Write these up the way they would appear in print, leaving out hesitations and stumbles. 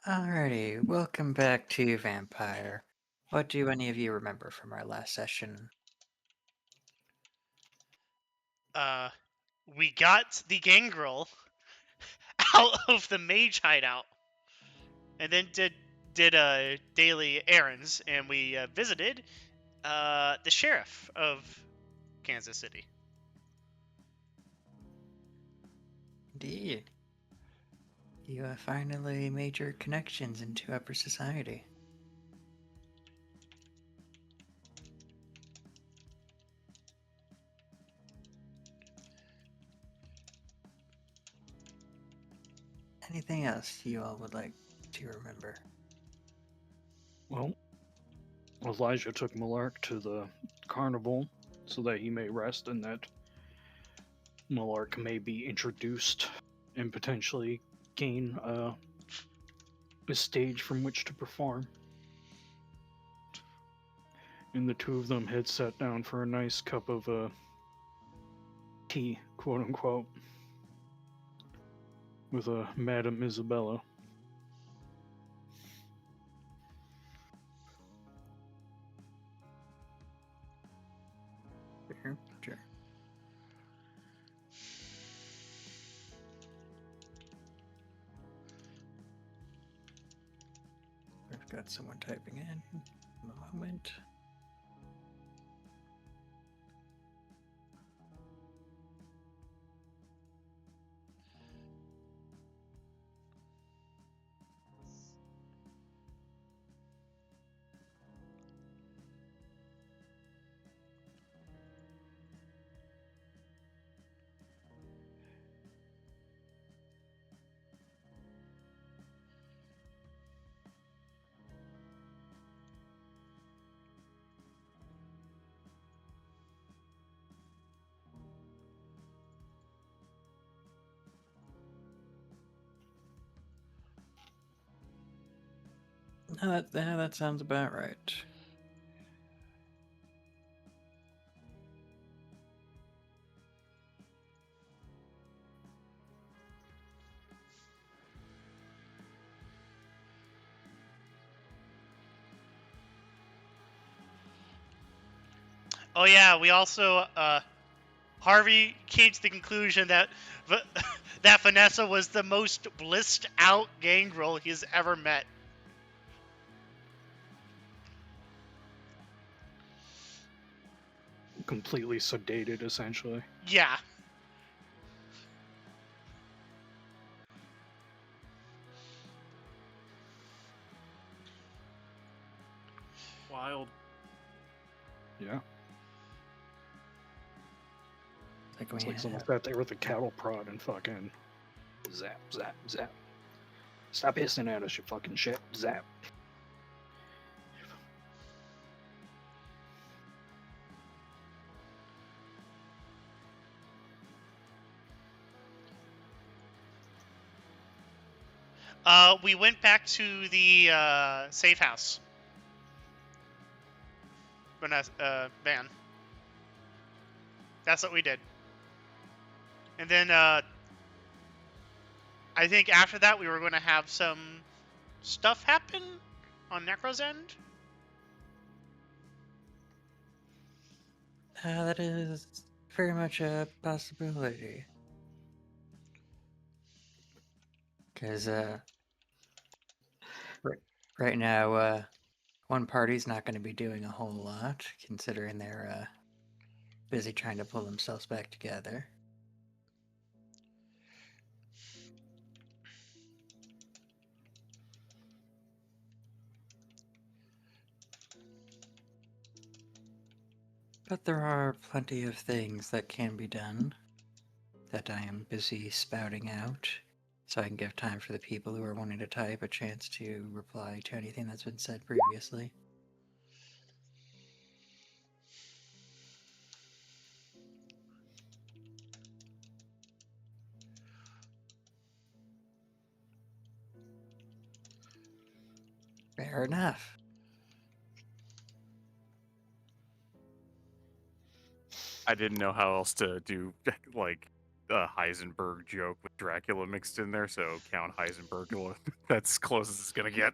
Alrighty, welcome back to Vampire. What do any of you remember from our last session? uh, we got the Gangrel out of the mage hideout, and then did daily errands, and we visited the sheriff of Kansas City. Indeed. You finally made your connections into upper society. Anything else you all would like to remember? Well, Elijah took Millarc to the carnival so that he may rest and that Millarc may be introduced and potentially gain a stage from which to perform. And the two of them had sat down for a nice cup of tea, quote unquote, with Madame Isabella. Sure. I've got someone typing in a moment. That sounds about right. Oh yeah, we also Harvey came to the conclusion that that Vanessa was the most blissed out Gangrel he's ever met. Completely sedated, essentially. Yeah. Wild. Yeah. Like It's we like someone have. sat there with a cattle prod and fucking zap, zap, zap. Stop hissing at us, you fucking shit. Zap. We went back to the safe house. Vanessa, Van. That's what we did. And then I think after that we were going to have some stuff happen on Necro's end. That is very much a possibility. Because, right now, one party's not going to be doing a whole lot, considering they're busy trying to pull themselves back together. But there are plenty of things that can be done that I am busy spouting out, so I can give time for the people who are wanting to type a chance to reply to anything that's been said previously. Fair enough. I didn't know how else to do like Heisenberg joke with Dracula mixed in there, so Count Heisenberg. That's as close as it's gonna get.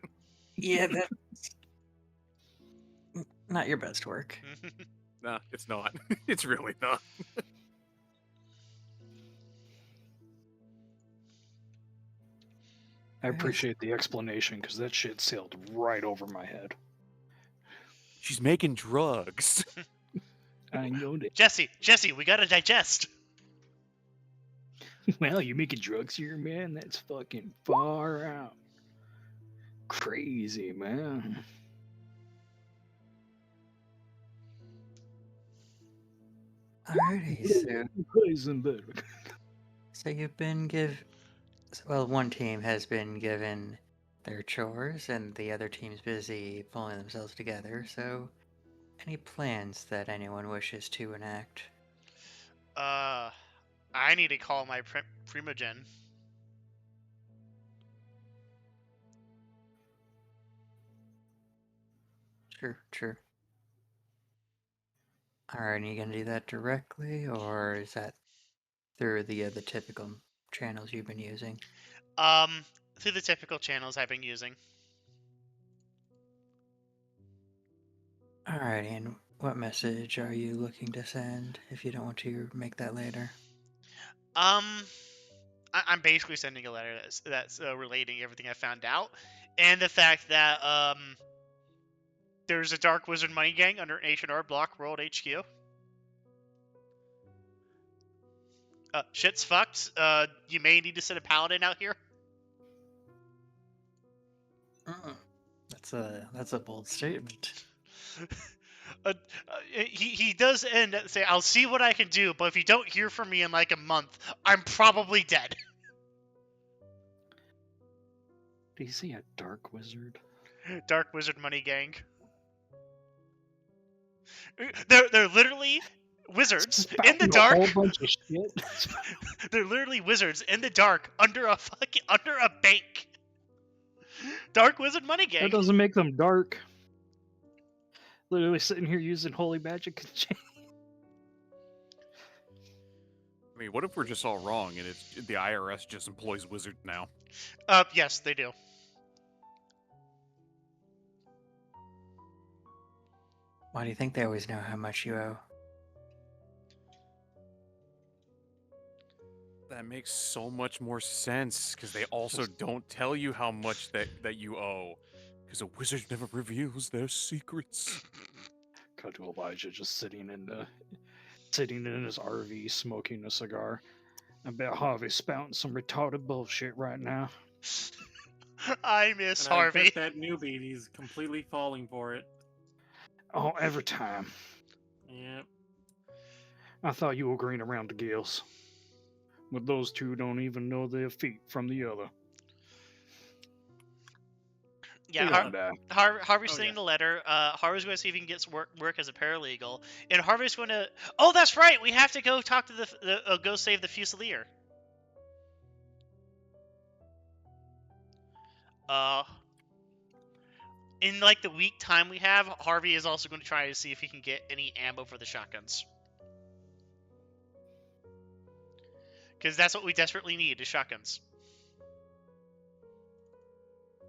Yeah, that's not your best work. Nah, it's not. It's really not. I appreciate the explanation because that shit sailed right over my head. She's making drugs. I know that. Jesse, we gotta digest. Well, you're making drugs here, man? That's fucking far out. Crazy, man. Alrighty, so Heisenberg. you've been one team has been given their chores, and the other team's busy pulling themselves together. So, any plans that anyone wishes to enact? I need to call my primogen. Sure. Are you gonna do that directly, or is that through the typical channels you've been using? Through the typical channels I've been using. Alrighty, and what message are you looking to send? If you don't want to make that later. I'm basically sending a letter that's relating everything I found out, and the fact that there's a dark wizard money gang under H&R Block World HQ. Shit's fucked. You may need to send a paladin out here. That's a bold statement. He does end at say, "I'll see what I can do, but if you don't hear from me in like a month, I'm probably dead." Did he say a dark wizard? Dark wizard money gang. They're literally wizards in the dark. A whole bunch of shit. They're literally wizards in the dark under a bank. Dark wizard money gang. That doesn't make them dark. Literally sitting here using holy magic. I mean, what if we're just all wrong and the IRS just employs wizards now? Yes, they do. Why do you think they always know how much you owe? That makes so much more sense, because they also don't tell you how much that you owe. Because a wizard never reveals their secrets. Cut to Elijah just sitting in his RV smoking a cigar. I bet Harvey's spouting some retarded bullshit right now. I miss And Harvey. I bet that newbie, he's completely falling for it. Oh, every time. Yep. I thought you were green around the gills. But those two don't even know their feet from the other. Yeah, Harvey's Oh, sending yeah. the letter. Harvey's going to see if he can get work as a paralegal, and Harvey's going to. Oh, that's right. We have to go talk to go save the Fusilier. In like the week time we have, Harvey is also going to try to see if he can get any ammo for the shotguns. Because that's what we desperately need, is shotguns.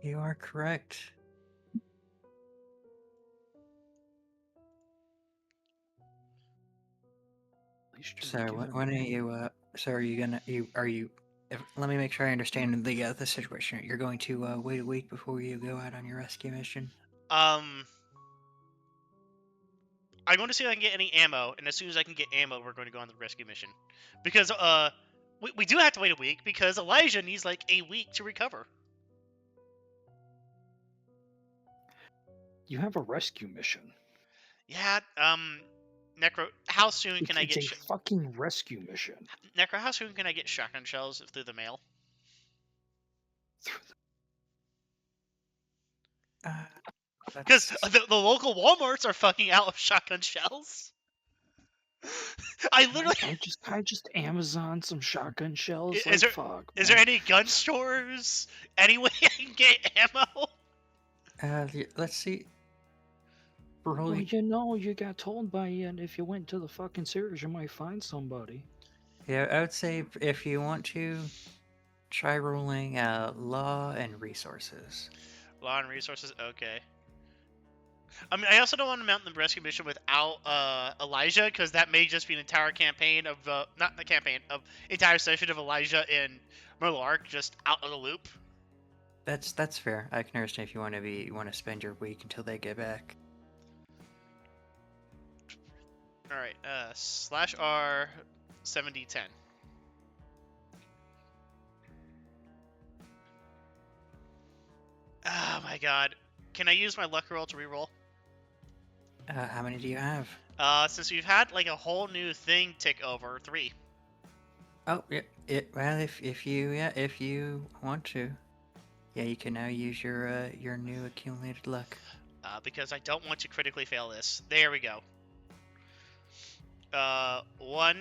You are correct. So when are you? So are you gonna? Let me make sure I understand the situation. You're going to wait a week before you go out on your rescue mission. I'm going to see if I can get any ammo, and as soon as I can get ammo, we're going to go on the rescue mission. Because we do have to wait a week because Elijah needs like a week to recover. You have a rescue mission. Yeah, Necro, how soon can I get... It's a fucking rescue mission. Necro, how soon can I get shotgun shells through the mail? Because the local Walmarts are fucking out of shotgun shells. I literally... I just Amazon some shotgun shells. Is there any gun stores? Any way I can get ammo? Let's see. Well, you know, you got told by if you went to the fucking Sears, you might find somebody. Yeah, I would say if you want to, try rolling law and resources. Law and resources. Okay. I mean, I also don't want to mount the rescue mission without Elijah, because that may just be an entire campaign of not a campaign of entire session of Elijah and Millarc just out of the loop. That's fair. I can understand if you want to spend your week until they get back. All right. /R 7010. Oh my god. Can I use my luck roll to reroll? How many do you have? Since we've had like a whole new thing tick over 3. Oh, yeah. Well, if you want to, yeah, you can now use your new accumulated luck. Because I don't want to critically fail this. There we go. 1.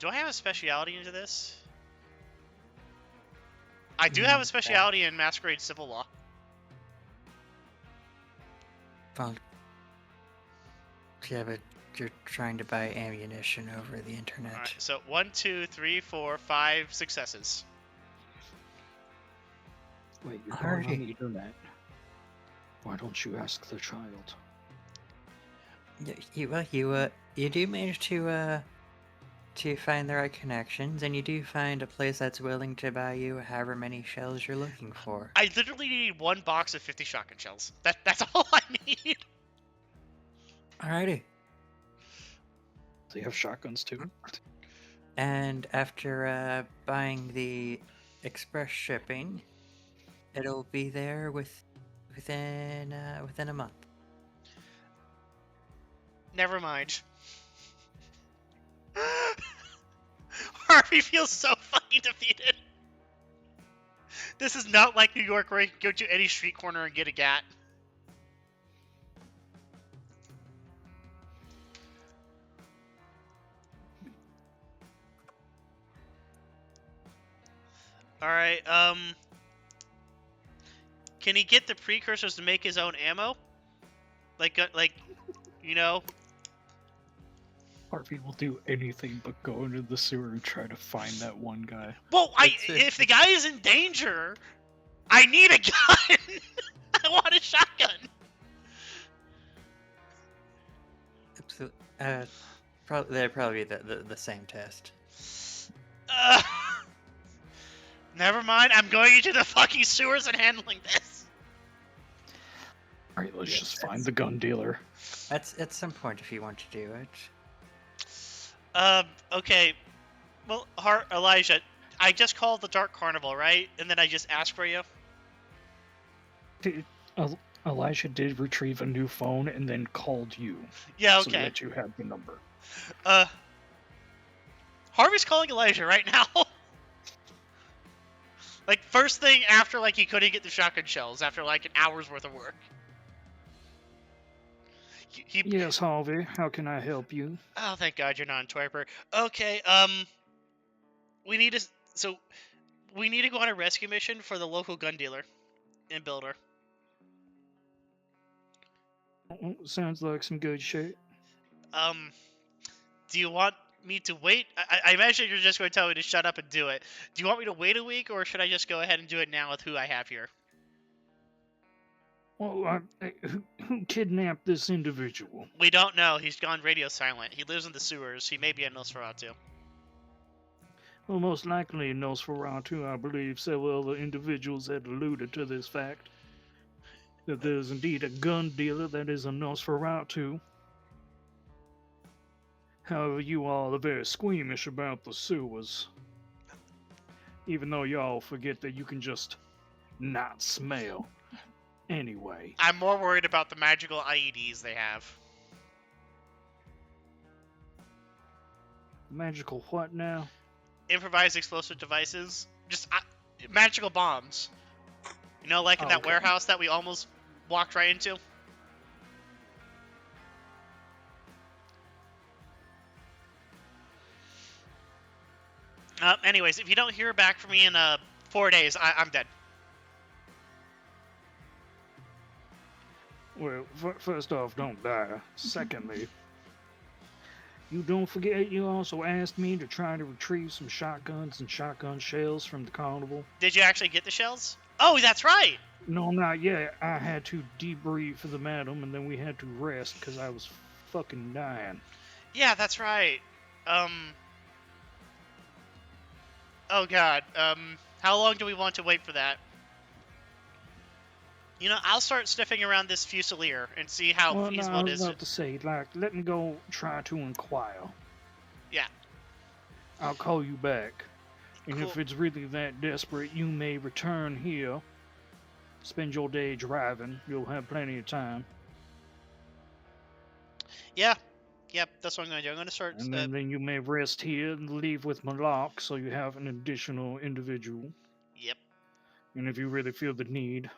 Do I have a speciality into this? I do have a speciality in Masquerade Civil Law. Well, yeah, but you're trying to buy ammunition over the internet. Alright, so 1, 2, 3, 4, 5 successes. Wait, you're Harvey. going on the internet. Why don't you ask the child? You do manage to find the right connections, and you do find a place that's willing to buy you however many shells you're looking for. I literally need 1 box of 50 shotgun shells. That's all I need. Alrighty. They have shotguns too. And after buying the express shipping, it'll be there within a month. Never mind. Harvey feels so fucking defeated. This is not like New York where you can go to any street corner and get a gat. Alright, can he get the precursors to make his own ammo? Like, you know? Harvey will do anything but go into the sewer and try to find that one guy. Well, if the guy is in danger, I need a gun! I want a shotgun! Absolutely. They'd probably be the same test. Never mind, I'm going into the fucking sewers and handling this. Alright, let's just find the gun dealer. At some point if you want to do it. Okay. Well, Elijah, I just called the Dark Carnival, right? And then I just asked for you? Elijah did retrieve a new phone and then called you. Yeah, So okay. that you had the number. Harvey's calling Elijah right now. Like, first thing after, like, he couldn't get the shotgun shells after, like, an hour's worth of work. Yes, Harvey, how can I help you? Oh, thank God you're not in Twiper. Okay, we need to go on a rescue mission for the local gun dealer and builder. Sounds like some good shit. Do you want me to wait? I imagine you're just going to tell me to shut up and do it. Do you want me to wait a week, or should I just go ahead and do it now with who I have here? Well, who kidnapped this individual? We don't know. He's gone radio silent. He lives in the sewers. He may be a Nosferatu. Well, most likely in Nosferatu, I believe several other individuals had alluded to this fact. That there's indeed a gun dealer that is a Nosferatu. However, you all are very squeamish about the sewers. Even though y'all forget that you can just not smell. Anyway. I'm more worried about the magical IEDs they have. Magical what now? Improvised explosive devices. Just magical bombs. You know, like in that okay. warehouse that we almost walked right into? Anyways, if you don't hear back from me in 4 days, I'm dead. Well, first off, don't die. Secondly, You don't forget you also asked me to try to retrieve some shotguns and shotgun shells from the carnival. Did you actually get the shells? Oh, that's right. No, not yet. I had to debrief for the madam, and then we had to rest because I was fucking dying. Yeah, that's right. Oh god. How long do we want to wait for that? You know, I'll start sniffing around this Fusilier and see how Well, no, I feasible it was is. about to say, like, let me go try to inquire. Yeah. I'll call you back. And Cool. if it's really that desperate, you may return here. Spend your day driving. You'll have plenty of time. Yeah. Yep, that's what I'm going to do. I'm going to start... And then you may rest here and leave with Millarc so you have an additional individual. Yep. And if you really feel the need,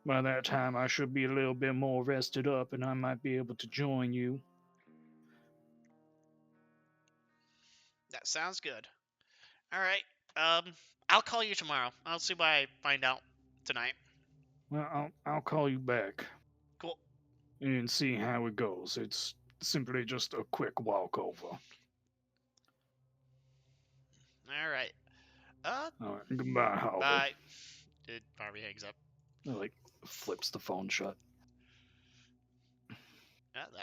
by that time I should be a little bit more rested up and I might be able to join you. That sounds good. All right. I'll call you tomorrow. I'll see what I find out tonight. Well, I'll call you back. Cool. And see how it goes. It's simply just a quick walkover. All right. All right, goodbye, Harvey. Bye. Harvey hangs up. Like, flips the phone shut.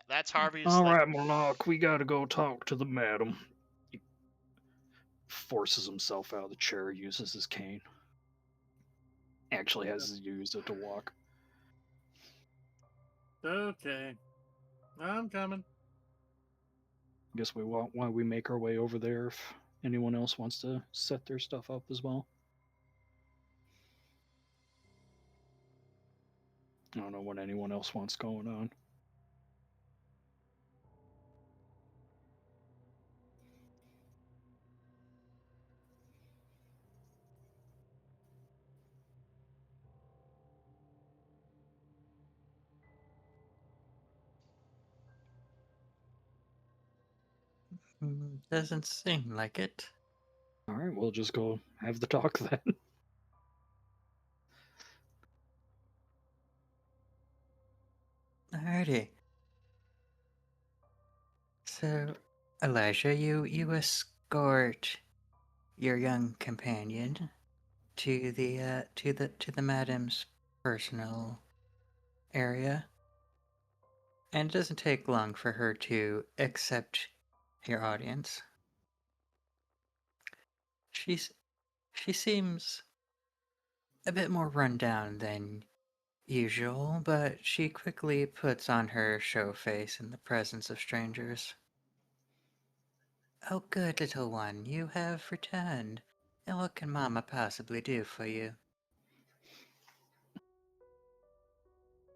That's Harvey's. All right, Millarc, we gotta go talk to the madam. He forces himself out of the chair, uses his cane. Actually has to use it to walk. Okay. I'm coming. Guess why we make our way over there if anyone else wants to set their stuff up as well. I don't know what anyone else wants going on. Doesn't seem like it. All right, we'll just go have the talk then. Alrighty. So, Elijah, you escort your young companion to the madam's personal area, and it doesn't take long for her to accept your audience. She seems a bit more run down than usual, but she quickly puts on her show face in the presence of strangers. Oh, good little one, you have returned. And what can Mama possibly do for you?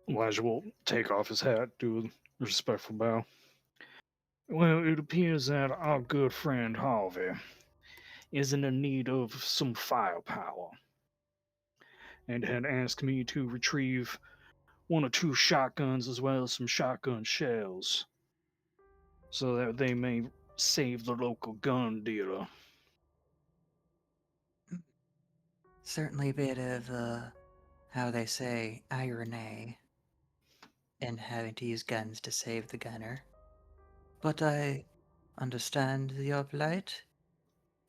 Elijah will take off his hat, do a respectful bow. Well, it appears that our good friend Harvey is in need of some firepower and had asked me to retrieve 1 or 2 shotguns as well as some shotgun shells so that they may save the local gun dealer. Certainly a bit of, how they say, irony in having to use guns to save the gunner. But I understand your plight,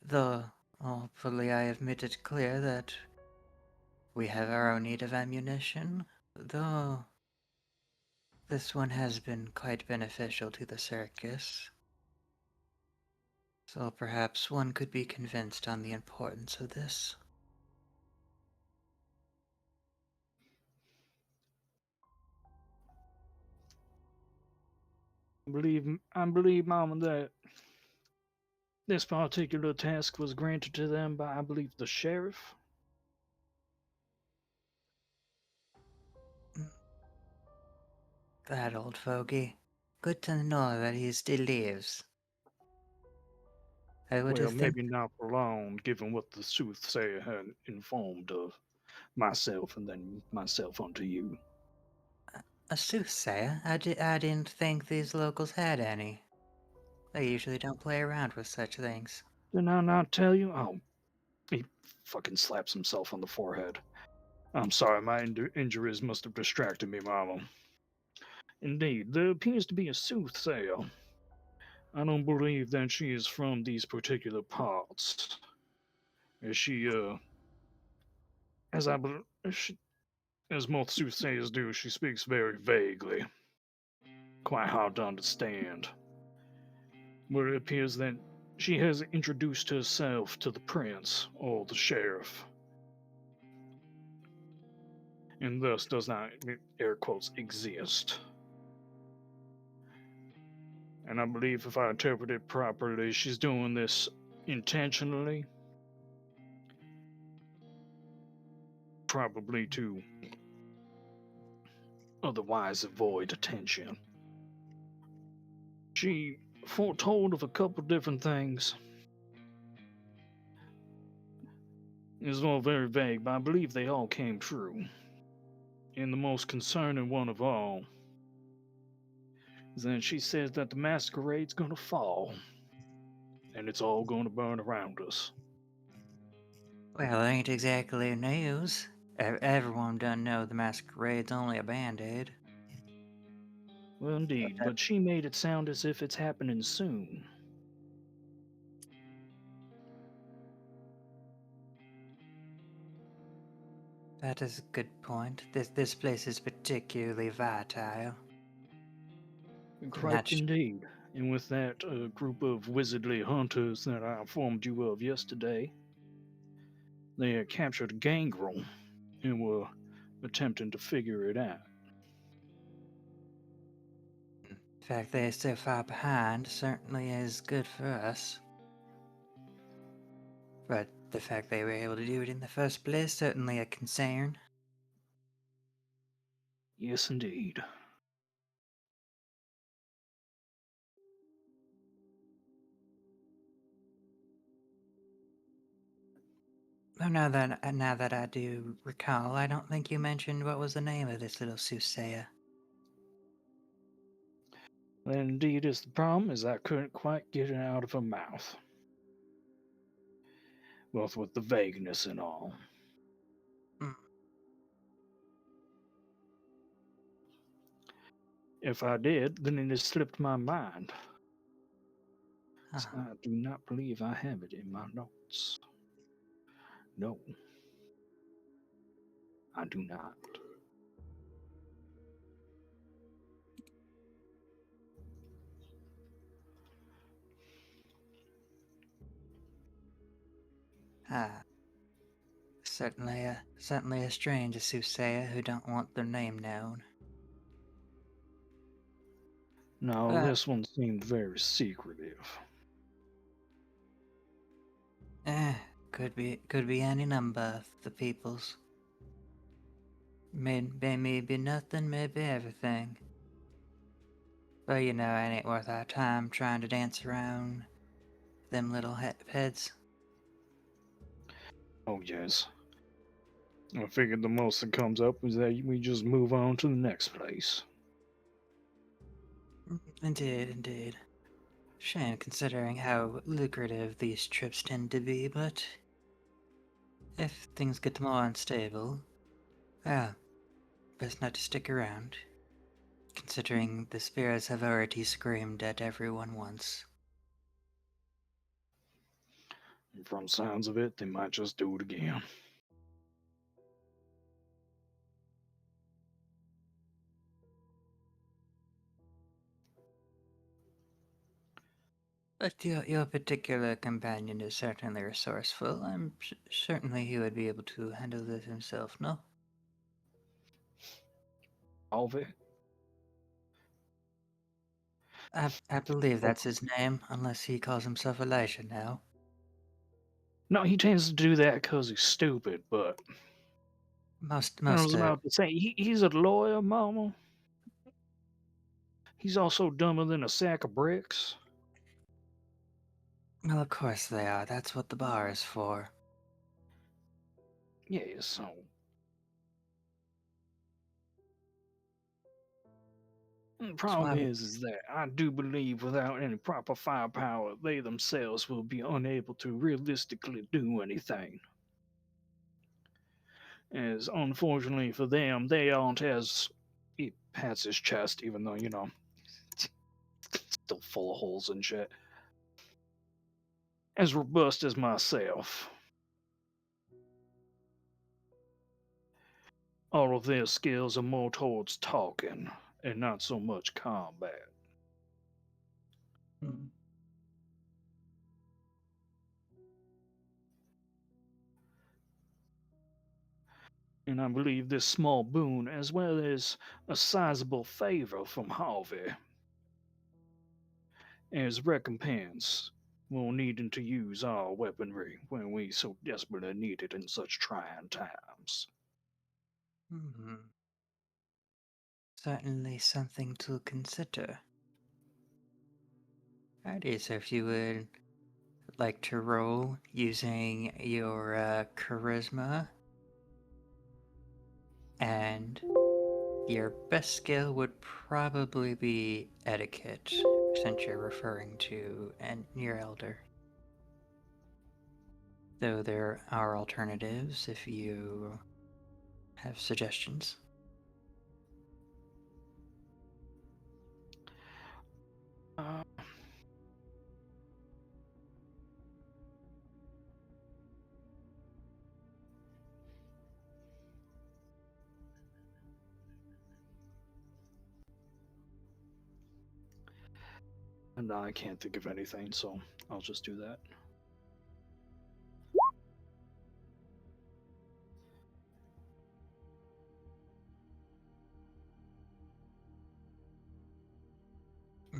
though hopefully I have made it clear that we have our own need of ammunition, though this one has been quite beneficial to the circus. So perhaps one could be convinced on the importance of this. I believe, Mama, that this particular task was granted to them by, I believe, the sheriff. That old fogey. Good to know that he still lives. I would Well, have think maybe not for long, given what the soothsayer had informed of myself and then myself unto you. a soothsayer. I didn't think these locals had any. They usually don't play around with such things. Did I not tell you? Oh, he fucking slaps himself on the forehead. I'm sorry, my injuries must have distracted me, Mama. Indeed, there appears to be a soothsayer I don't believe that she is from these particular parts. As she, as I, bel- as most soothsayers do, she speaks very vaguely, quite hard to understand. But it appears that she has introduced herself to the prince or the sheriff, and thus does not, air quotes, exist. And I believe, if I interpret it properly, she's doing this intentionally, probably to otherwise avoid attention. She foretold of a couple different things. It's all very vague, but I believe they all came true. And the most concerning one of all is that she says that the Masquerade's gonna fall, and it's all gonna burn around us. Well, it ain't exactly news. Everyone done know the Masquerade's only a band-aid. Well, indeed, but she made it sound as if it's happening soon. That is a good point. This place is particularly vital. Quite Not sh- indeed. And with that group of wizardly hunters that I informed you of yesterday, they had captured Gangrel and were attempting to figure it out. The fact they're so far behind certainly is good for us. But the fact they were able to do it in the first place certainly a concern. Yes, indeed. Oh, now that I do recall, I don't think you mentioned what was the name of this little soothsayer. That indeed is the problem, is I couldn't quite get it out of her mouth. Both with the vagueness and all. Mm. If I did, then it has slipped my mind. Huh. I do not believe I have it in my notes. No, I do not. Ah, certainly a strange soothsayer who don't want their name known. No, But this one seemed very secretive. eh, could be any number of the peoples. Maybe nothing, maybe everything. But it ain't worth our time trying to dance around them little heads. Oh, yes. I figured the most that comes up is that we just move on to the next place. Indeed. Shame considering how lucrative these trips tend to be, but if things get more unstable, well, best not to stick around, considering the spirits have already screamed at everyone once. And from sounds of it, they might just do it again. But your particular companion is certainly resourceful. I'm certainly he would be able to handle this himself, no? All of it? I believe Oh, that's his name, unless he calls himself Elijah now. no, he tends to do that because he's stupid, but Most, I most, was about to say, he's a lawyer, Mama. He's also dumber than a sack of bricks. well, of course they are. That's what the bar is for. Yeah, so. The That's problem why is that I do believe without any proper firepower, they themselves will be unable to realistically do anything. As unfortunately for them, they aren't as. He pats his chest, even though, still full of holes and shit. As robust as myself. All of their skills are more towards talking and not so much combat. Hmm. And I believe this small boon, as well as a sizable favor from Harvey, as recompense, we'll needing to use our weaponry when we so desperately need it in such trying times. Hmm. Certainly something to consider. Alrighty, so if you would like to roll using your charisma, and your best skill would probably be etiquette, since you're referring to your elder. Though there are alternatives if you have suggestions. Uh, and I can't think of anything, so I'll just do that.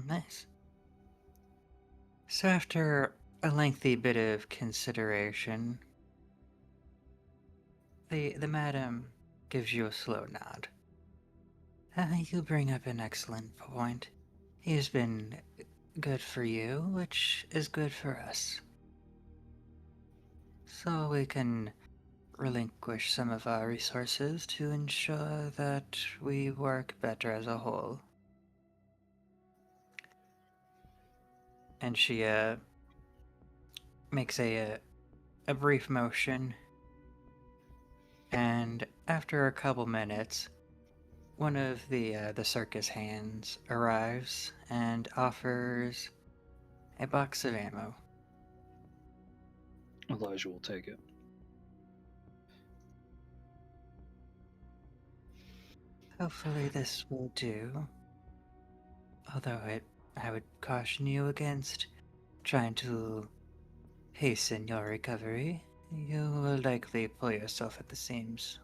Nice. So after a lengthy bit of consideration, the madam gives you a slow nod. You bring up an excellent point. He's been good for you, which is good for us. So we can relinquish some of our resources to ensure that we work better as a whole. And she makes a brief motion, and after a couple minutes, one of the circus hands arrives and offers a box of ammo. Elijah will take it. Hopefully this will do. Although I would caution you against trying to hasten your recovery. You will likely pull yourself at the seams.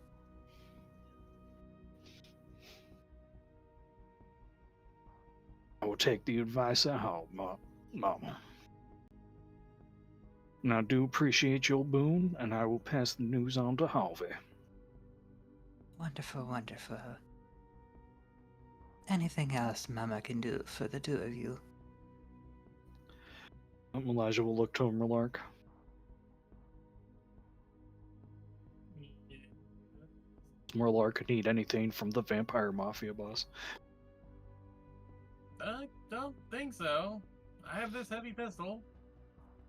I will take the advice at home, Mama. And I do appreciate your boon, and I will pass the news on to Harvey. Wonderful, wonderful. Anything else Mama can do for the two of you? Elijah will look to him, Millarc. Millarc could need anything from the vampire mafia boss. I don't think so. I have this heavy pistol.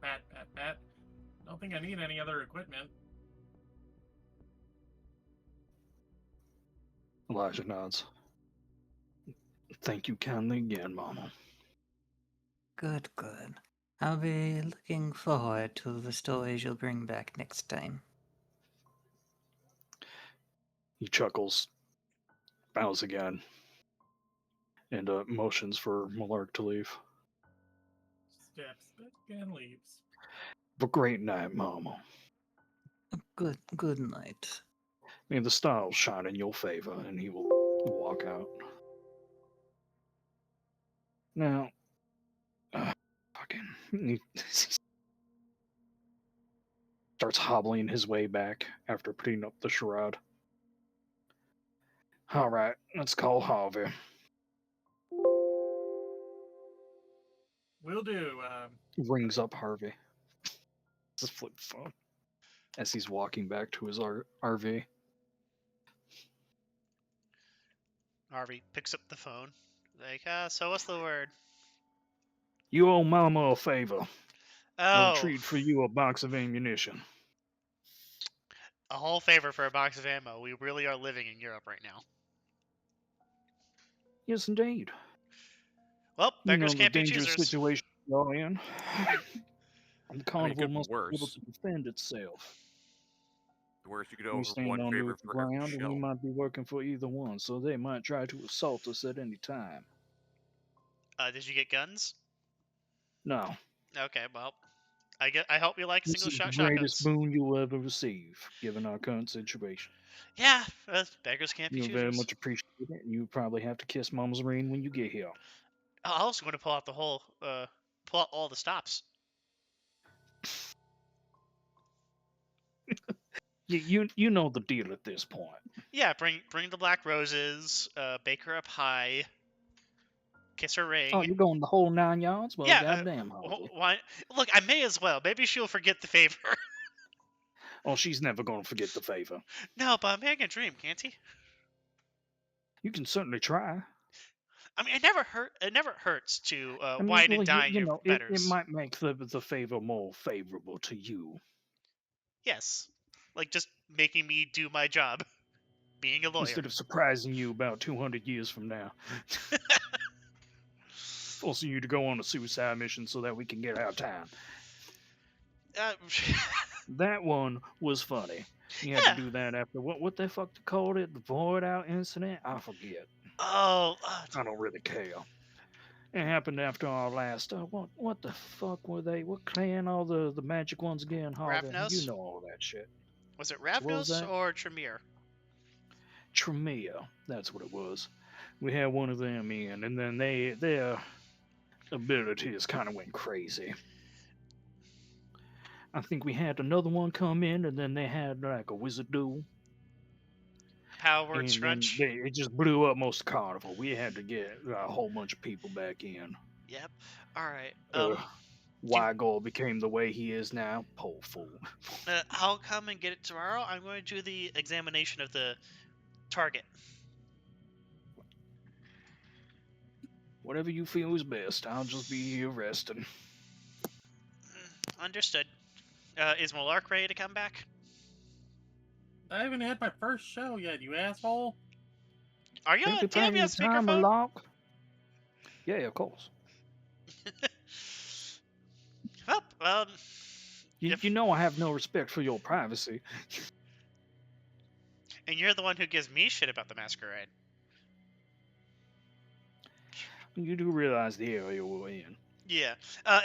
Pat, pat, pat. Don't think I need any other equipment. Elijah nods. Thank you kindly again, Mama. Good, good. I'll be looking forward to the stories you'll bring back next time. He chuckles, bows again, and motions for Millarc to leave. Steps back and leaves. Have a great night, Mama. Good night. May the stars shine in your favor, and he will walk out. Now, he starts hobbling his way back after putting up the charade. All right, let's call Harvey. Will do. Rings up Harvey. It's a flip phone as he's walking back to his RV. Harvey picks up the phone. Like, so what's the word? You owe Mama a favor. I'll Oh, treat for you a box of ammunition. a whole favor for a box of ammo. We really are living in Europe right now. Yes, indeed. Well, You beggars know the can't be dangerous choosers. situation you're in. And the I mean, it carnival could be must be able worse. to defend itself. The worst you could We over stand one on favor neutral for every ground, and we shell. might be working for either one, so they might try to assault us at any time. Did you get guns? No, Okay, well, I hope you like this single is the shot greatest shotguns. boon you'll ever receive, given our current situation. Yeah, beggars can't be You'll very choosers. much appreciate it, and you probably have to kiss Mama's ring when you get here. I also want to pull out pull out all the stops. You know the deal at this point. Yeah, bring the black roses, bake her up high, kiss her ring. Oh, you're going the whole 9 yards? Well, Yeah, goddamn, Harvey. why? Look, I may as well. Maybe she'll forget the favor. Oh, she's never going to forget the favor. No, but a man can dream, can't he? You can certainly try. I mean, it never hurts to I mean, wine well, and dine you your know, it betters. might make the favor more favorable to you. Yes, like just making me do my job, being a lawyer. Instead of surprising you about 200 years from now. Forcing you to go on a suicide mission so that we can get our time. That one was funny. You had Yeah. to do that after what the fuck they called it? The void out incident? I forget. Oh, I don't really care. It happened after our last. What the fuck were they? What clan? All the magic ones again, Harvey? Ravnos? You know all that shit. Was it So what was Ravnos that? or Tremere? Tremere. That's what it was. We had one of them in, and then their abilities kind of went crazy. I think we had another one come in, and then they had like a wizard duel. Power word And scrunch. then it just blew up most of the carnival. We had to get a whole bunch of people back in. Yep. All right. Why Gold became the way he is now? Poor fool. I'll come and get it tomorrow. I'm going to do the examination of the target. Whatever you feel is best. I'll just be here resting. Understood. Is Millarc ready to come back? I haven't had my first show yet, you asshole. Are you Take on? your Do you have me on time, speakerphone? Millarc. Yeah, of course. Well, You know I have no respect for your privacy. and you're the one who gives me shit about the Masquerade. You do realize the area we're in. Yeah.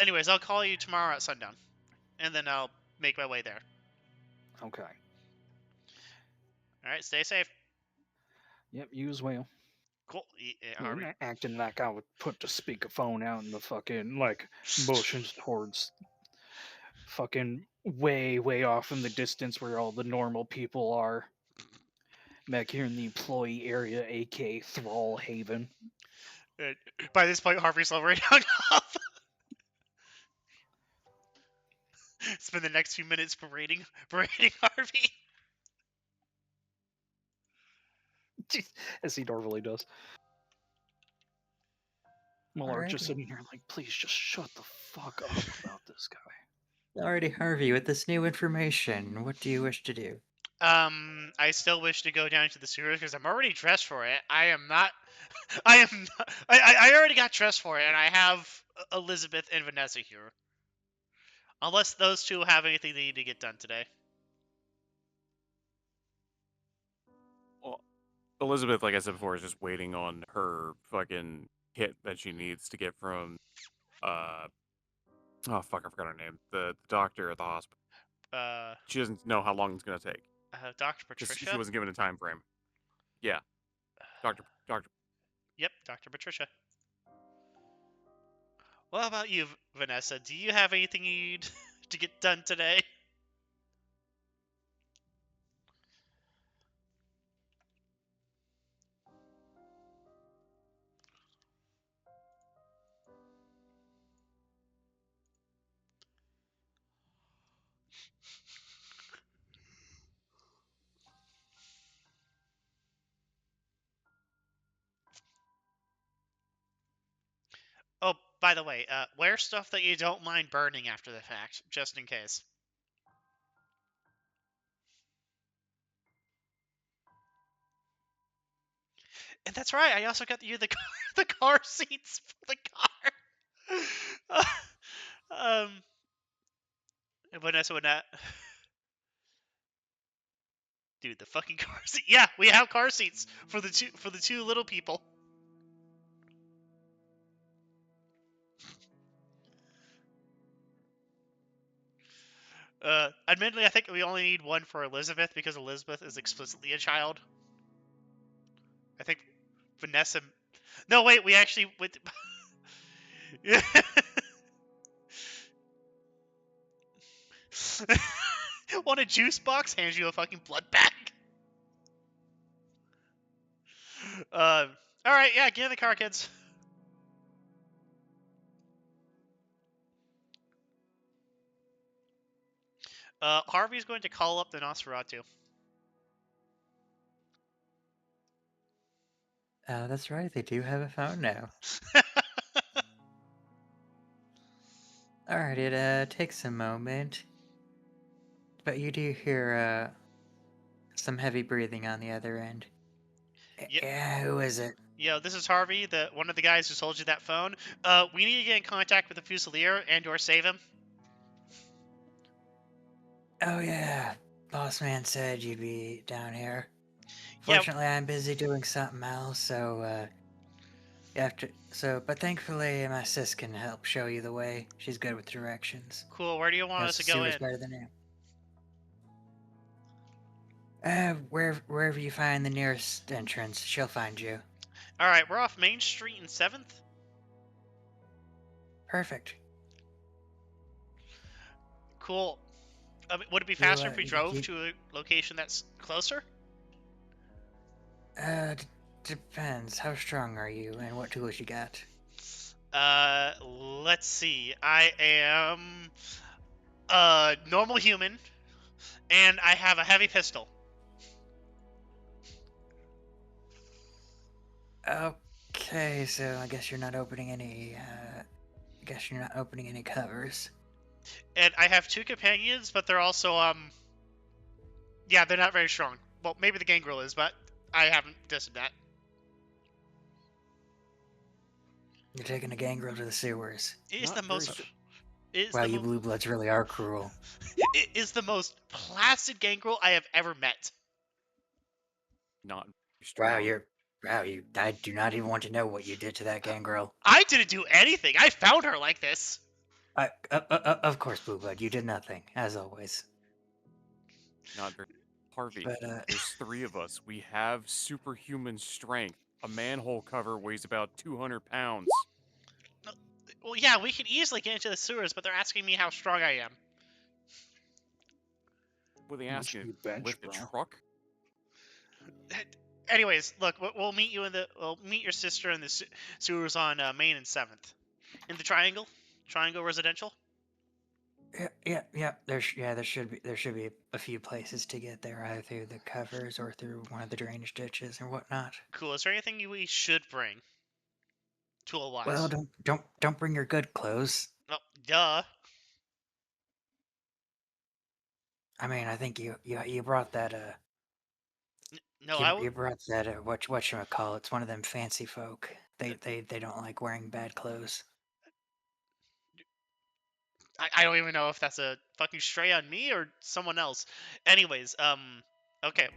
Anyways, I'll call you tomorrow at sundown, and then I'll make my way there. Okay. All right. Stay safe. Yep, you as well. Cool. You're not acting like I would put the speakerphone out in the fucking, like, motions towards fucking way off in the distance where all the normal people are. Back here in the employee area, aka Thrall Haven. By this point, Harvey's already hung up. Spend the next few minutes berating Harvey. As he normally does. Millarc just Alrighty. sitting here like, please just shut the fuck up about this guy. Alrighty, Harvey, with this new information, what do you wish to do? I still wish to go down to the sewers because I'm already dressed for it. I already got dressed for it, and I have Elizabeth and Vanessa here. Unless those two have anything they need to get done today. Well, Elizabeth, like I said before, is just waiting on her fucking kit that she needs to get from, oh fuck, I forgot her name. The doctor at the hospital. She doesn't know how long it's gonna take. Dr. Just Patricia? she wasn't given a time frame. Yeah. Doctor. Yep, Dr. Patricia. What about you, Vanessa? Do you have anything you need to get done today? Oh, by the way, wear stuff that you don't mind burning after the fact, just in case. And that's right, I also got you the car seats for the car. um, Vanessa would not. Dude, the fucking car seat. Yeah, we have car seats for the two little people. Admittedly, I think we only need one for Elizabeth because Elizabeth is explicitly a child. I think Vanessa. No, wait, we actually went. Want a juice box? Hands you a fucking blood bag. All right, yeah, get in the car, kids. Harvey's going to call up the Nosferatu. That's right. They do have a phone now. All right. It takes a moment, but you do hear some heavy breathing on the other end. Yep. Yeah. Who is it? Yo, this is Harvey, one of the guys who sold you that phone. We need to get in contact with the Fusilier and/or save him. Oh yeah. Boss man said you'd be down here. Yeah. Fortunately, I'm busy doing something else, so but thankfully my sis can help show you the way. She's good with directions. Cool. Where do you want us to go in? Better than you. Wherever you find the nearest entrance, she'll find you. All right, we're off Main Street in 7th. Perfect. Cool. Would it be faster if we drove to a location that's closer? Depends. How strong are you, and what tools you got? Let's see. I am a normal human, and I have a heavy pistol. Okay, so I guess you're not opening any. Covers. And I have 2 companions, but they're also yeah, they're not very strong. Well, maybe the Gangrel is, but I haven't tested that. You're taking a Gangrel to the sewers. It is Not the very most. good. Wow, you blue bloods really are cruel. It is the most placid Gangrel I have ever met. Not Wow, strong. I do not even want to know what you did to that Gangrel. I didn't do anything. I found her like this. Of course, Blue Blood, you did nothing, as always. Not very. Harvey, But, there's 3 of us. We have superhuman strength. A manhole cover weighs about 200 pounds. Well, yeah, we can easily get into the sewers, but they're asking me how strong I am. Were they Must asking be you bench, to lift a bro. truck? Anyways, look, we'll meet you we'll meet your sister in the sewers on Main and 7th. In the Triangle Residential. yeah. There should be a few places to get there, either through the covers or through one of the drainage ditches or whatnot. Cool. Is there anything we should bring? Tool-wise. Well, don't bring your good clothes. Oh, duh. I mean, I think you brought that No, you brought that whatchamacallit. It's one of them fancy folk. They don't like wearing bad clothes. I don't even know if that's a fucking stray on me or someone else. Anyways, okay,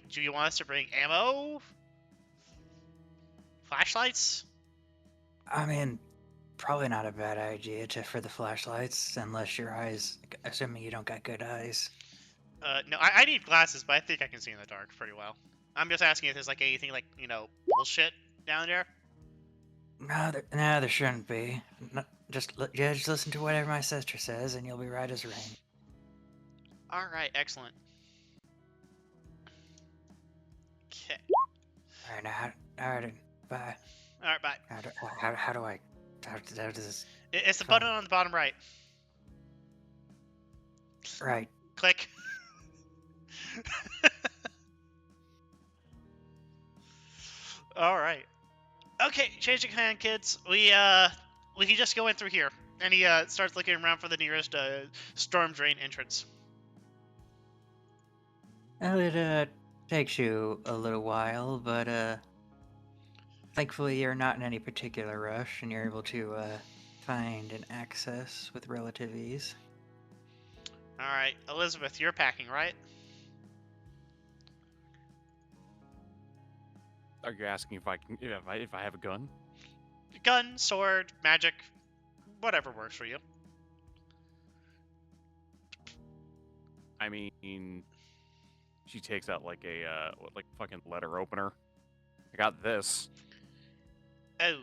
do you want us to bring ammo? Flashlights? I mean, probably not a bad idea for the flashlights, unless your eyes, assuming you don't got good eyes. No, I need glasses, but I think I can see in the dark pretty well. I'm just asking if there's like anything like, bullshit down there. No, there shouldn't be. No, just listen to whatever my sister says, and you'll be right as rain. All right, excellent. Okay. All right, bye. All right, bye. How does this? It's the button on the bottom right. Right. Click. All right. Okay, changing hand, kids. We can just go in through here. And he starts looking around for the nearest storm drain entrance. Well, it takes you a little while, but thankfully you're not in any particular rush, and you're able to find an access with relative ease. All right, Elizabeth, you're packing, right? Are you asking if I can if I have a gun? Gun, sword, magic, whatever works for you. I mean, she takes out like a like fucking letter opener. I got this. Oh.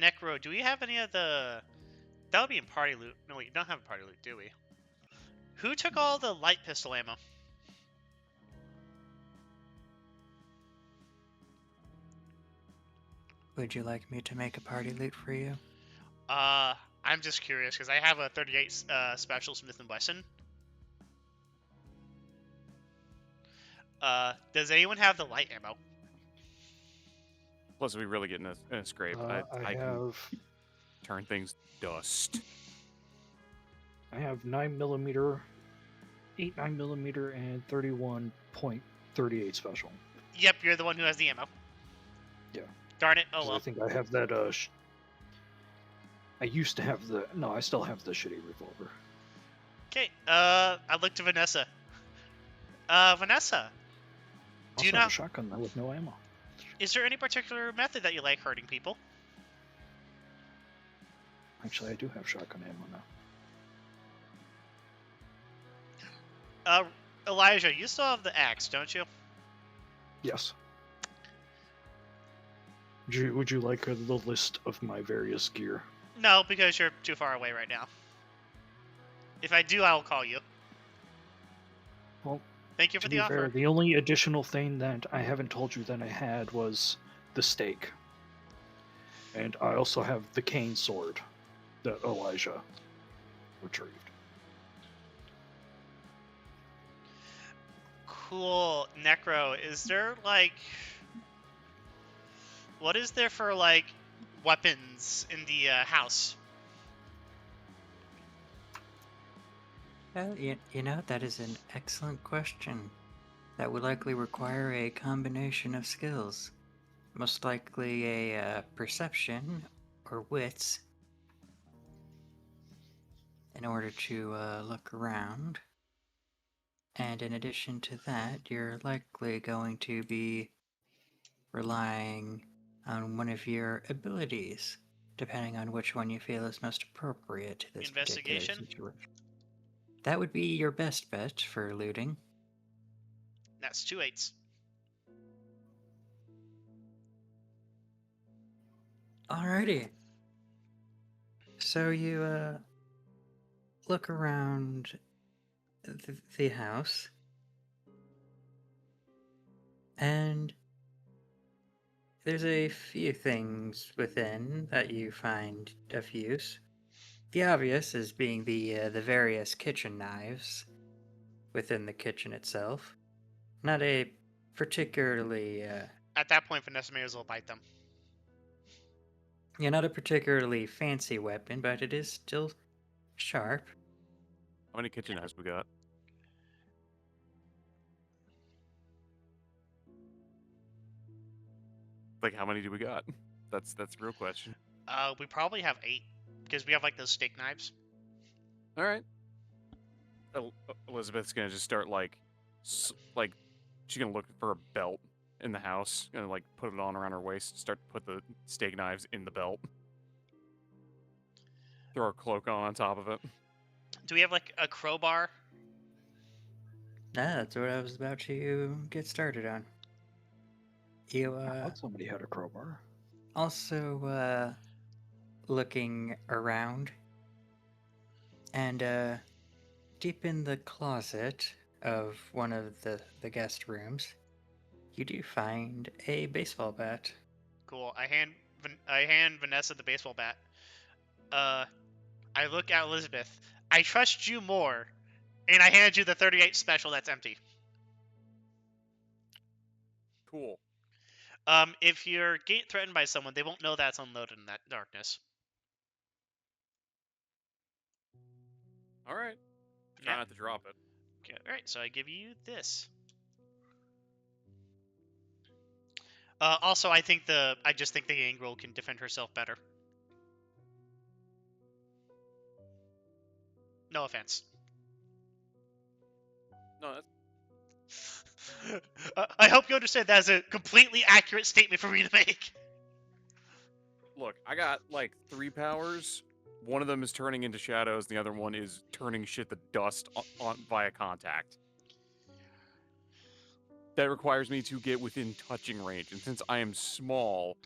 Necro, do we have any of the... That would be in party loot. No, we don't have a party loot, do we? Who took all the light pistol ammo? Would you like me to make a party loot for you? I'm just curious, because I have a 38 Special Smith & Wesson. Does anyone have the light ammo? Plus, we really get in a scrape. I can have turn things dust. 9mm, 8 9mm, and 31.38 special. Yep, you're the one who has the ammo. Yeah. Darn it, oh 'Cause well. I think I have that. I used to have the. No, I still have the shitty revolver. Okay, I look to Vanessa. Vanessa, do you Also have know... a shotgun though with no ammo. Is there any particular method that you like hurting people? Actually, I do have shotgun ammo now. Elijah, you still have the axe, don't you? Yes. Would you like the list of my various gear? No, because you're too far away right now. If I do, I will call you. Well, Thank you to for be the fair, offer. the only additional thing that I haven't told you that I had was the stake. And I also have the cane sword that Elijah retrieved. Cool. Necro, is there, like... What is there for, like, weapons in the house? Well, you know, that is an excellent question. That would likely require a combination of skills. Most likely a perception or wits in order to look around. And in addition to that, you're likely going to be relying on one of your abilities, depending on which one you feel is most appropriate to this particular Investigation? situation. That would be your best bet for looting. That's 2 8s. Alrighty. So you look around the house, and there's a few things within that you find of use. The obvious is being the various kitchen knives within the kitchen itself. Not a particularly At that point, Vanessa may as well bite them. not a particularly fancy weapon, but it is still sharp. How many kitchen knives we got? Like, how many do we got? That's the real question. We probably have 8, because we have, like, those steak knives. All right. Elizabeth's gonna just start like she's gonna look for a belt in the house, gonna like put it on around her waist, start to put the steak knives in the belt, throw a cloak on top of it. Do we have, like, a crowbar? That's what I was about to get started on. You I thought somebody had a crowbar. also looking around, and deep in the closet of one of the guest rooms, you do find a baseball bat. Cool. I hand Vanessa the baseball bat. I look at Elizabeth. I trust you more, and I hand you the 38 special that's empty. Cool. If you're getting threatened by someone, they won't know that's unloaded in that darkness. All right. Try not to drop it. Okay, alright, so I give you this. Also, I just think the Gangrel can defend herself better. No offense. No, that's, I hope you understand that is a completely accurate statement for me to make. look, I got like 3 powers. One of them is turning into shadows, and the other one is turning shit to dust on via contact. That requires me to get within touching range, and since I am small,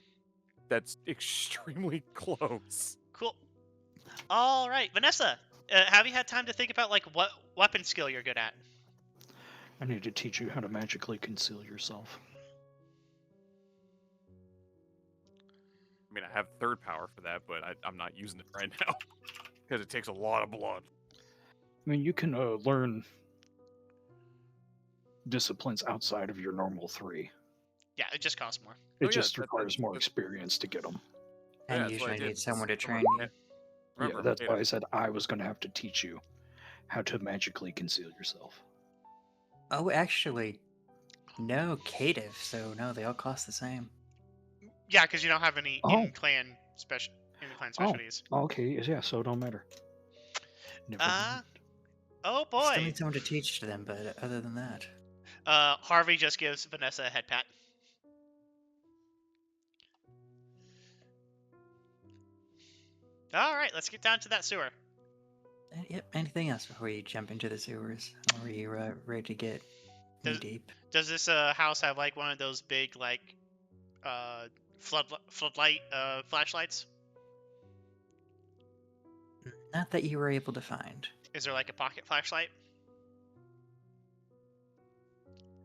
that's extremely close. Cool. All right, Vanessa, have you had time to think about like what weapon skill you're good at? I need to teach you how to magically conceal yourself. I mean, I have 3rd power for that, but I'm not using it right now because it takes a lot of blood. I mean, you can learn disciplines outside of your normal 3. Yeah, it just costs more. It Oh, yeah, just requires more experience to get them. Yeah, And that's what I usually did. need someone to train you. Remember, Yeah, that's Beta. why I said I was going to have to teach you how to magically conceal yourself. Oh, actually, no, Caitiff, so no, they all cost the same. Yeah, because you don't have any Oh. in-clan specialties. Okay, yeah, so it don't matter. Never mind. Oh Still boy. need someone to teach to them, but other than that, Harvey just gives Vanessa a head pat. All right, let's get down to that sewer. yep. Anything else before you jump into the sewers, or are you ready to get knee deep? Does this house have like one of those big like floodlight flashlights? Not that you were able to find. Is there like a pocket flashlight?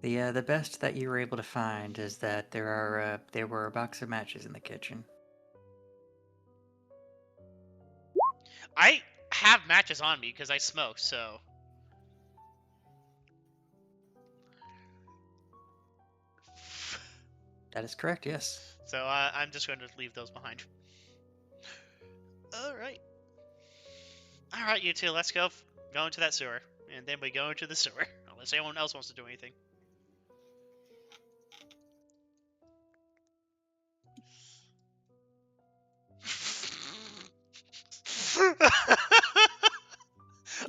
The best that you were able to find is that there were a box of matches in the kitchen. I have matches on me because I smoke, so. That is correct, yes. So I'm just going to leave those behind. Alright. Alright, you two, let's go into that sewer. And then we go into the sewer. Unless anyone else wants to do anything.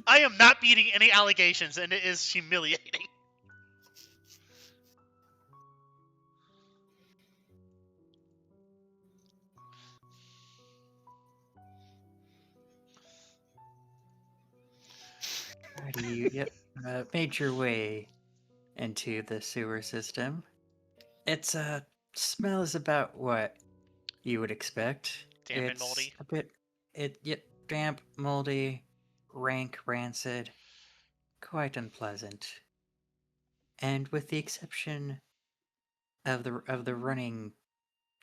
I am not beating any allegations, and it is humiliating. You made your way into the sewer system. Its smell is about what you would expect. Damp and It's moldy. a bit, damp, moldy, rank, rancid, quite unpleasant. And with the exception of the running,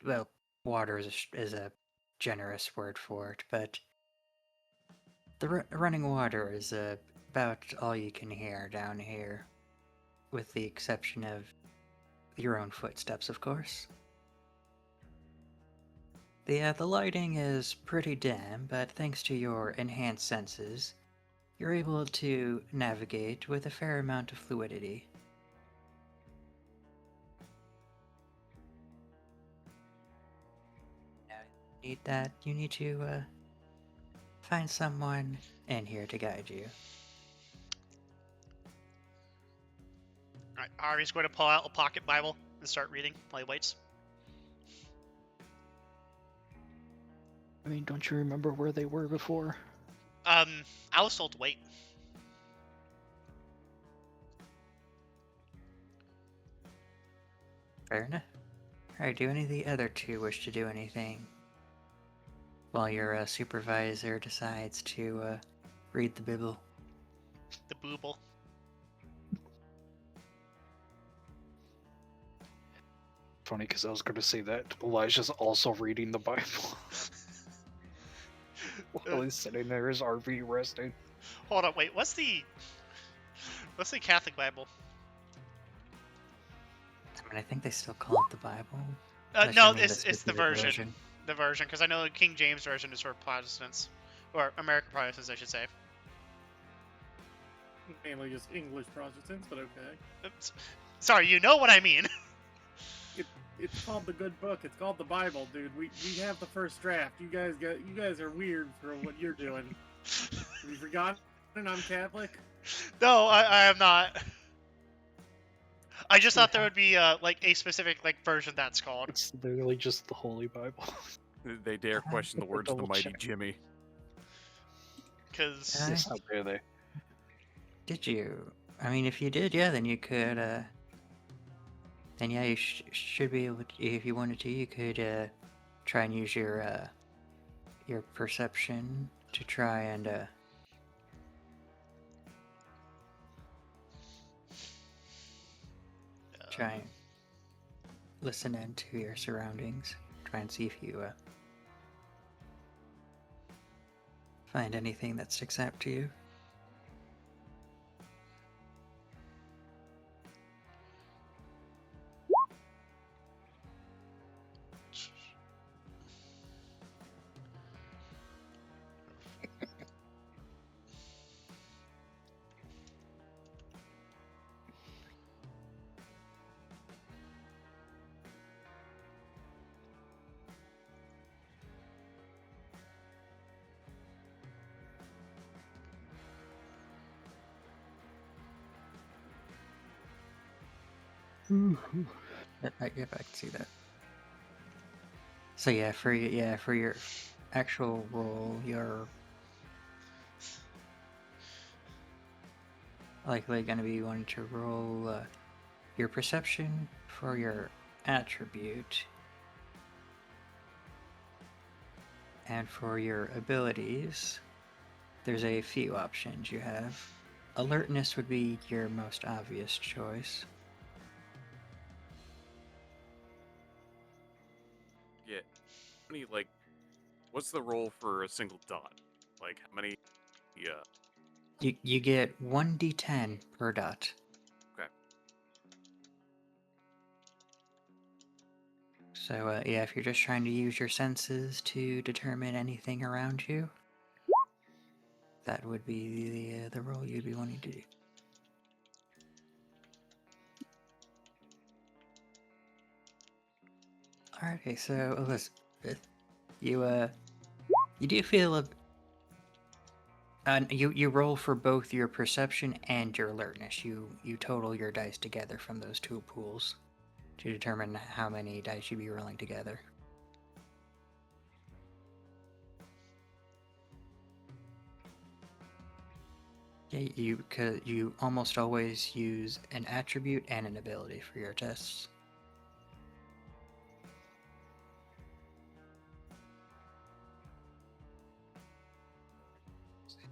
well, water is a generous word for it, but the running water is about all you can hear down here, with the exception of your own footsteps, of course. The lighting is pretty dim, but thanks to your enhanced senses, you're able to navigate with a fair amount of fluidity. Now, you need to find someone in here to guide you. Alright, Harvey's going to pull out a pocket Bible and start reading while he waits. I mean, don't you remember where they were before? I was told to wait. Fair enough. Alright, do any of the other two wish to do anything while your supervisor decides to read the Bible? The booble. Funny, because I was going to say that Elijah's also reading the Bible. While he's sitting there, his RV resting. Hold on, wait, what's the Catholic Bible? I mean, I think they still call it the Bible. No, Assuming it's that's the the version. The version, because I know the King James version is for Protestants. Or American Protestants, I should say. Mainly just English Protestants, but okay. Oops. Sorry, you know what I mean. It's called the good book. It's called the Bible, dude. We have the first draft. You guys are weird for what you're doing. Have you forgotten I'm Catholic? No, I am not. I just We thought there have- would be like a specific like version that's called. It's literally just the Holy Bible. They dare question the words of the Double mighty check. Jimmy. Because Aye. Yes, how dare they? Did you? I mean, if you did, yeah, then you could, then yeah, you should be able to, if you wanted to, you could, try and use your perception to try and, try and listen into your surroundings. Try and see if you, find anything that sticks out to you. Yep, I can see that. So yeah, for your actual roll, you're likely going to be wanting to roll your perception for your attribute, and for your abilities, there's a few options you have. Alertness would be your most obvious choice. Yeah. How many, like, what's the roll for a single dot? Like, how many? Yeah. You get 1d10 per dot. Okay. So yeah, if you're just trying to use your senses to determine anything around you, that would be the roll you'd be wanting to do. Alrighty, so Elizabeth, you do feel you roll for both your perception and your alertness. You total your dice together from those two pools to determine how many dice you'd be rolling together. Yeah, you almost always use an attribute and an ability for your tests.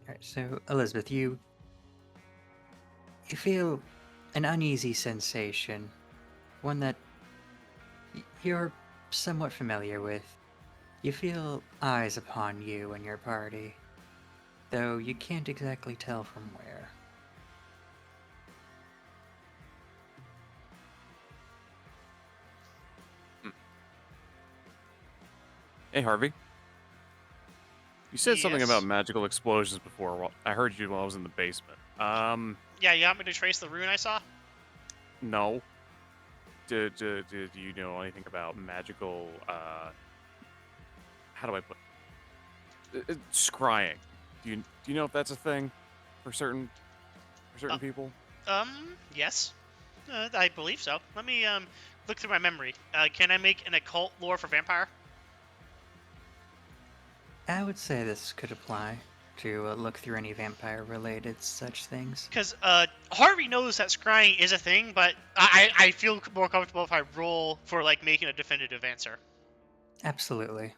Alright, so Elizabeth, you feel an uneasy sensation, one that you're somewhat familiar with. You feel eyes upon you and your party, though you can't exactly tell from where. Hey, Harvey. You said something Yes. about magical explosions before. Well, I heard you while I was in the basement. yeah, you want me to trace the rune I saw? No. Do you know anything about magical, how do I put scrying? Do you know if that's a thing for certain people? Yes. I believe so. Let me look through my memory. Can I make an occult lore for vampire? I would say this could apply to look through any vampire-related such things. Because Harvey knows that scrying is a thing, but I feel more comfortable if I roll for like making a definitive answer. Absolutely.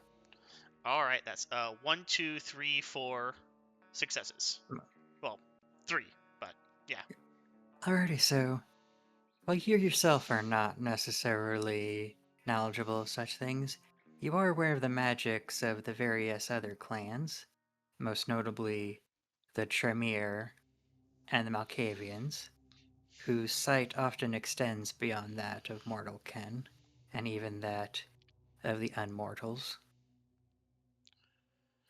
All right, that's 1, 2, 3, 4 successes. Well, 3, but yeah. Alrighty, so while you yourself are not necessarily knowledgeable of such things, you are aware of the magics of the various other clans, most notably the Tremere and the Malkavians, whose sight often extends beyond that of mortal ken, and even that of the unmortals.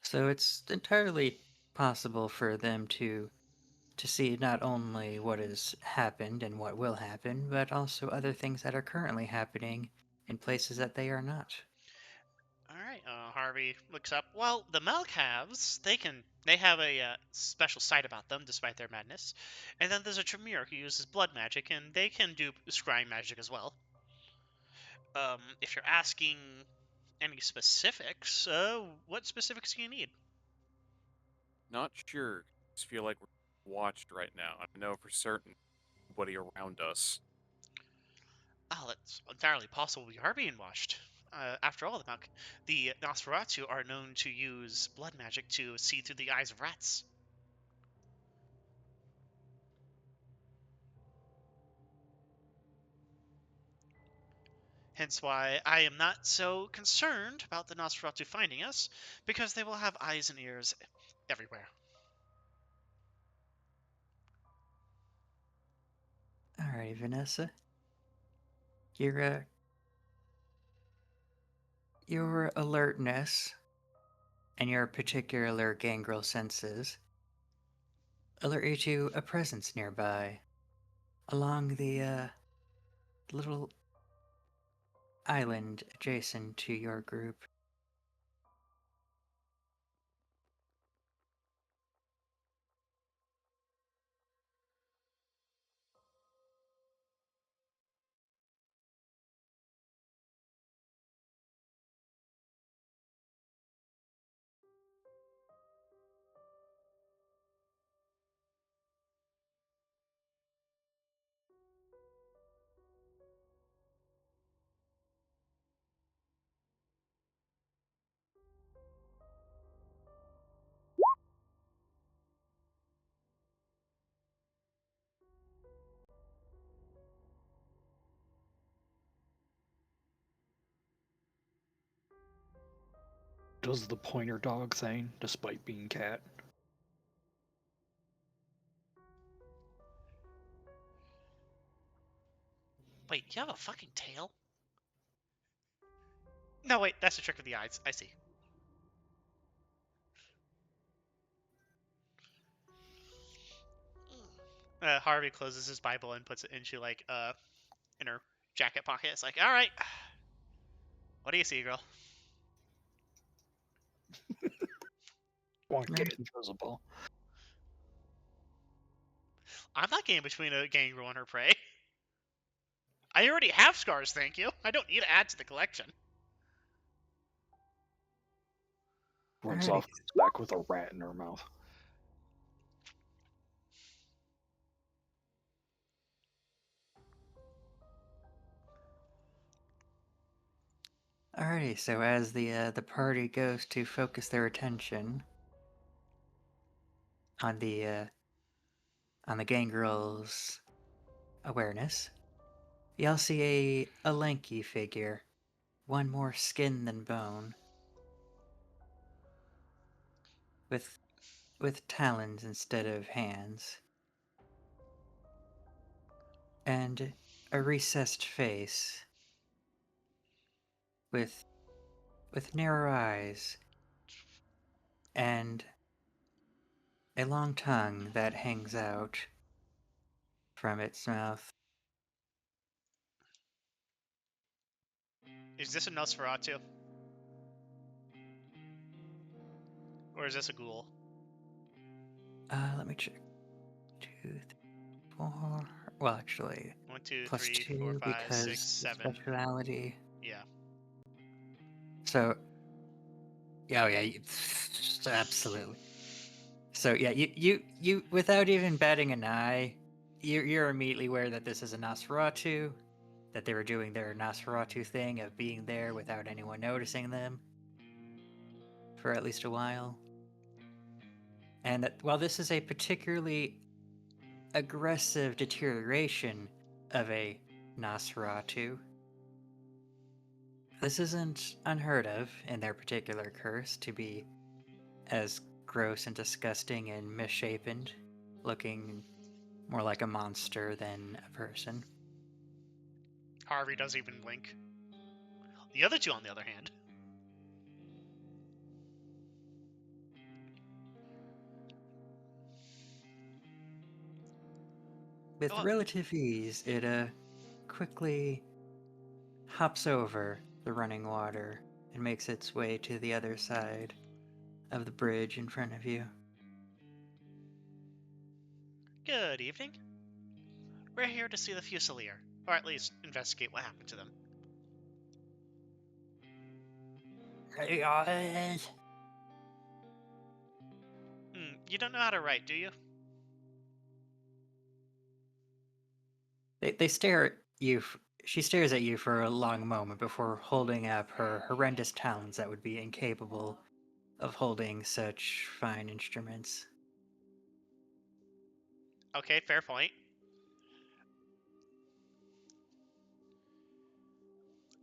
So it's entirely possible for them to see not only what has happened and what will happen, but also other things that are currently happening in places that they are not. All right. Harvey looks up. Well, the Malcavs, they have a special sight about them, despite their madness. And then there's a Tremere who uses blood magic, and they can do scrying magic as well. If you're asking any specifics, what specifics do you need? Not sure. Just feel like we're watched right now. I know for certain nobody around us. Oh, it's entirely possible we are being watched. After all, the Nosferatu are known to use blood magic to see through the eyes of rats. Hence why I am not so concerned about the Nosferatu finding us, because they will have eyes and ears everywhere. Alright, Vanessa. Your alertness and your particular Gangrel senses alert you to a presence nearby, along the little island adjacent to your group. Does the pointer dog thing, despite being cat. Wait, you have a fucking tail? No, wait, that's a trick of the eyes. I see. Harvey closes his Bible and puts it into in her jacket pocket. It's like, all right, what do you see, girl? Want to Yeah. get invisible. I'm not getting between a Gangrel and her prey. I already have scars, thank you. I don't need to add to the collection. Runs Alrighty. off back with a rat in her mouth. Alrighty, so as the party goes to focus their attention on the Gangrel's awareness, y'all see a lanky figure, one more skin than bone, with talons instead of hands, and a recessed face with narrow eyes and a long tongue that hangs out from its mouth. Is this a Nosferatu? Or is this a ghoul? Let me check. 2, 3, 4. Well, actually, 1, 2, plus 3, 4, 2 5, 6, because the 7. speciality. Yeah. So, yeah, absolutely. So yeah, you without even batting an eye, you're immediately aware that this is a Nosferatu, that they were doing their Nosferatu thing of being there without anyone noticing them for at least a while. And that while this is a particularly aggressive deterioration of a Nosferatu, this isn't unheard of in their particular curse to be as gross and disgusting and misshapen, looking more like a monster than a person. Harvey doesn't even blink. The other two, on the other hand. With relative ease, it quickly hops over the running water and makes its way to the other side of the bridge in front of you. Good evening. We're here to see the Fusilier, or at least investigate what happened to them. Hey guys. You don't know how to write, do you? They stare at you. She stares at you for a long moment before holding up her horrendous talons that would be incapable of holding such fine instruments. Okay, fair point.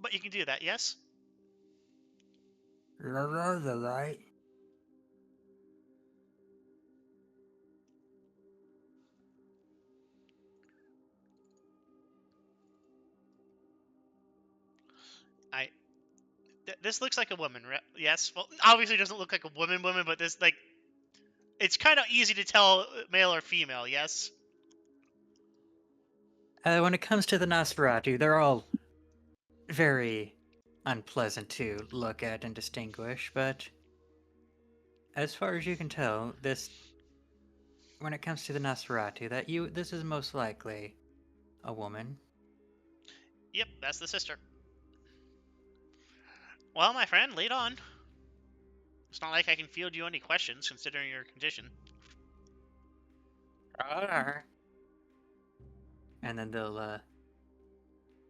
But you can do that, yes? Right? This looks like a woman, right? Yes. Well, obviously it doesn't look like a woman, but this, like, it's kind of easy to tell male or female, yes? When it comes to the Nosferatu, they're all very unpleasant to look at and distinguish, but as far as you can tell, when it comes to the Nosferatu, this is most likely a woman. Yep, that's the sister. Well, my friend, lead on. It's not like I can field you any questions, considering your condition. And then they'll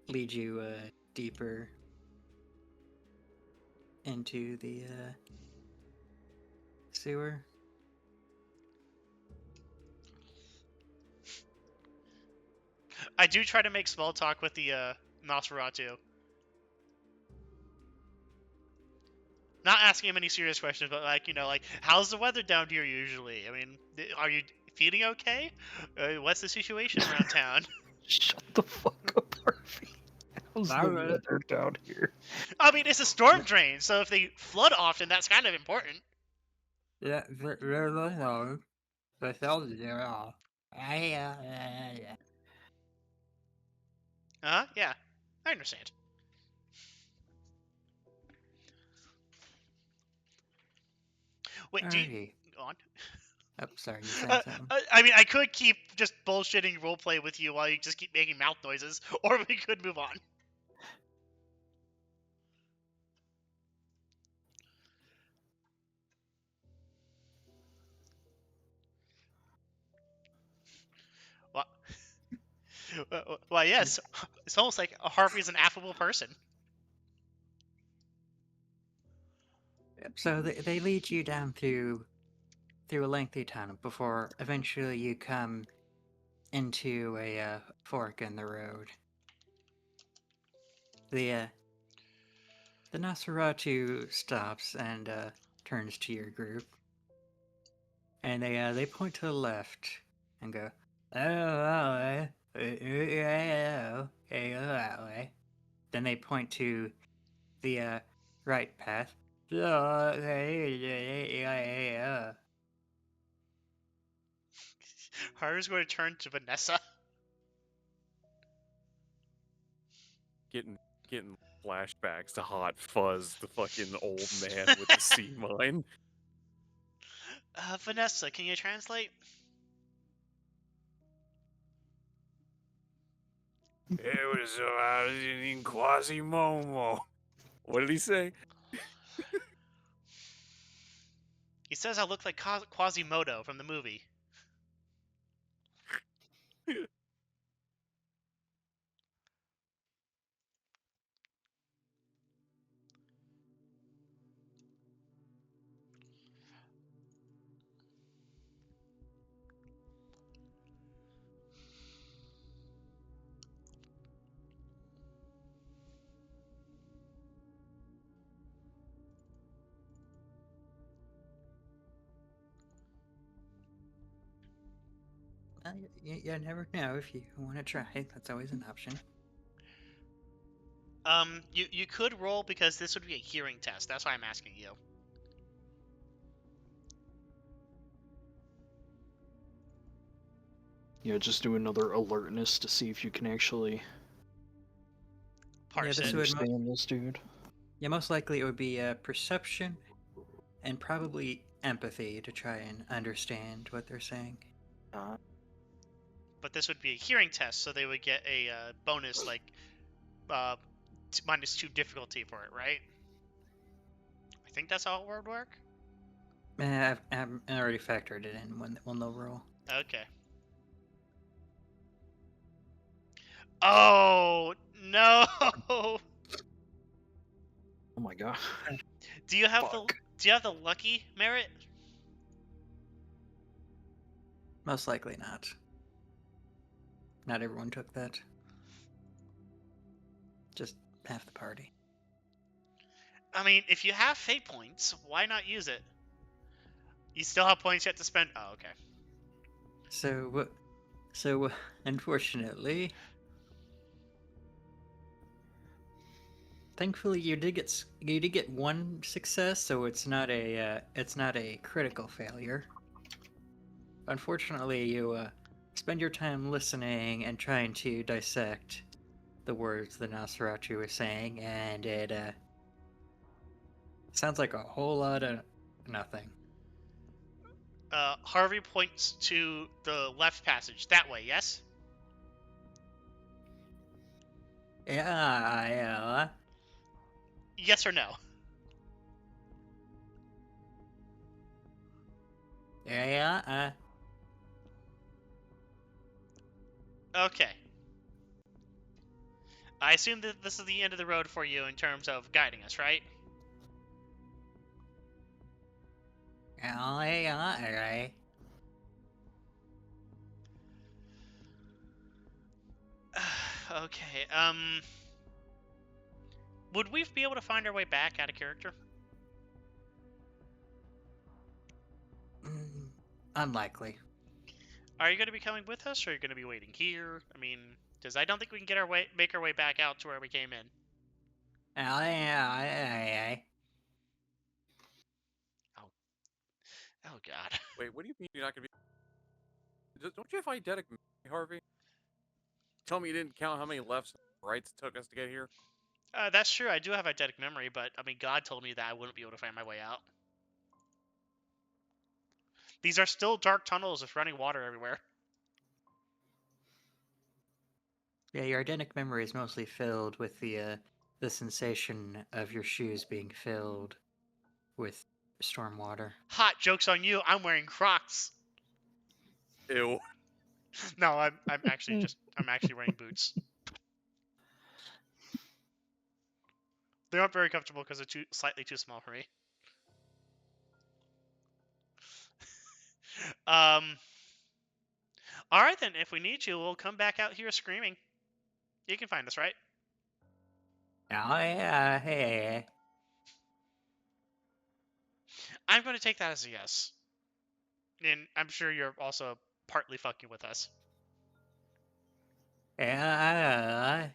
lead you deeper into the sewer. I do try to make small talk with the Nosferatu. Not asking him any serious questions, but like, how's the weather down here usually? I mean, are you feeling okay? What's the situation around town? Shut the fuck up, Harvey. How's the weather down here? I mean, it's a storm drain, so if they flood often, that's kind of important. Yeah, no. The cells are all. Yeah, I understand. Wait, do you... Alrighty. Go on. Oh, sorry, you said something. I mean, I could keep just bullshitting roleplay with you while you just keep making mouth noises, or we could move on. Well, yes. It's almost like Harvey's an affable person. So they lead you down through a lengthy tunnel before eventually you come into a fork in the road. The Nosferatu stops and turns to your group, and they point to the left and go, "Oh, that way." Then they point to the right path. Harvey's going to turn to Vanessa. Getting flashbacks to Hot Fuzz, the fucking old man with the sea mine. Vanessa, can you translate? It was in Quasimodo. What did he say? He says I look like Quasimodo from the movie. You never know if you want to try. That's always an option. You could roll because this would be a hearing test. That's why I'm asking you. Yeah, just do another alertness to see if you can actually parse this it. would Understand this, dude. Yeah, most likely it would be perception and probably empathy to try and understand what they're saying. But this would be a hearing test, so they would get a bonus, like -2 difficulty for it, right? I think that's how it would work. I've already factored it in when they'll roll. Okay. Oh no! Oh my god. Do you have Fuck. the lucky merit? Most likely not. Not everyone took that. Just half the party. I mean, if you have fate points, why not use it? You still have points yet to spend. Oh, okay. So unfortunately, thankfully you did get one success, so it's not a critical failure. Unfortunately, you spend your time listening and trying to dissect the words the Nosferatu was saying, and it sounds like a whole lot of nothing. Harvey points to the left passage. That way, yes? Yeah. Yes or no? Yeah. Okay. I assume that this is the end of the road for you in terms of guiding us, right? Yeah. Okay, would we be able to find our way back out of character? Unlikely. Are you going to be coming with us, or are you going to be waiting here? I mean, because I don't think we can make our way back out to where we came in. Yeah. Oh God. Wait, what do you mean you're not gonna be? Don't you have eidetic memory, Harvey? Tell me you didn't count how many lefts and rights it took us to get here. That's true. I do have eidetic memory, but I mean, God told me that I wouldn't be able to find my way out. These are still dark tunnels with running water everywhere. Yeah, your eidetic memory is mostly filled with the sensation of your shoes being filled with storm water. Hot jokes on you. I'm wearing Crocs. Ew. No, I'm actually wearing boots. They aren't very comfortable because they're slightly too small for me. All right then. If we need you, we'll come back out here screaming. You can find us, right? Hey. I'm going to take that as a yes. And I'm sure you're also partly fucking with us. Yeah.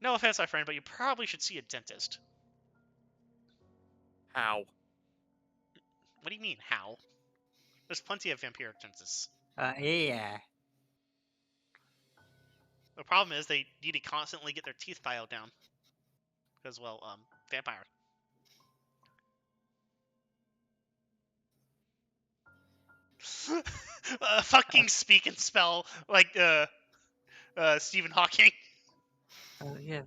No offense, my friend, but you probably should see a dentist. How? What do you mean, how? There's plenty of vampiric dentists. Yeah. The problem is they need to constantly get their teeth filed down. Because, well, vampire. Fucking speak and spell like Stephen Hawking. Yeah.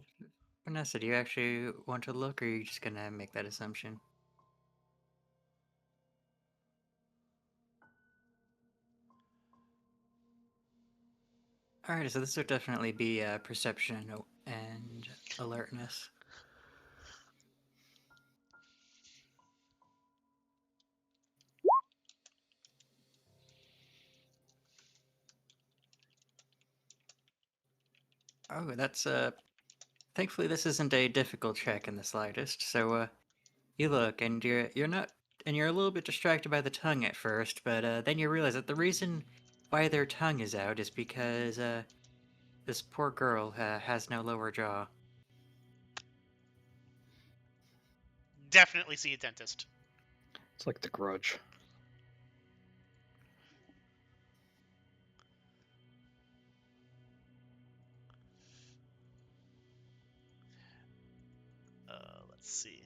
Vanessa, do you actually want to look, or are you just gonna make that assumption? Alright, so this would definitely be perception and alertness. Oh, that's thankfully this isn't a difficult check in the slightest. So you look and you're not, and you're a little bit distracted by the tongue at first, but then you realize that the reason why their tongue is out is because this poor girl has no lower jaw. Definitely see a dentist. It's like The Grudge. let's see.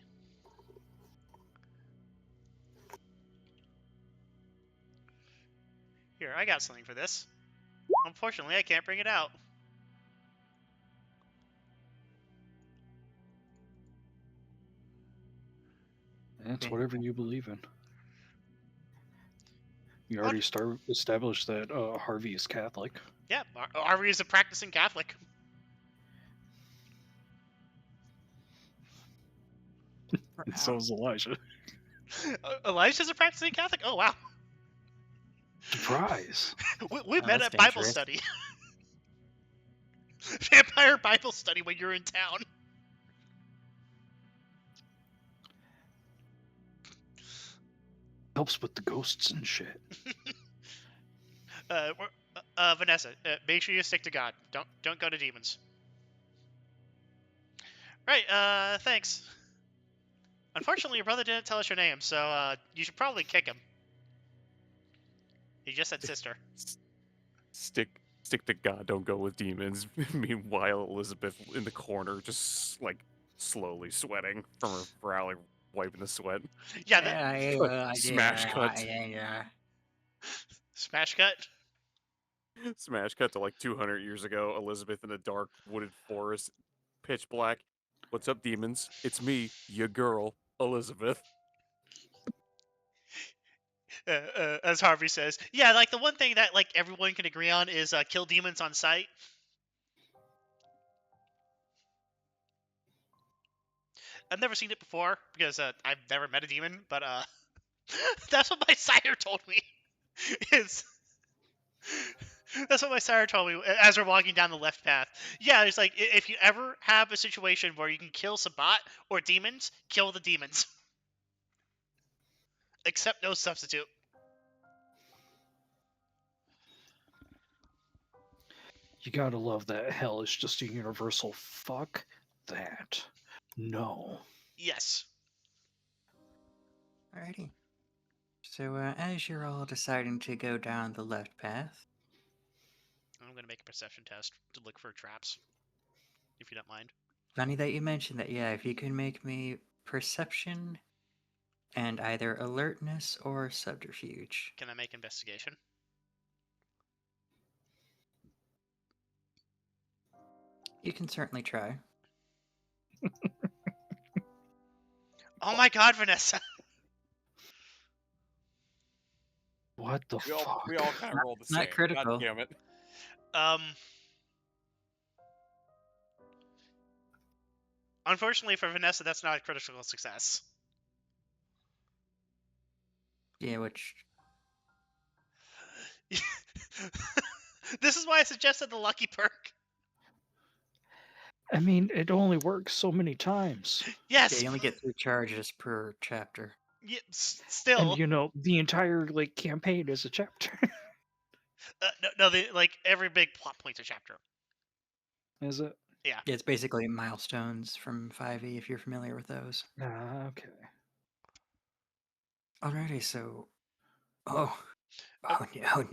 Here, I got something for this. Unfortunately, I can't bring it out. That's Okay. whatever you believe in. You What? already established that Harvey is Catholic. Yeah, Harvey is a practicing Catholic. And so is Elijah. Elijah's a practicing Catholic? Oh, wow. Surprise! We Oh, met that's at Bible dangerous. study. Vampire Bible study when you're in town. Helps with the ghosts and shit. Vanessa, make sure you stick to God. Don't go to demons. Right, thanks. Unfortunately, your brother didn't tell us your name, so you should probably kick him. He just said sister. Stick to God, don't go with demons. Meanwhile, Elizabeth in the corner, just like slowly sweating from her brow, like wiping the sweat. Yeah, that Smash cut. smash cut. Smash cut to like 200 years ago. Elizabeth in a dark wooded forest, pitch black. What's up, demons? It's me, your girl, Elizabeth. As Harvey says, yeah, like the one thing that like everyone can agree on is kill demons on sight. I've never seen it before because I've never met a demon, but that's what my sire told me. Is that's what my sire told me as we're walking down the left path. Yeah, it's like if you ever have a situation where you can kill Sabat or demons, kill the demons. Except no substitute. You gotta love that hell is just a universal fuck that. No. Yes. Alrighty. So, as you're all deciding to go down the left path, I'm gonna make a perception test to look for traps, if you don't mind. funny that you mentioned that. Yeah, if you can make me perception and either alertness or subterfuge. Can I make investigation? You can certainly try. Oh my God, Vanessa! What the fuck? We all kind of rolled the same. Not critical. God damn it. Unfortunately for Vanessa, that's not a critical success. Yeah, which This is why I suggested the lucky perk. I mean, it only works so many times. Yes. yeah, you only get 3 charges per chapter. Yeah, still. And you know, the entire like campaign is a chapter. No, like every big plot point's a chapter. Is it? Yeah, it's basically milestones from 5e if you're familiar with those. Okay. Alrighty, so oh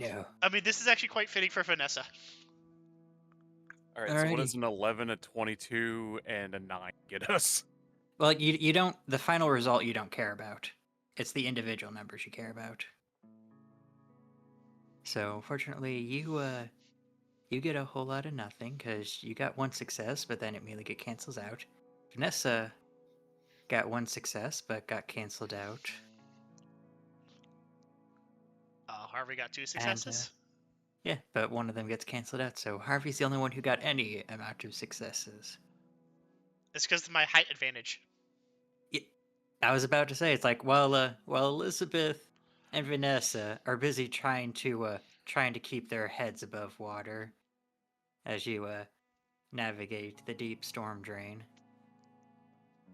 no. I mean, this is actually quite fitting for Vanessa. All right, so what Alrighty. does an 11, a 22, and a 9 get us? Well, you don't. The final result you don't care about. It's the individual numbers you care about. So, fortunately, you get a whole lot of nothing because you got 1 success, but then it immediately cancels out. Vanessa got 1 success, but got canceled out. Harvey got 2 successes. Yeah, but one of them gets canceled out. So Harvey's the only one who got any amount of successes. It's because of my height advantage. Yeah, I was about to say it's like while Elizabeth and Vanessa are busy trying to keep their heads above water as you navigate the deep storm drain.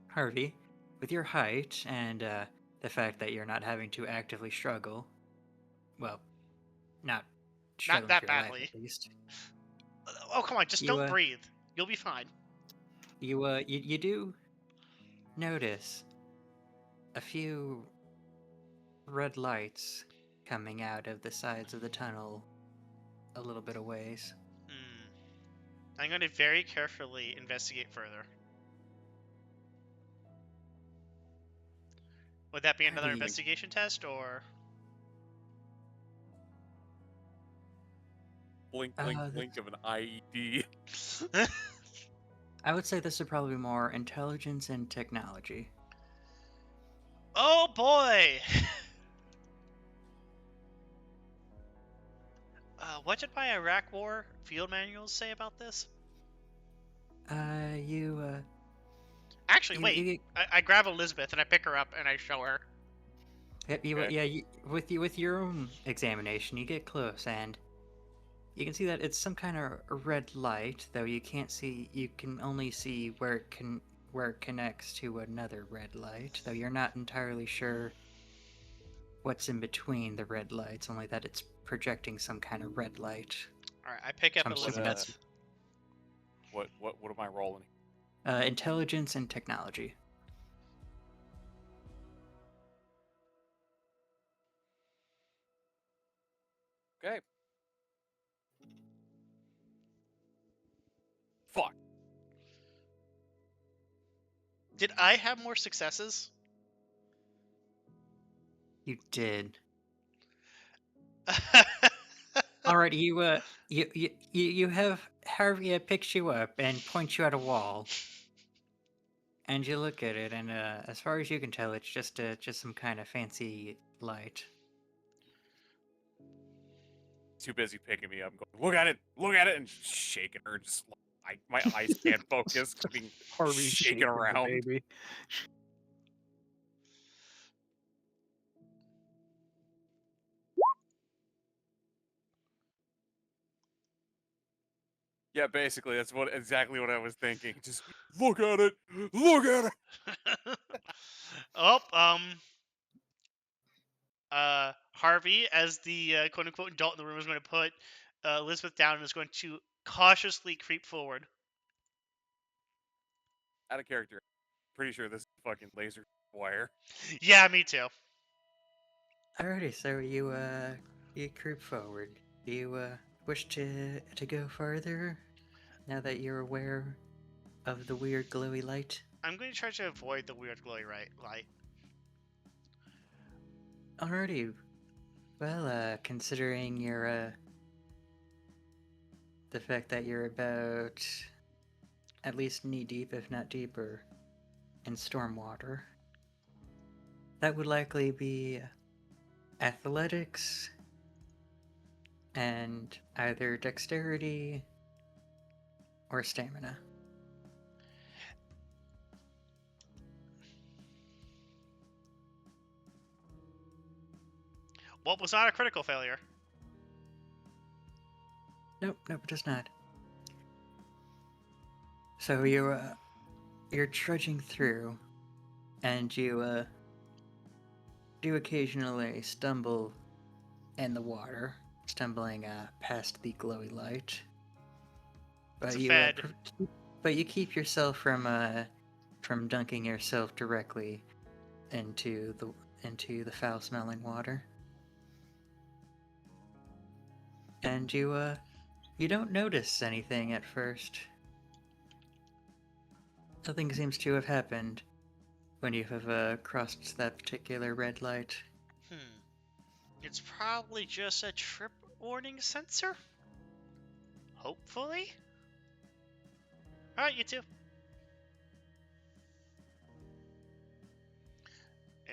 Harvey, with your height and the fact that you're not having to actively struggle, well, not struggling that for your life, badly. at least. Oh, come on, just don't breathe. You'll be fine. You do notice a few red lights coming out of the sides of the tunnel a little bit of ways. I'm going to very carefully investigate further. Would that be another Harvey, investigation test, or? Blink, Uh, blink, that's- blink of an IED. I would say this is probably more intelligence and technology. Oh boy! What did my Iraq War field manuals say about this? Actually, You, wait. you, I grab Elizabeth and I pick her up and I show her. Okay. with your own examination, you get close and you can see that it's some kind of red light, though you can't see. You can only see where it connects to another red light, though you're not entirely sure what's in between the red lights. Only that it's projecting some kind of red light. Alright, I pick So up I'm assuming Elizabeth. that's What am I rolling? intelligence and technology. Okay. Fuck. Did I have more successes? You did. Alright, you have Harvey picks you up and points you at a wall. And you look at it, and as far as you can tell, it's just some kind of fancy light. Too busy picking me up and going, look at it, and shaking her. Just my eyes can't focus, being Harvey's shaking shaking around. the baby. Yeah, basically, that's exactly what I was thinking. Just look at it, look at it. Oh, Harvey, as the quote-unquote adult in the room, is going to put Elizabeth down and is going to cautiously creep forward. Out of character. Pretty sure this is fucking laser wire. Yeah, me too. Alrighty, so you creep forward. Do you wish to go further now that you're aware of the weird glowy light? I'm going to try to avoid the weird glowy light. Alrighty. Well, considering your the fact that you're about at least knee deep, if not deeper, in storm water, that would likely be athletics and either dexterity or stamina. What was not a critical failure? Nope, it does not. So you're trudging through, and you do occasionally stumble in the water, stumbling past the glowy light. It's But a you fed. but you keep yourself from dunking yourself directly into the foul-smelling water. And you don't notice anything at first. Nothing seems to have happened when you have crossed that particular red light. It's probably just a trip warning sensor? Hopefully? Alright, you two.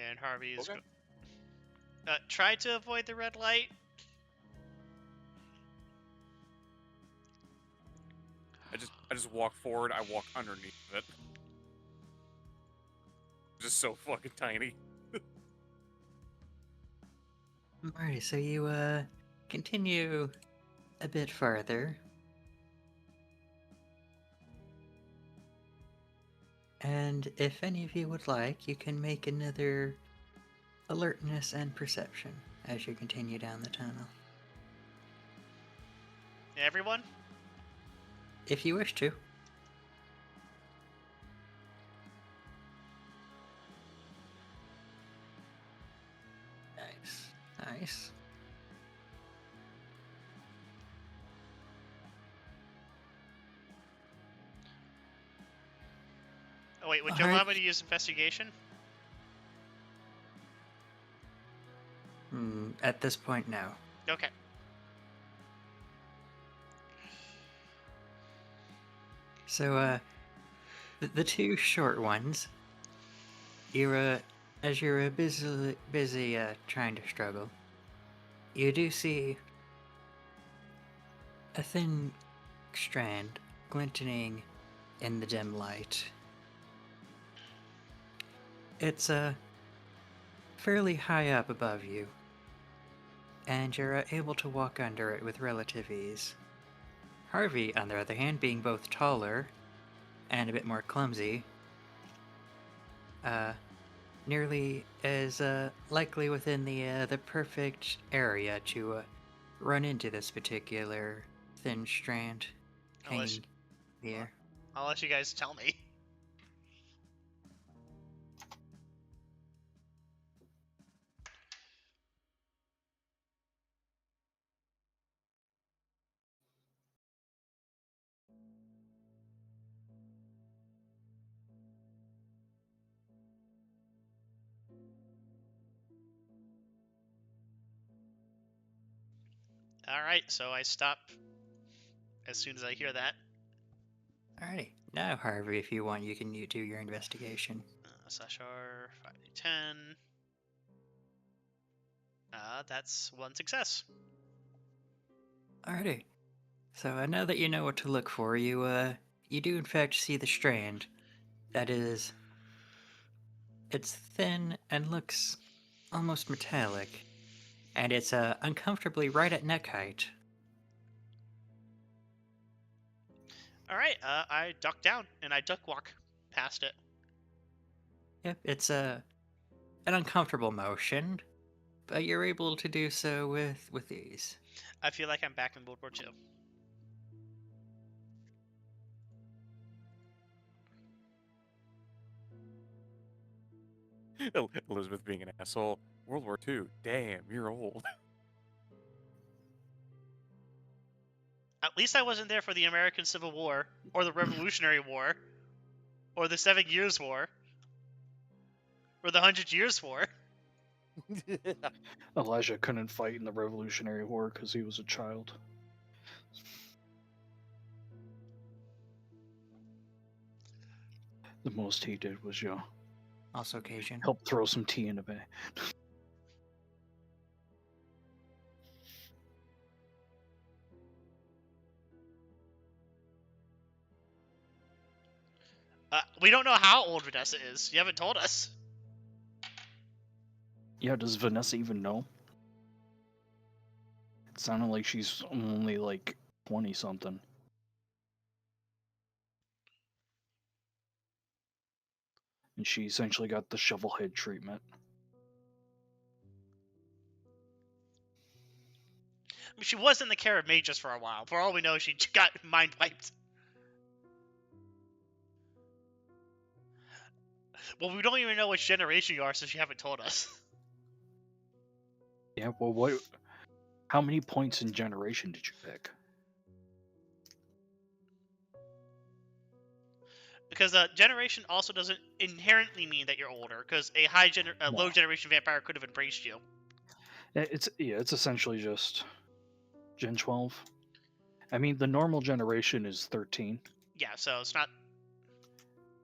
And Harvey is... Okay. Try to avoid the red light. I just walk forward. I walk underneath it. Just so fucking tiny. Alright, so you continue a bit farther. And if any of you would like, you can make another alertness and perception as you continue down the tunnel. Everyone? If you wish to. Nice. Oh wait, would you allow me to use investigation? At this point, no. Okay. So, the two short ones, as you're busy trying to struggle, you do see a thin strand glinting in the dim light. It's fairly high up above you, and you're able to walk under it with relative ease. Harvey, on the other hand, being both taller and a bit more clumsy, nearly is likely within the perfect area to run into this particular thin strand Unless- hanging in the air. I'll let you guys tell me. Alright, so I stop as soon as I hear that. Alrighty. Now, Harvey, if you want, you can do your investigation. /R, 5d10. That's one success. Alrighty. So now that you know what to look for, you do in fact see the strand. That is, it's thin and looks almost metallic, and it's uncomfortably right at neck height. Alright, I duck down and I duck walk past it. Yep, it's an uncomfortable motion, but you're able to do so with ease. I feel like I'm back in World War II. Elizabeth being an asshole. World War II. Damn, you're old. At least I wasn't there for the American Civil War, or the Revolutionary War, or the 7 Years' War, or the 100 Years' War. Elijah couldn't fight in the Revolutionary War because he was a child. The most he did was, Also occasion. help throw some tea in a bay. We don't know how old Vanessa is. You haven't told us. Yeah, does Vanessa even know? It sounded like she's only like 20 something. And she essentially got the shovel head treatment. I mean, she was in the care of mages for a while. For all we know, she got mind wiped. Well, we don't even know which generation you are since you haven't told us. Yeah, well, how many points in generation did you pick? Because generation also doesn't inherently mean that you're older. Because a low generation vampire could have embraced you. It's essentially just Gen 12. I mean, the normal generation is 13. Yeah, so it's not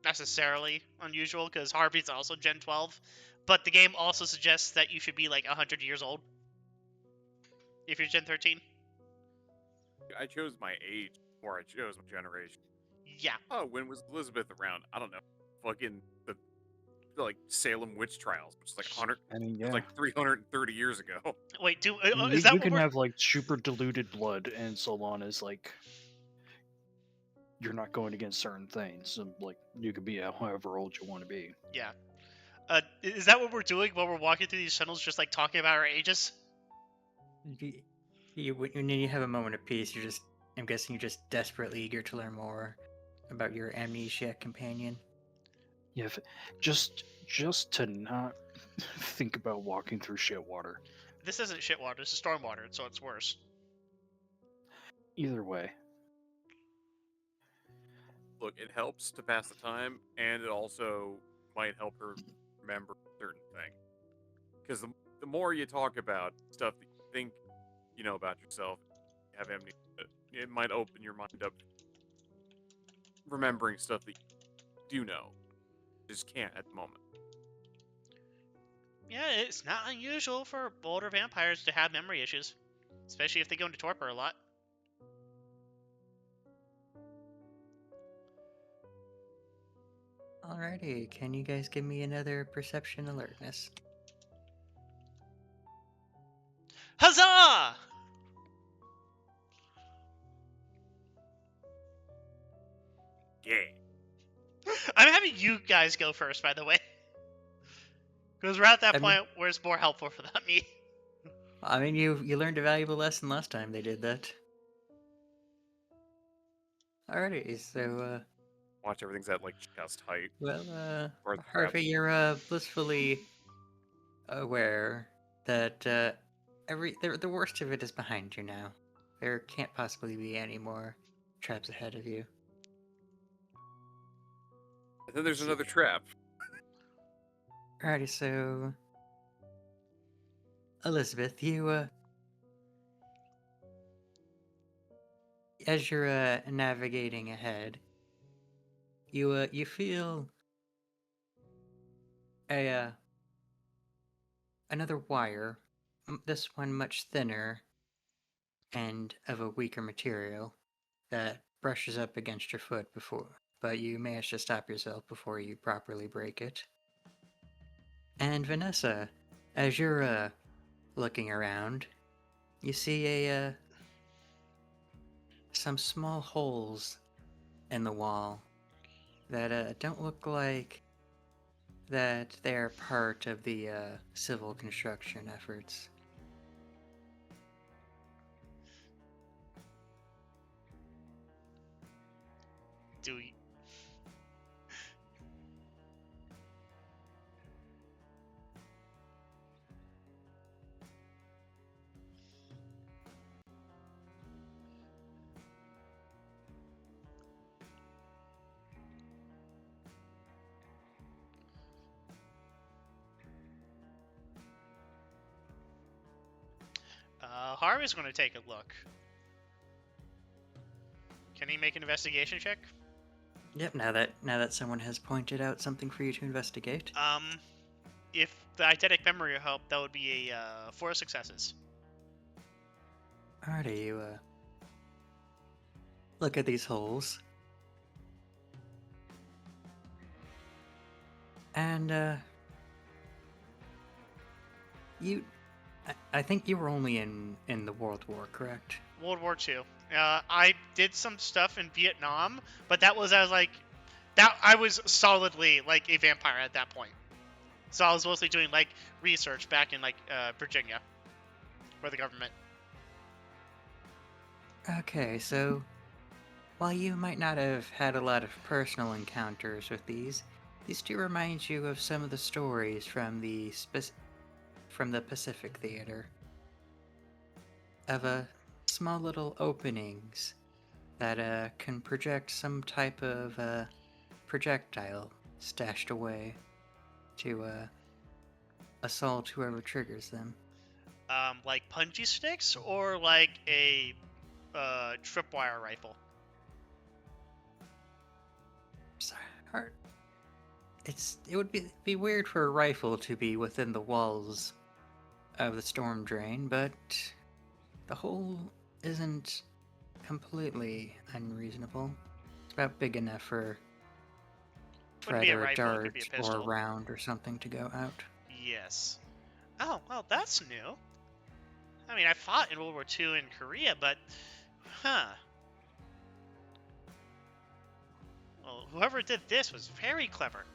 necessarily unusual because Harvey's also Gen 12. But the game also suggests that you should be like 100 years old if you're Gen 13. I chose my age before I chose my generation. Yeah. Oh, when was Elizabeth around? I don't know. Fucking the like Salem witch trials, which is like 100. I mean, yeah. It's like 330 years ago. Wait, You, is that you what can we're... have like super diluted blood, and so long as like you're not going against certain things, so, like you could be however old you want to be. Yeah. Is that what we're doing while we're walking through these tunnels, just like talking about our ages? When you have a moment of peace, I'm guessing you're just desperately eager to learn more about your amnesiac companion. Yeah, just to not think about walking through shit water. This isn't shit water, this is storm water, so it's worse. Either way. Look, it helps to pass the time, and it also might help her remember a certain thing. Because the more you talk about stuff that you think you know about yourself, have amnesia, it might open your mind up remembering stuff that you do know. Just can't at the moment. Yeah, it's not unusual for older vampires to have memory issues, especially if they go into torpor a lot. Alrighty, can you guys give me another perception alertness? Huzzah! Yeah. I'm having you guys go first, by the way. Because we're at that I mean- point where it's more helpful for me. I mean, you learned a valuable lesson last time they did that. Alrighty, so, Watch everything's at like chest height. well, Or the Harvey, you're, blissfully aware that, the worst of it is behind you now. There can't possibly be any more traps ahead of you. And then there's another trap. Alrighty, so Elizabeth, you as you're navigating ahead, you feel a another wire, this one much thinner and of a weaker material that brushes up against your foot but you manage to stop yourself before you properly break it. And Vanessa, as you're looking around, you see some small holes in the wall that don't look like that they're part of the civil construction efforts. Do we... Harvey's going to take a look. Can he make an investigation check? Yep. Now that someone has pointed out something for you to investigate. If the eidetic memory will help, that would be a 4 successes. Alrighty, you look at these holes. And I think you were only in the World War, correct? World War II. I did some stuff in Vietnam, but I was solidly like a vampire at that point. So I was mostly doing like research back in like Virginia for the government. Okay, so while you might not have had a lot of personal encounters with these do remind you of some of the stories from the Pacific Theater. Of small little openings that can project some type of projectile stashed away to assault whoever triggers them. Like punchy sticks or like a tripwire rifle. Sorry, it would be weird for a rifle to be within the walls of the storm drain, but the hole isn't completely unreasonable. It's about big enough for Wouldn't be a either a rifle, it could dart be a or a pistol. round or something to go out. Yes. Oh, well, that's new. I mean, I fought in World War II in Korea, but... Huh. Well, whoever did this was very clever.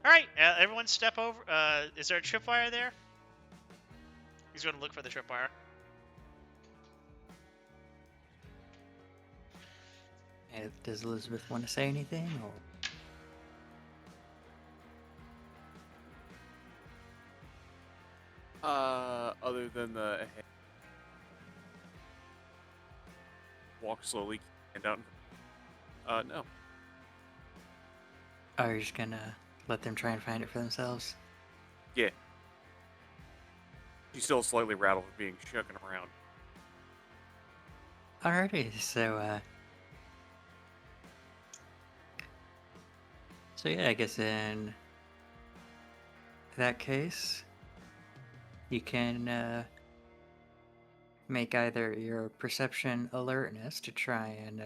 Alright, everyone step over. Is there a tripwire there? He's going to look for the tripwire. Does Elizabeth want to say anything? Or... Other than the walk slowly and down. No. Are you just gonna Let them try and find it for themselves. Yeah. She's still slightly rattled with being shooken around. Alrighty, so yeah, I guess in that case, you can make either your perception alertness to try and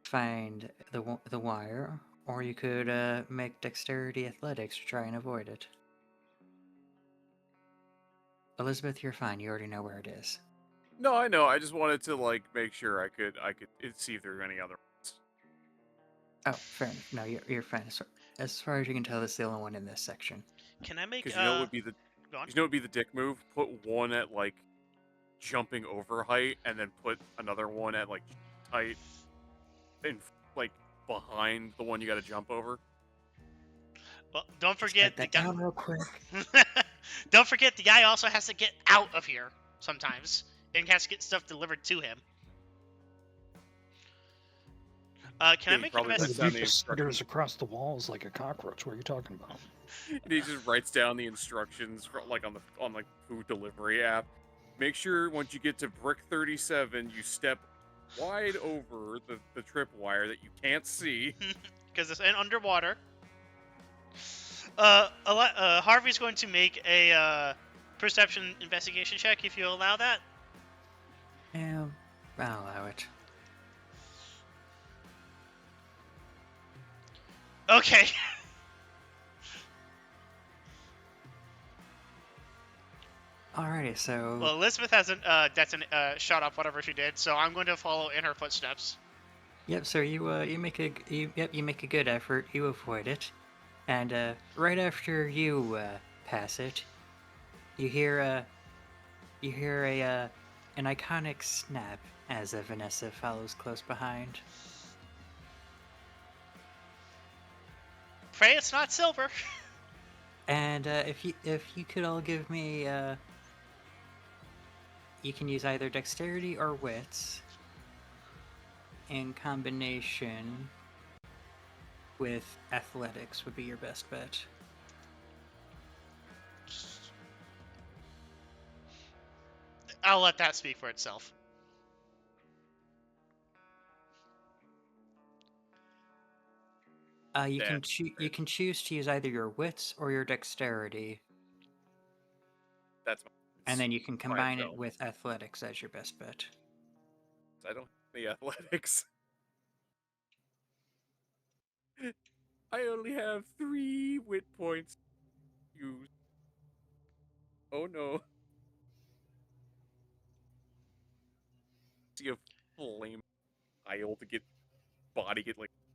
find the wire, or you could make dexterity athletics to try and avoid it. Elizabeth, you're fine. You already know where it is. No, I know. I just wanted to make sure I could see if there were any other ones. Oh, fair enough. No, you're fine. As far as you can tell, this is the only one in this section. Can I make Because you know what would be the dick move? Put one at jumping over height, and then put another one at height, and behind the one you got to jump over. Well, don't Just forget write that down real quick. Don't forget the guy also has to get out of here sometimes and has to get stuff delivered to him. Can I make an probably Like, writes if down you the just instructions. skitters across the walls like a cockroach. What are you talking about? And he just writes down the instructions for, on the food delivery app. Make sure once you get to brick 37, you step wide over the tripwire that you can't see. Because it's underwater. Harvey's going to make a perception investigation check if you allow that. Yeah, I'll allow it. Okay. Alrighty, so Well, Elizabeth hasn't shot up whatever she did, so I'm going to follow in her footsteps. yep. So you make a good effort. You avoid it, and right after you pass it, you hear an iconic snap as Vanessa follows close behind. Pray it's not silver. And if you could all give me you can use either dexterity or wits in combination with athletics would be your best bet. I'll let that speak for itself. You can choose to use either your wits or your dexterity, That's and then you can combine it itself. with athletics as your best bet. I don't have the athletics. I only have 3 wit points used. Oh no. See a flame pile to get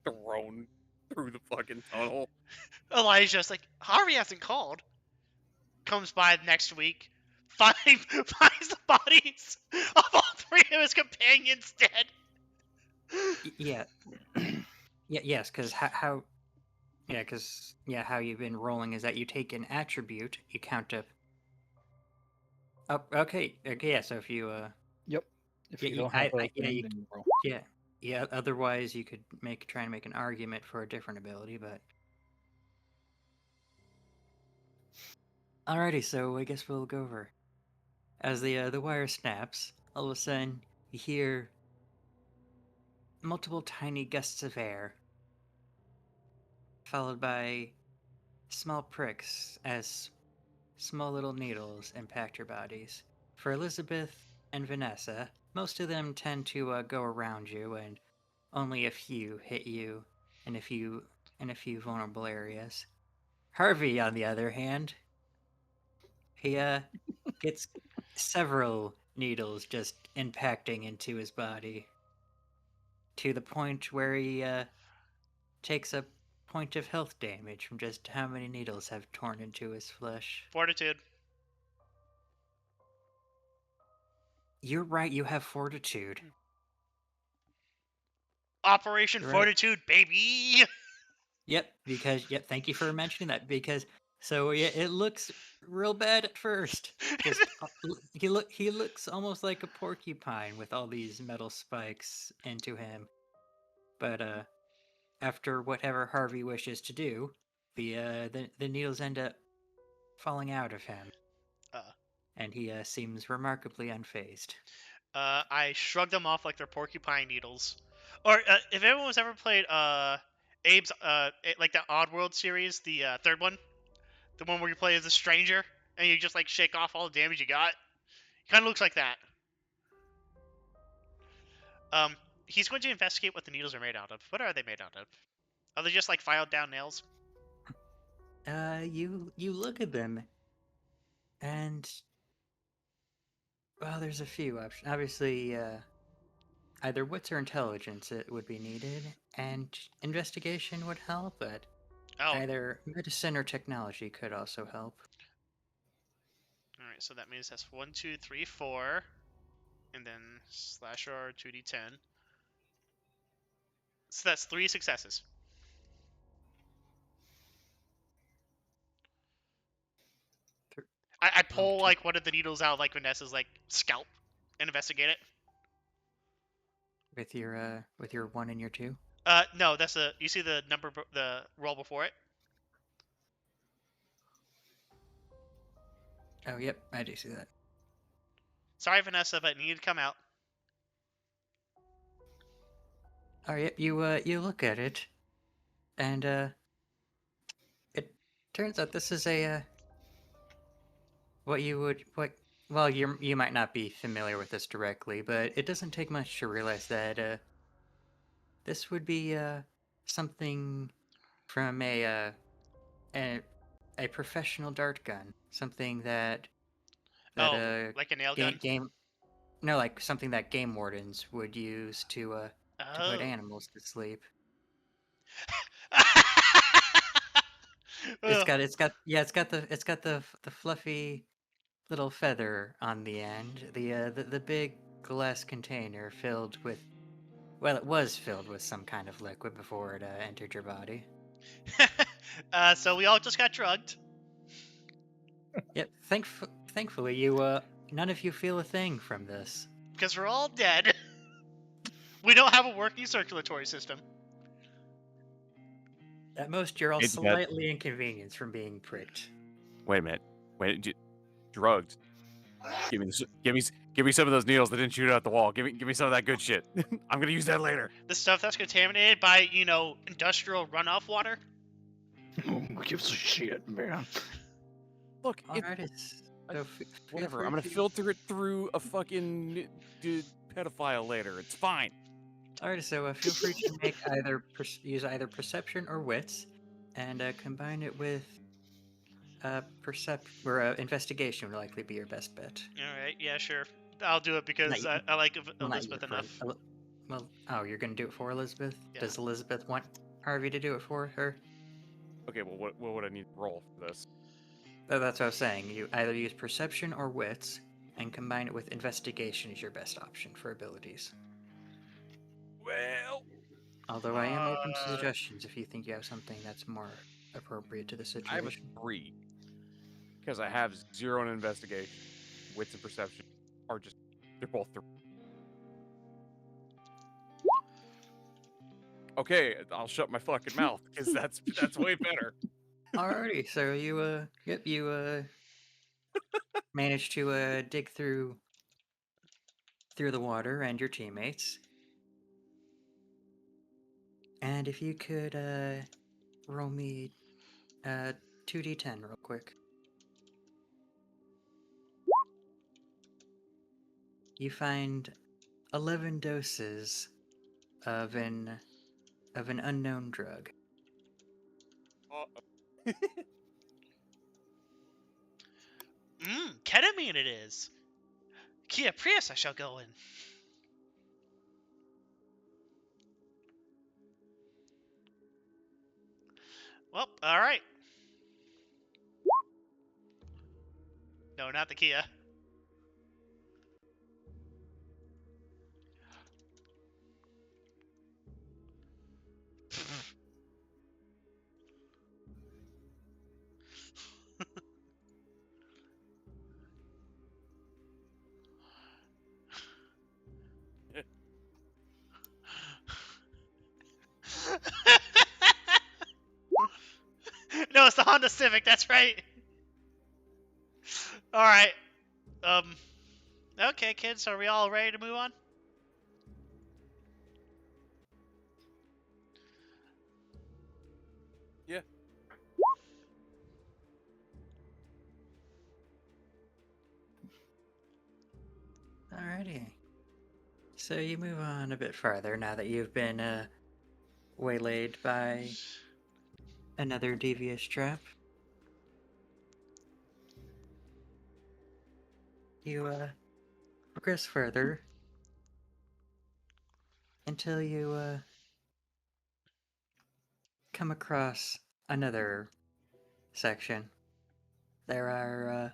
thrown through the fucking tunnel. Elijah's like, Harvey hasn't called. Comes by next week, finds the bodies of all 3 of his companions dead. Yeah. Yes, because how you've been rolling is that you take an attribute, you count up. Oh, okay, yeah. So if you Yep. If Yeah, you you- don't I- have a I- yeah, thing, you- then you roll. yeah. Otherwise, you could try and make an argument for a different ability, but. Alrighty, so I guess we'll go over. As the wire snaps, all of a sudden you hear multiple tiny gusts of air, followed by small pricks as small little needles impact your bodies. For Elizabeth and Vanessa, most of them tend to go around you, and only a few hit you in a few vulnerable areas. Harvey, on the other hand, he gets several needles just impacting into his body to the point where he takes a point of health damage from just how many needles have torn into his flesh. Fortitude. You're right, you have fortitude. Operation Right. Fortitude, baby. Yep, thank you for mentioning that, because so yeah, it looks real bad at first. Just he looks almost like a porcupine with all these metal spikes into him. But after whatever Harvey wishes to do, the needles end up falling out of him, Uh, and he seems remarkably unfazed. I shrugged them off like they're porcupine needles. Or if everyone's ever played Abe's like that Oddworld series, the third one, the one where you play as a stranger and you just like shake off all the damage you got, kind of looks like that. He's going to investigate what the needles are made out of. What are they made out of? Are they just like filed down nails? You look at them, and well, there's a few options. Obviously, either wits or intelligence it would be needed, and investigation would help, but Oh, either medicine or technology could also help. all right. So that means that's 1, 2, 3, 4, and then slasher 2d10. So that's 3 successes. I pull like one of the needles out of like Vanessa's like scalp and investigate it. With your 1 and your 2? No, that's a. You see the number, the roll before it. Oh, yep, I do see that. Sorry, Vanessa, but you need to come out. Oh, yep, you look at it, and it turns out this is a what well, you might not be familiar with this directly, but it doesn't take much to realize that this would be something from a a professional dart gun, something that Oh, like a nail gun. game no, like something that game wardens would use to put Oh. animals to sleep. Ugh. It's got the fluffy little feather on the end. The big glass container filled with, well, it was filled with some kind of liquid before it entered your body. So we all just got drugged. Yep. Thankfully, you none of you feel a thing from this. Because we're all dead. We don't have a working circulatory system. At most, you're all It's dead. slightly inconvenienced from being pricked. Wait a minute. Drugged. Give me some of those needles that didn't shoot out the wall. Give me some of that good shit. I'm gonna use that later. The stuff that's contaminated by, industrial runoff water. Who gives a shit, man? Look, Alright, whatever. I'm gonna filter it through a fucking pedophile later. It's fine. Alright, so feel free to make use either perception or wits, and combine it with investigation would likely be your best bet. All right, yeah, sure. I'll do it because I like Well, not Elizabeth you, enough. Well, you're gonna do it for Elizabeth? Yeah. Does Elizabeth want Harvey to do it for her? Okay, well, what would I need to roll for this? That's what I was saying. You either use perception or wits, and combine it with investigation is your best option for abilities. Well, Although I am open to suggestions if you think you have something that's more appropriate to the I have a situation. 3 because I have 0 in investigation. Wits and perception are they're both 3. Okay, I'll shut my fucking mouth because that's way better. Alrighty, so you managed to dig through the water and your teammates. And if you could roll me 2d10 real quick. You find 11 doses of an unknown drug. Ketamine it is. Kia Prius I shall go in. Well, alright. No, not the Kia. Honda Civic, that's right. Alright. Okay, kids, are we all ready to move on? Yeah. Alrighty. So you move on a bit farther now that you've been waylaid by another devious trap. You progress further until you come across another section. There are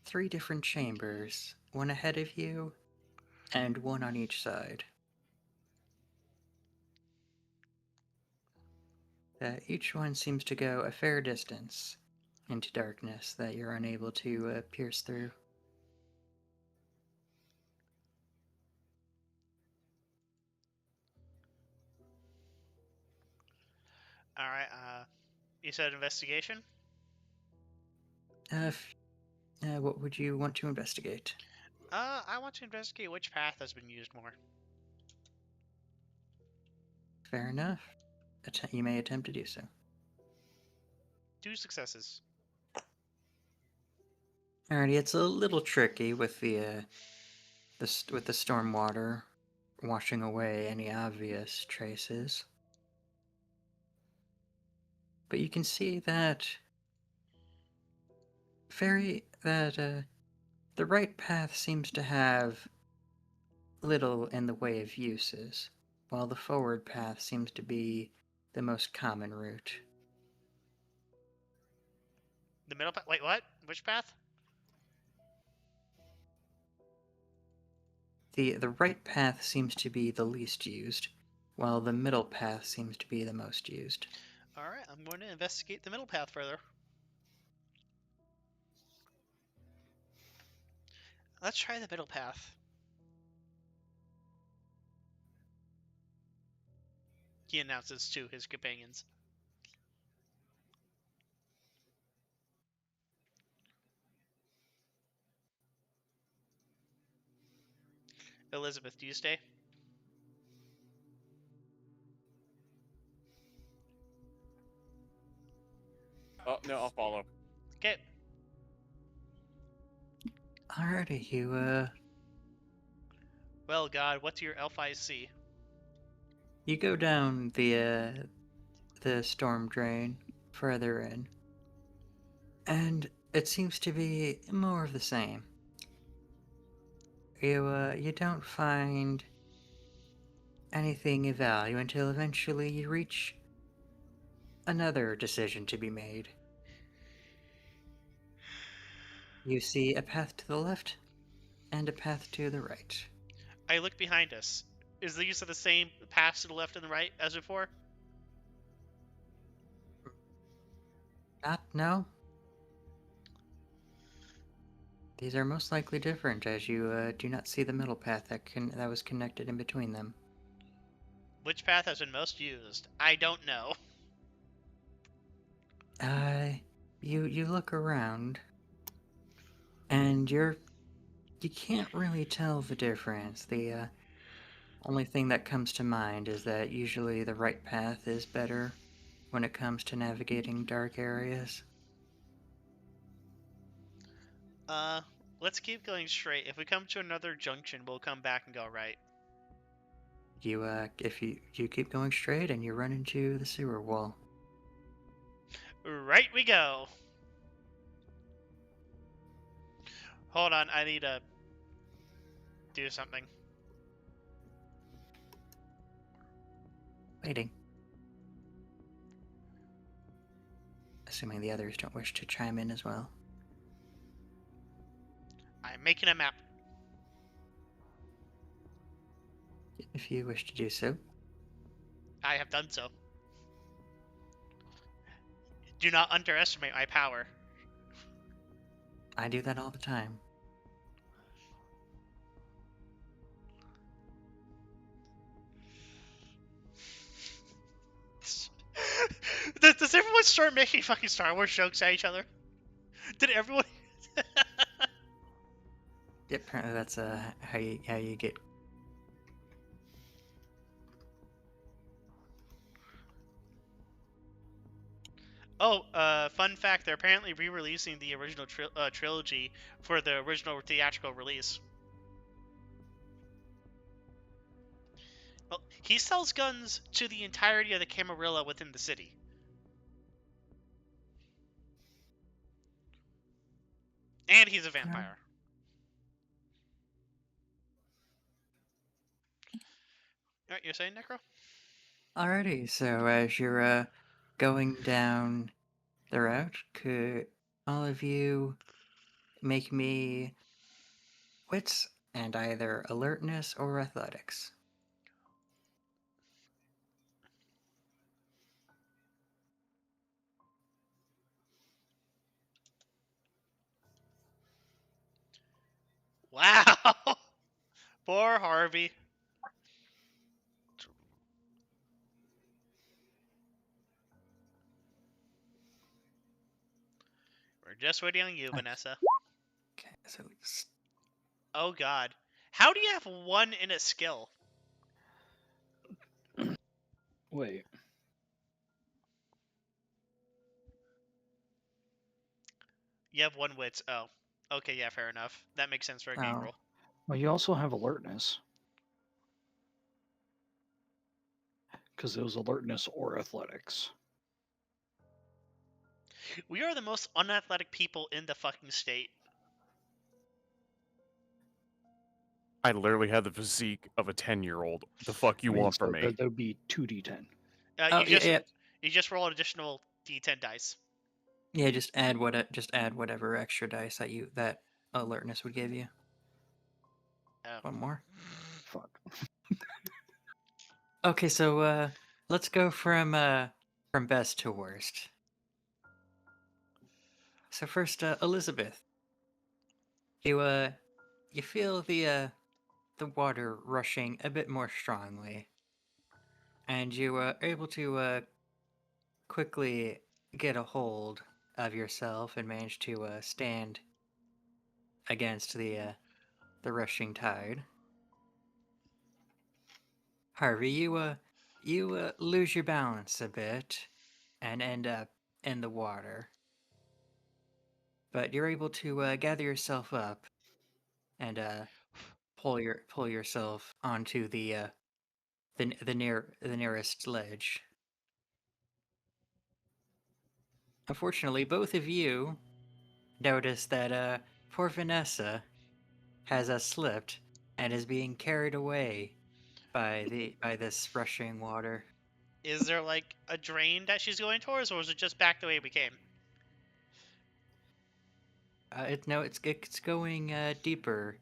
3 different chambers, one ahead of you and one on each side. Each one seems to go a fair distance into darkness that you're unable to pierce through. Alright, you said investigation? What would you want to investigate? I want to investigate which path has been used more. Fair enough. You may attempt to do so. 2 successes. Alrighty, it's a little tricky with the storm water washing away any obvious traces. But you can see that the right path seems to have little in the way of uses, while the forward path seems to be the most common route. The middle path? Wait, what? Which path? The right path seems to be the least used, while the middle path seems to be the most used. Alright, I'm going to investigate the middle path further. Let's try the middle path. He announces to his companions. Elizabeth, do you stay? Oh no, I'll follow. Okay. Alrighty, you Well, God, what do your elf eyes see? you go down the storm drain further in, and it seems to be more of the same. You don't find anything of value until eventually you reach another decision to be made. You see a path to the left and a path to the right. I look behind us. Is these are the same paths to the left and the right as before? No. These are most likely different, as you do not see the middle path that was connected in between them. Which path has been most used? I don't know. You look around, and you can't really tell the difference. The only thing that comes to mind is that usually the right path is better when it comes to navigating dark areas. Let's keep going straight. If we come to another junction, we'll come back and go right. If you keep going straight and you run into the sewer wall. Right we go. Hold on, I need to do something. Waiting. Assuming the others don't wish to chime in as well. I'm making a map. If you wish to do so. I have done so. Do not underestimate my power. I do that all the time. Does everyone everyone start making fucking Star Wars jokes at each other? Did everyone? Yeah, apparently that's how you get. Oh, fun fact: they're apparently re-releasing the original trilogy for the original theatrical release. Well, he sells guns to the entirety of the Camarilla within the city. And he's a vampire. Alright, you're saying, Necro? Alrighty, so as you're going down the route, could all of you make me wits and either alertness or athletics? Wow! Poor Harvey. We're just waiting on you, Okay. Vanessa. Okay, so it's Oh god. How do you have 1 in a skill? Wait. You have 1 wits. Oh. Okay, yeah, fair enough. That makes sense for a oh, gangrel. Well, you also have alertness. Because it was alertness or athletics. We are the most unathletic people in the fucking state. I literally had the physique of a 10-year-old. The fuck you want from me? That would be 2d10. oh You just roll an additional d10 dice. yeah. Just add whatever extra dice that alertness would give you. Oh. One more. Fuck. Okay, so let's go from best to worst. So first, Elizabeth, you feel the water rushing a bit more strongly, and you are able to quickly get a hold of yourself and manage to stand against the rushing tide. Harvey, you lose your balance a bit and end up in the water, but you're able to gather yourself up and pull yourself onto the nearest ledge. Unfortunately, both of you notice that poor Vanessa has slipped and is being carried away by this rushing water. Is there like a drain that she's going towards, or is it just back the way we came? It's going deeper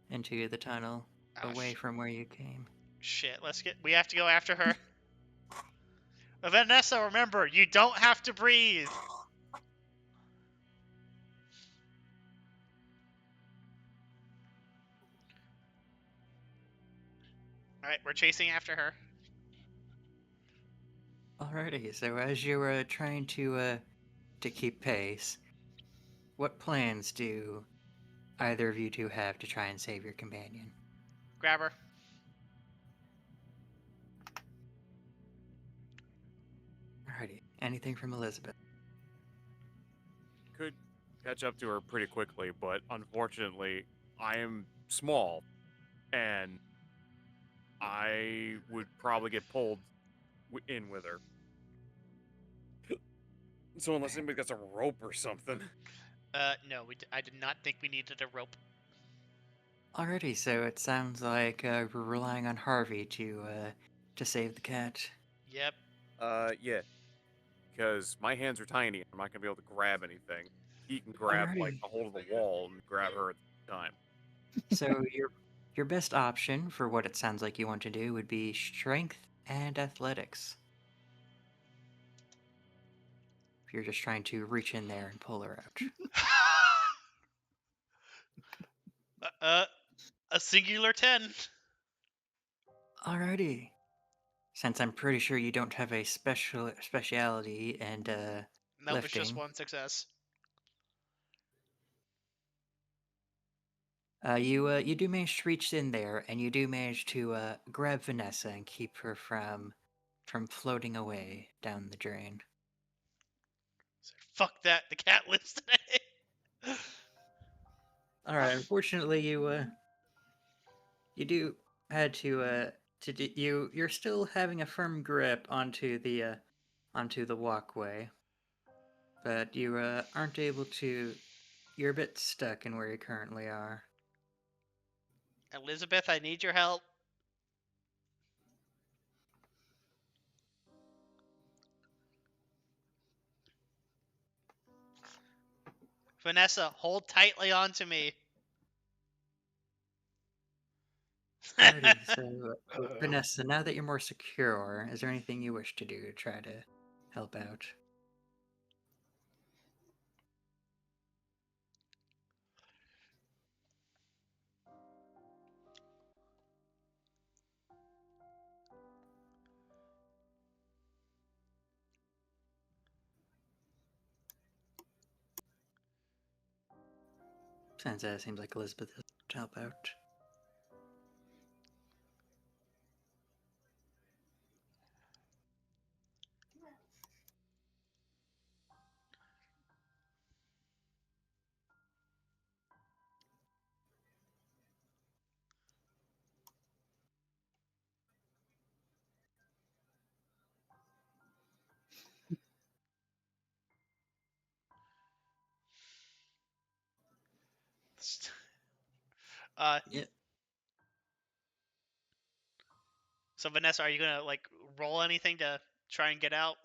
into the tunnel, away Sh- from where you came. shit, we have to go after her. Vanessa, remember, you don't have to breathe. Alright, we're chasing after her. Alrighty, so as you were trying to keep pace, what plans do either of you two have to try and save your companion? Grab her. Alrighty, anything from Elizabeth? Could catch up to her pretty quickly, but unfortunately, I am small, and I would probably get pulled in with her. So unless anybody got a rope or something. No, I did not think we needed a rope. Alrighty, so it sounds like we're relying on Harvey to save the cat. Yep. Yeah. Because my hands are tiny. I'm not gonna be able to grab anything. He can grab like Alrighty. a hold of the wall and grab her at the time. So your best option for what it sounds like you want to do would be strength and athletics. If you're just trying to reach in there and pull her out. A singular 10. Alrighty. Since I'm pretty sure you don't have a speciality and Nope, it's just lifting. one success. You do manage to reach in there, and you do manage to grab Vanessa and keep her from floating away down the drain. Fuck that, the cat lives today. All right. Unfortunately, you do had to do, you're still having a firm grip onto the walkway, but you aren't able to. You're a bit stuck in where you currently are. Elizabeth, I need your help. Vanessa, hold tightly onto me. Alrighty, so Vanessa, now that you're more secure, is there anything you wish to do to try to help out? Since it seems like Elizabeth is to help out. Yeah. So Vanessa, are you gonna like roll anything to try and get out?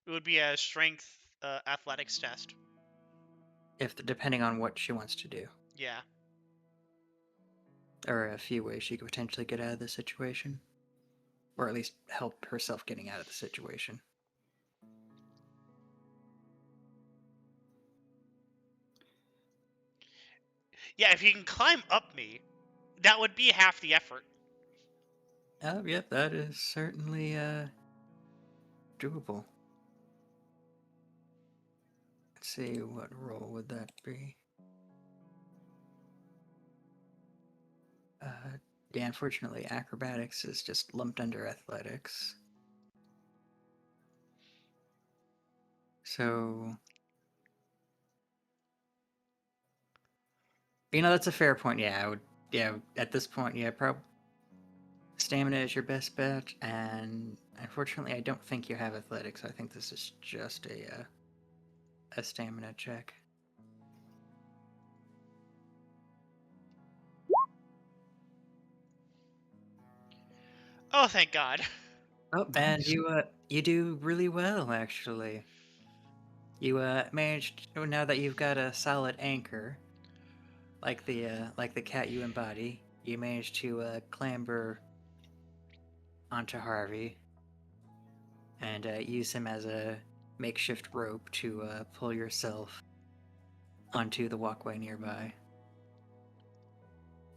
It would be a strength athletics test. Depending on what she wants to do. Yeah. There are a few ways she could potentially get out of the situation. Or at least help herself getting out of the situation. Yeah, if you can climb up me, that would be half the effort. Oh, yep, that is certainly doable. Let's see, what role would that be? Yeah, unfortunately, acrobatics is just lumped under athletics. So, that's a fair point. Yeah, I would. Yeah, at this point, yeah, stamina is your best bet, and unfortunately, I don't think you have athletics. I think this is just a stamina check. Oh, thank God. Oh, and Nice. you do really well, actually. You managed, now that you've got a solid anchor, like the cat you embody, you managed to clamber onto Harvey and use him as a makeshift rope to pull yourself onto the walkway nearby.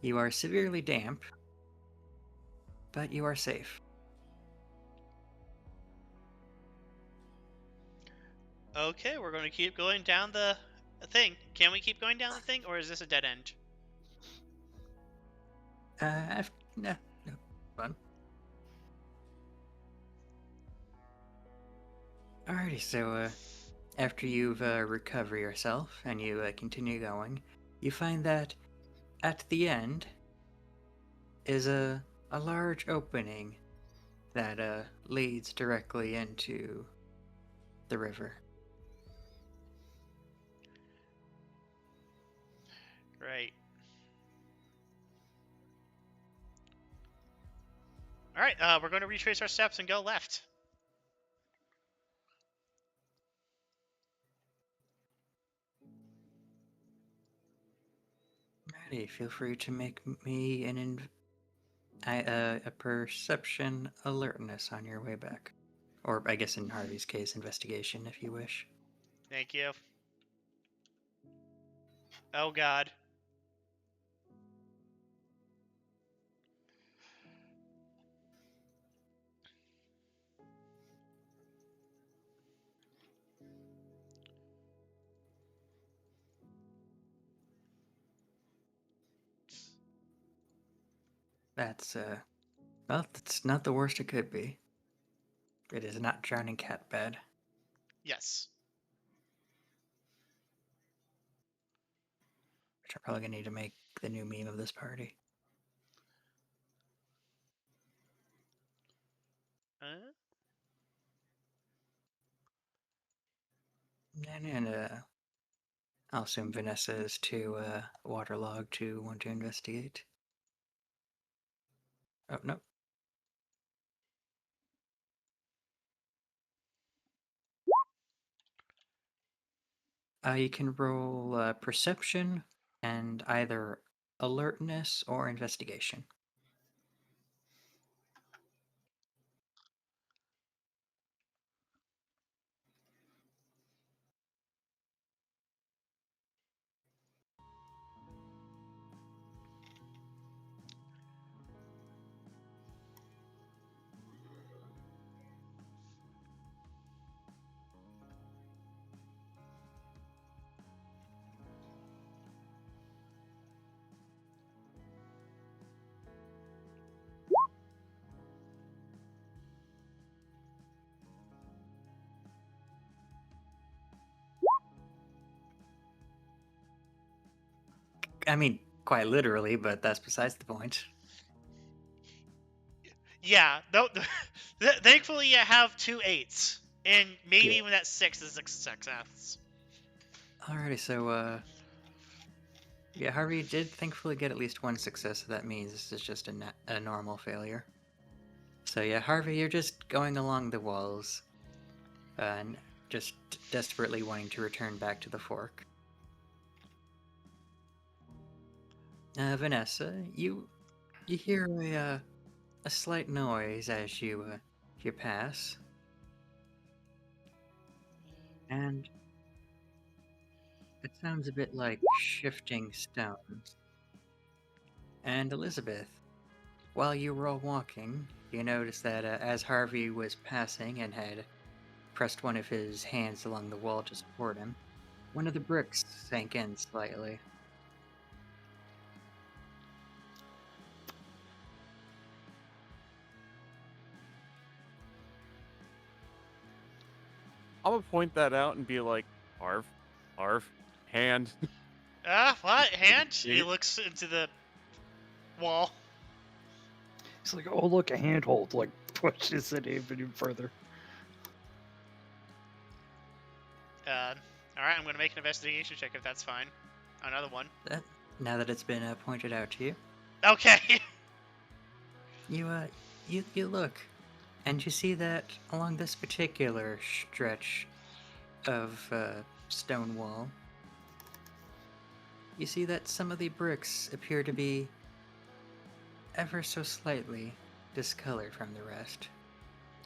You are severely damp, but you are safe. Okay, we're going to keep going down the thing. Can we keep going down the thing, or is this a dead end? No, fun. Alrighty, so after you've recovered yourself and you continue going, you find that at the end is a large opening that leads directly into the river. Right. All right, we're going to retrace our steps and go left. Alrighty, feel free to make me a perception alertness on your way back. Or I guess in Harvey's case, investigation if you wish. Thank you. Oh, God. That's, well, that's not the worst it could be. It is not drowning cat bad. Yes. Which I'm probably gonna need to make the new meme of this party. And I'll assume Vanessa is too waterlogged to want to investigate. Oh, no. You can roll perception and either alertness or investigation. I mean, quite literally, but that's besides the point. Yeah. No. Thankfully, you have 2 8s, and maybe Good. even that 6 is success. Alrighty, so yeah, Harvey did thankfully get at least one success, so that means this is just a normal failure. So yeah, Harvey, you're just going along the walls, and just desperately wanting to return back to the fork. Vanessa, you hear a slight noise as you pass, and it sounds a bit like shifting stones. And Elizabeth, while you were all walking, you noticed that as Harvey was passing and had pressed one of his hands along the wall to support him, one of the bricks sank in slightly. I'm gonna point that out and be like, Arv, hand. What? Hand? He He- looks into the wall. He's like, oh, look, a handhold. Like, pushes it even further. Alright, I'm gonna make an investigation check if that's fine. Another one. Now that it's been pointed out to you, Okay. you look, and you see that along this particular stretch of stone wall, you see that some of the bricks appear to be ever so slightly discolored from the rest.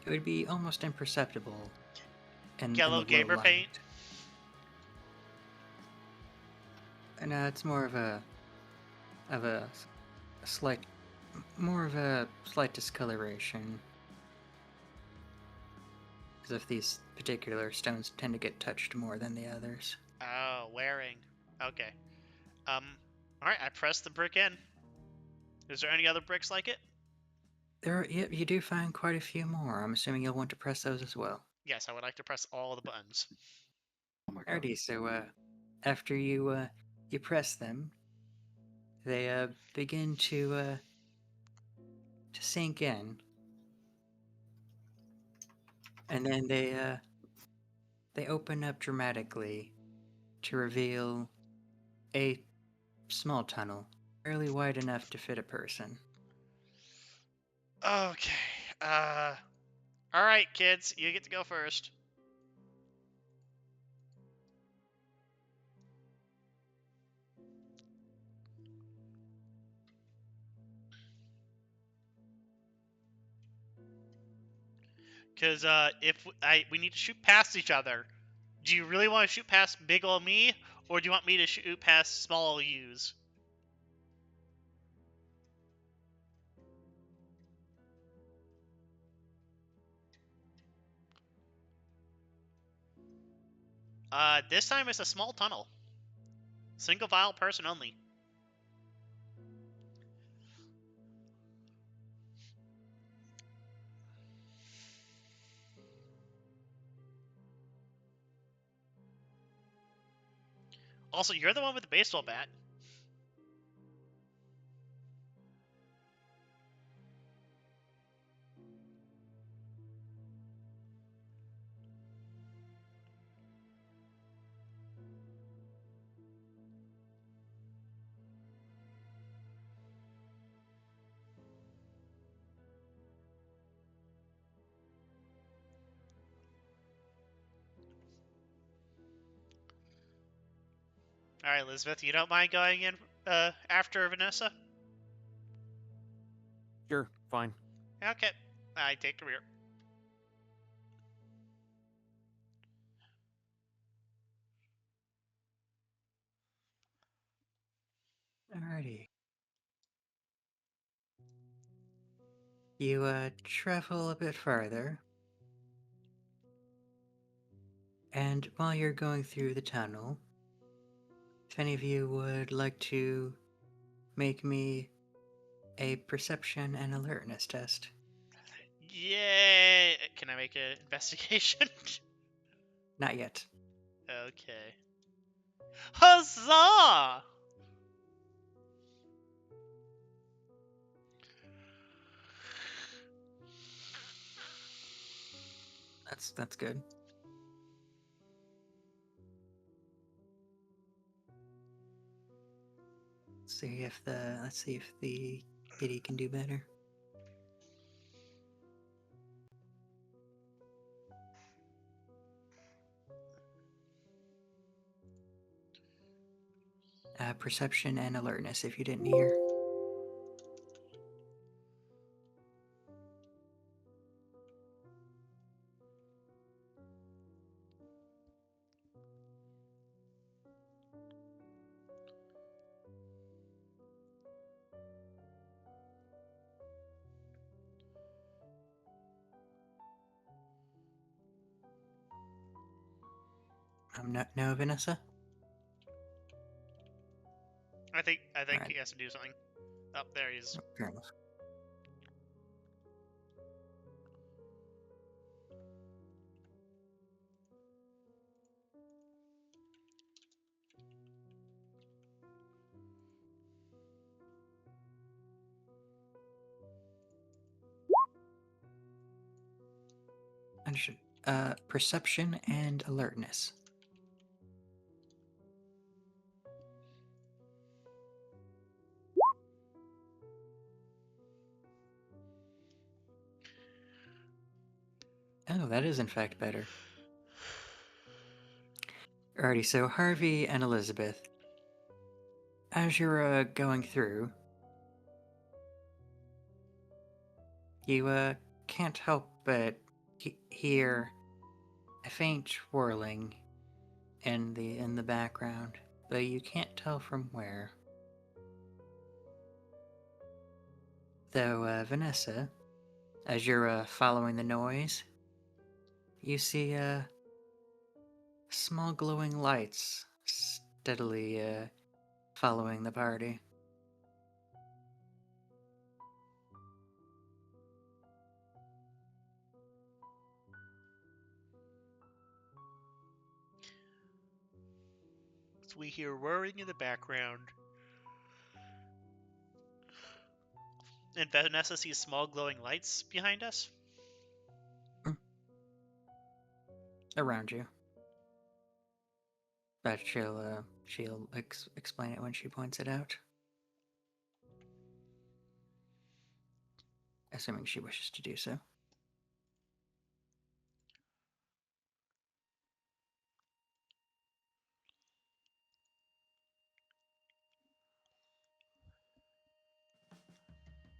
It would be almost imperceptible in Yellow the gamer low light. paint? And it's more of a slight, more of a slight discoloration. Because if these particular stones tend to get touched more than the others. Oh, wearing. Okay. Alright, I press the brick in. Is there any other bricks like it? You do find quite a few more. I'm assuming you'll want to press those as well. Yes, I would like to press all the buttons. Oh my god. Alrighty, so after you press them, they begin to sink in, and then they open up dramatically to reveal a small tunnel, barely wide enough to fit a person. Okay. Alright, kids, you get to go first. Because if we need to shoot past each other, do you really want to shoot past big ol' me, or do you want me to shoot past small ol' yous? This time it's a small tunnel. Single file person only. Also, you're the one with the baseball bat. All right, Elizabeth, you don't mind going in after Vanessa? Sure, fine. Okay, I take the rear. Alrighty. You travel a bit farther, and while you're going through the tunnel, if any of you would like to make me a perception and alertness test. Yay! Can I make an investigation? Not yet. Okay. Huzzah! That's good. Let's see if the kitty can do better. Perception and alertness, if you didn't hear. No, Vanessa? I think Alright. he has to do something. Oh, there he is. Fair enough. Understood. Perception and alertness. Oh, that is in fact better. Alrighty, so Harvey and Elizabeth, as you're going through, you can't help but hear a faint whirling in the background, but you can't tell from where. Though Vanessa, as you're following the noise, you see small glowing lights steadily following the party. So we hear whirring in the background. And Vanessa sees small glowing lights behind us. Around you. But she'll explain it when she points it out. Assuming she wishes to do so.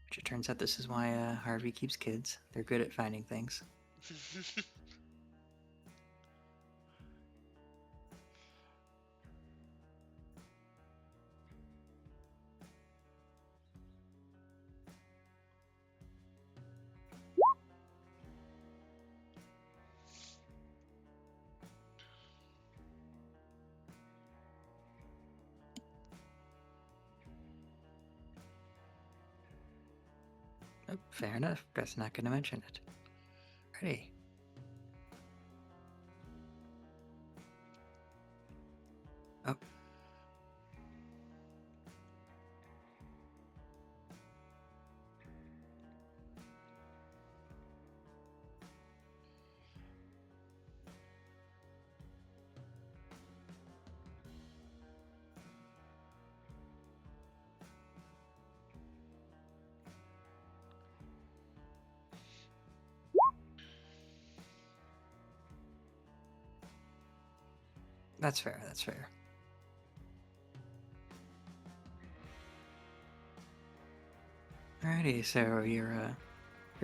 Which it turns out this is why Harvey keeps kids. They're good at finding things. Oh, fair enough. Guess not going to mention it. Ready. Oh, That's fair. That's fair. Alrighty, so your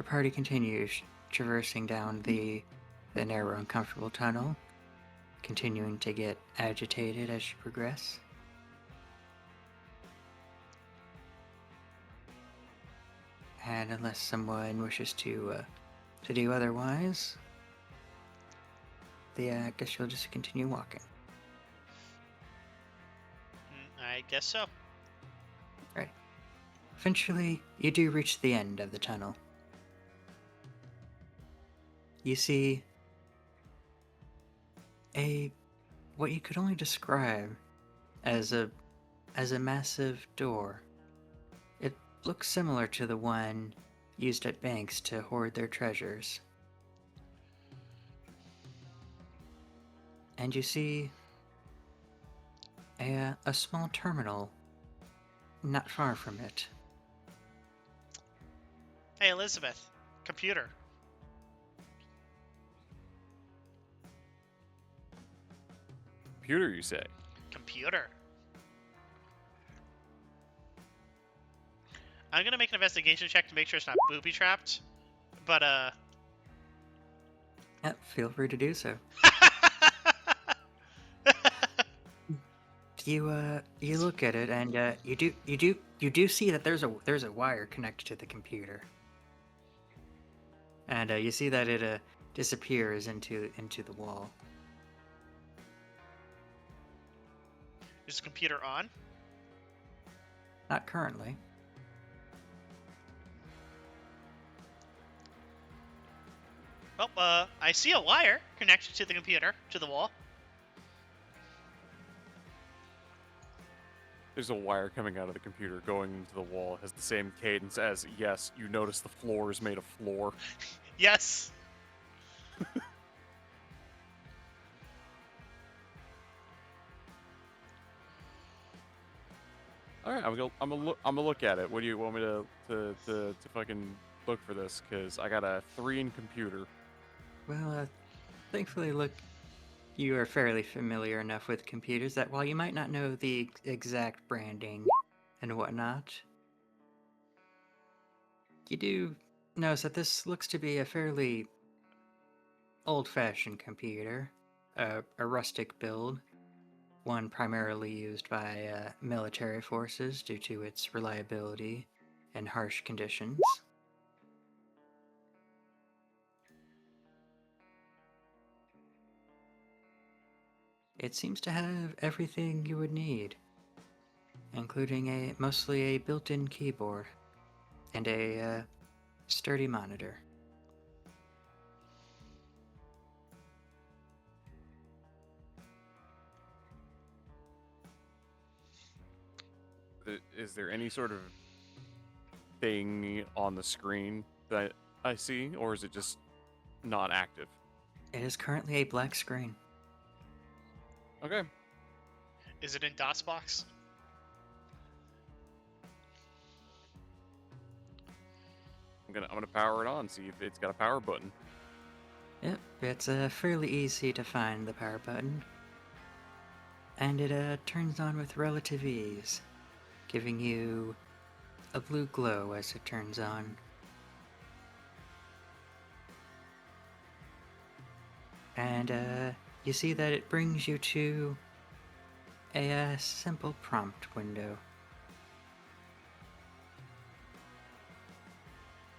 party continues traversing down the narrow, uncomfortable tunnel, continuing to get agitated as you progress. And unless someone wishes to do otherwise, I guess you'll just continue walking. I guess so. Right. Eventually, you do reach the end of the tunnel. You see what you could only describe as a massive door. It looks similar to the one used at banks to hoard their treasures. And you see a small terminal not far from it. Hey, Elizabeth. Computer. Computer, you say? Computer. I'm gonna make an investigation check to make sure it's not booby trapped. But Yep, feel free to do so. You look at it and you do see that there's a wire connected to the computer. And you see that it disappears into the wall. Is the computer on? Not currently. Well, I see a wire connected to the computer, to the wall. There's a wire coming out of the computer going into the wall. Has the same cadence as, yes, you notice the floor is made of floor. Yes. All right, I'm gonna look at it. What do you want me to fucking look for this? Because I got a 3 in computer. Well, thankfully, you are fairly familiar enough with computers that while you might not know the exact branding and whatnot, you do notice that this looks to be a fairly old-fashioned computer, a rustic build, one primarily used by military forces due to its reliability and harsh conditions. It seems to have everything you would need, including mostly a built-in keyboard and a sturdy monitor. Is there any sort of thing on the screen that I see, or is it just not active? It is currently a black screen. Okay. Is it in DOSBox? I'm gonna power it on, see if it's got a power button. Yep, it's fairly easy to find the power button. And it turns on with relative ease, giving you a blue glow as it turns on. And you see that it brings you to a simple prompt window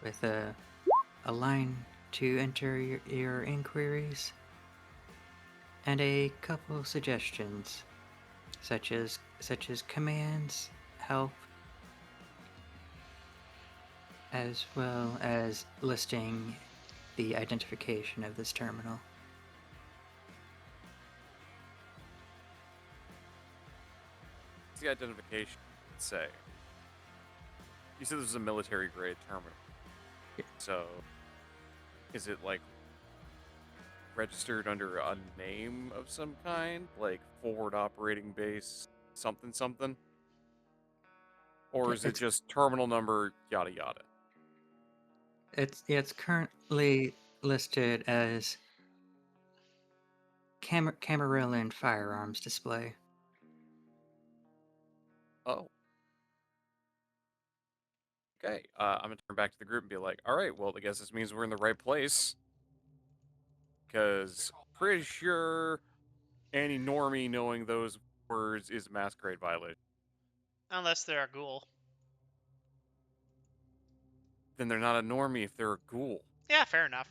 with a line to enter your inquiries and a couple suggestions such as commands, help, as well as listing the identification of this terminal. What's the identification say? You said this is a military grade terminal. Yeah. So, is it like registered under a name of some kind, like forward operating base something something? Or is it just terminal number yada yada? It's currently listed as Camarilla and firearms display. Oh. Okay. I'm gonna turn back to the group and be like, all right, well, I guess this means we're in the right place. Because pretty sure any normie knowing those words is a masquerade violation. Unless they're a ghoul. Then they're not a normie if they're a ghoul. Yeah, fair enough.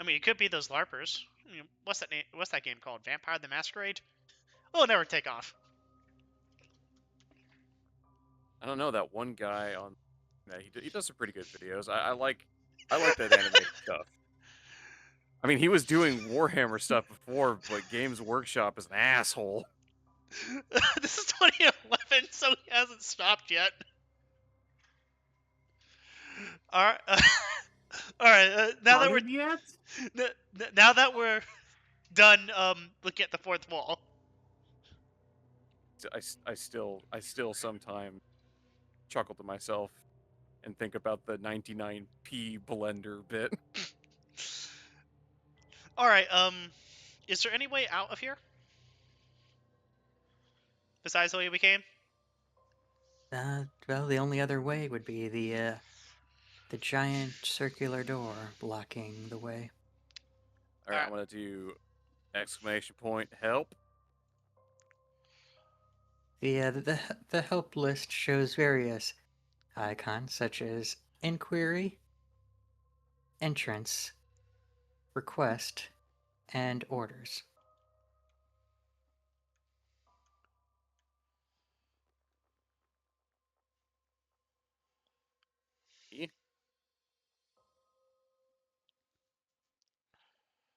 I mean, it could be those LARPers. I mean, what's that name? What's that game called? Vampire the Masquerade? Oh, never take off. I don't know, that one guy on... Yeah, he does some pretty good videos. I like that animated stuff. I mean, he was doing Warhammer stuff before, but Games Workshop is an asshole. This is 2011, so he hasn't stopped yet. All right. All right. Now that Started yet? now that we're done looking at the fourth wall. I still sometimes chuckle to myself and think about the 99p blender bit. All right. Is there any way out of here besides the way we came? Well, the only other way would be the giant circular door blocking the way. All right, I'm gonna do exclamation point help. The help list shows various icons such as inquiry, entrance, request, and orders.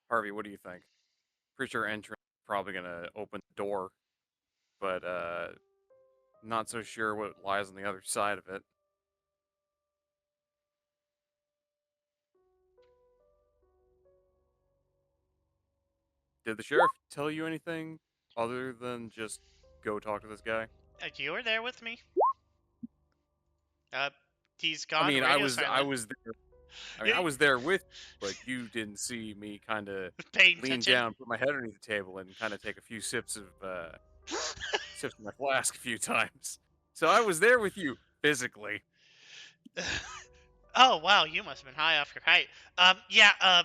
Harvey, what do you think? Pretty sure entrance is probably gonna open the door, but not so sure what lies on the other side of it. Did the sheriff tell you anything other than just go talk to this guy? You were there with me. He's gone. I mean, radio I silent. was there. I mean, I was there with you, but you didn't see me kind of Paying lean attention. down, put my head underneath the table, and kind of take a few sips of my flask a few times. So I was there with you physically. Oh wow, you must have been high off your height. Yeah.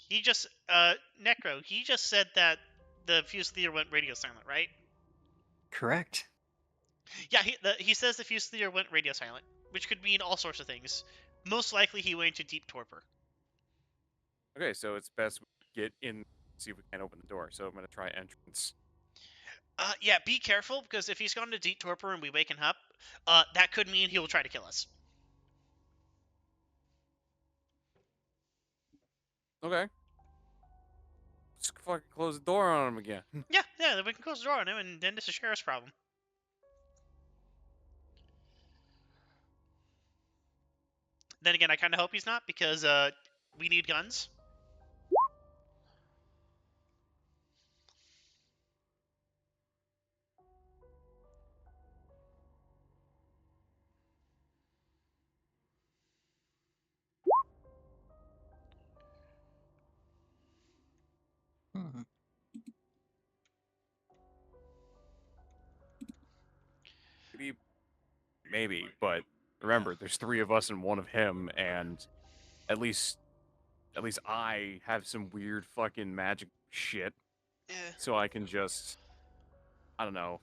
He just Necro. He just said that the Fusilier went radio silent, right? Correct. Yeah. He says the Fusilier went radio silent, which could mean all sorts of things. Most likely, he went into deep torpor. Okay, so it's best we get in, see if we can open the door. So I'm gonna try entrance. Yeah. Be careful because if he's gone into deep torpor and we wake him up, that could mean he will try to kill us. Okay. Just fucking close the door on him again. Yeah. Then we can close the door on him, and then it's a sheriff's problem. Then again, I kind of hope he's not because we need guns. Hmm. Maybe, but remember, there's 3 of us and 1 of him, and at least I have some weird fucking magic shit, so I can just, I don't know,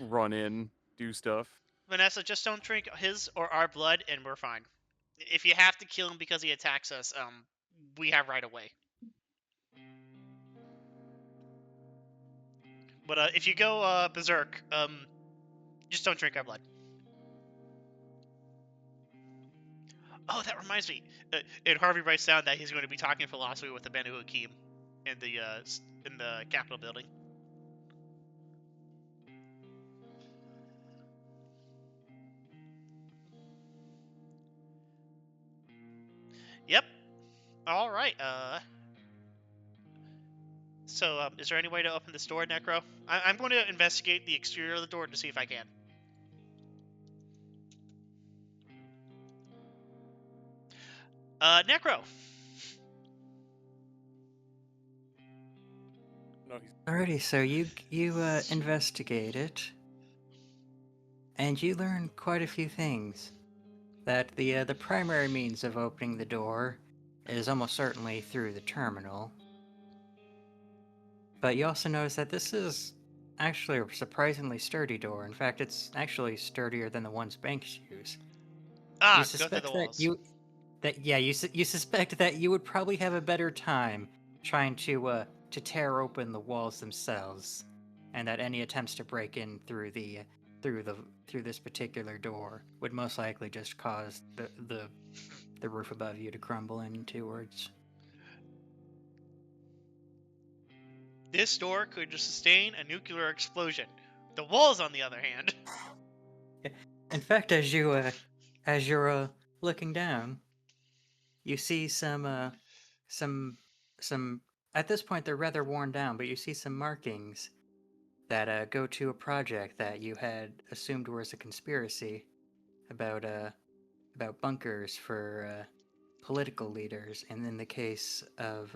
run in, do stuff. Vanessa, just don't drink his or our blood, and we're fine. If you have to kill him because he attacks us, we have right away. But if you go berserk, just don't drink our blood. Oh, that reminds me. And Harvey writes down that he's going to be talking philosophy with the Banu Hakim in the Capitol building. Yep. All right. So, is there any way to open this door, Necro? I'm going to investigate the exterior of the door to see if I can. Necro. No, he's Alrighty, so you investigate it, and you learn quite a few things. That the primary means of opening the door is almost certainly through the terminal. But you also notice that this is actually a surprisingly sturdy door. In fact, it's actually sturdier than the ones banks use. You Ah, go through suspect the that walls. you suspect that you would probably have a better time trying to tear open the walls themselves, and that any attempts to break in through this particular door would most likely just cause the roof above you to crumble inwards. This door could sustain a nuclear explosion. The walls, on the other hand. In fact, as you're looking down, you see some at this point they're rather worn down, but you see some markings that go to a project that you had assumed was a conspiracy about bunkers for political leaders, and in the case of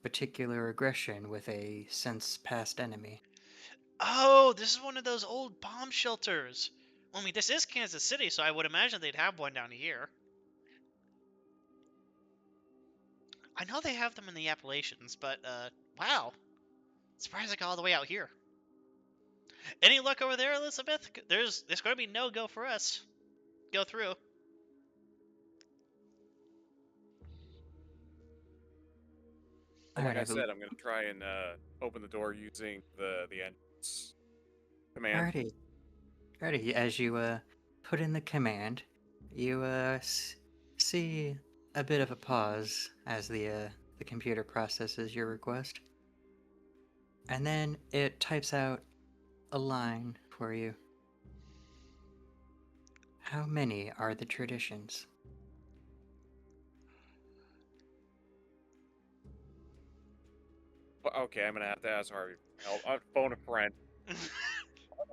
particular aggression with a since past enemy. Oh, this is one of those old bomb shelters. I mean, this is Kansas City, so I would imagine they'd have one down here. I know they have them in the Appalachians, but, wow. Surprised I got all the way out here. Any luck over there, Elizabeth? There's going to be no go for us. Go through. Well, like Alright, I said, I'm gonna try and open the door using the entrance command. Alrighty. As you put in the command, you see a bit of a pause as the computer processes your request, and then it types out a line for you. How many are the traditions? Well, okay, I'm gonna have to ask Harvey. I'll phone a friend.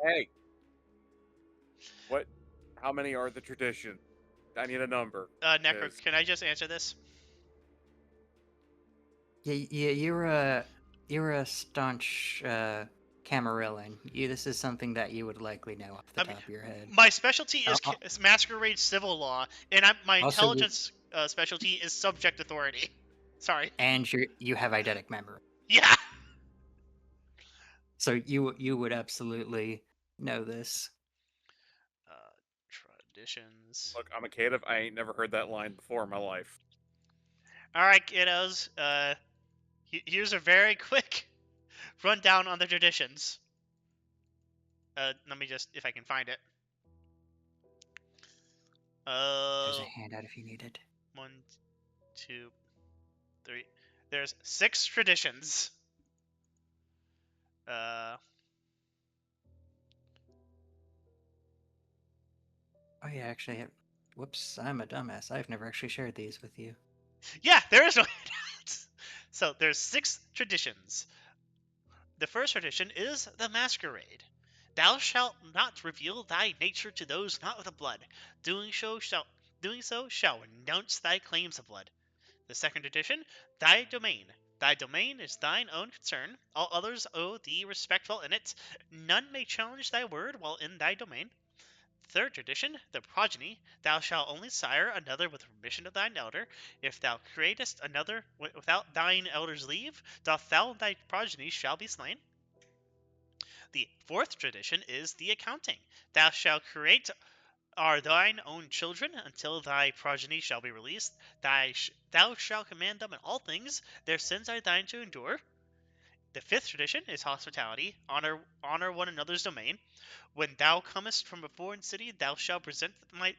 Hey, what? How many are the traditions? I need a number. Necro, 'cause- can I just answer this? Yeah, you're a staunch Camarillan. This is something that you would likely know off the I mean, top of your head. My specialty is Uh, is Masquerade civil law, and my Also, you- intelligence specialty is subject authority. Sorry. and you have eidetic memory, Yeah. so you would absolutely know this. Traditions. Look, I'm a caitiff. I ain't never heard that line before in my life. All right, kiddos. Here's a very quick rundown on the traditions. Let me just, if I can find it. There's a handout if you need it. 1, 2, 3. There's 6 traditions. Oh yeah, actually, whoops, I'm a dumbass. I've never actually shared these with you. Yeah, there is no handouts. So there's 6 traditions. The first tradition is the Masquerade. Thou shalt not reveal thy nature to those not of the blood. Doing so shall renounce thy claims of blood. The second tradition, thy domain. Thy domain is thine own concern. All others owe thee respect while in it. None may challenge thy word while in thy domain. Third tradition, the progeny. Thou shalt only sire another with permission of thine elder. If thou createst another without thine elder's leave, doth thou and thy progeny shall be slain. The fourth tradition is the accounting. Thou shalt create are thine own children until thy progeny shall be released. Thou shalt command them in all things. Their sins are thine to endure. The fifth tradition is hospitality. Honor one another's domain. When thou comest from a foreign city, thou shalt present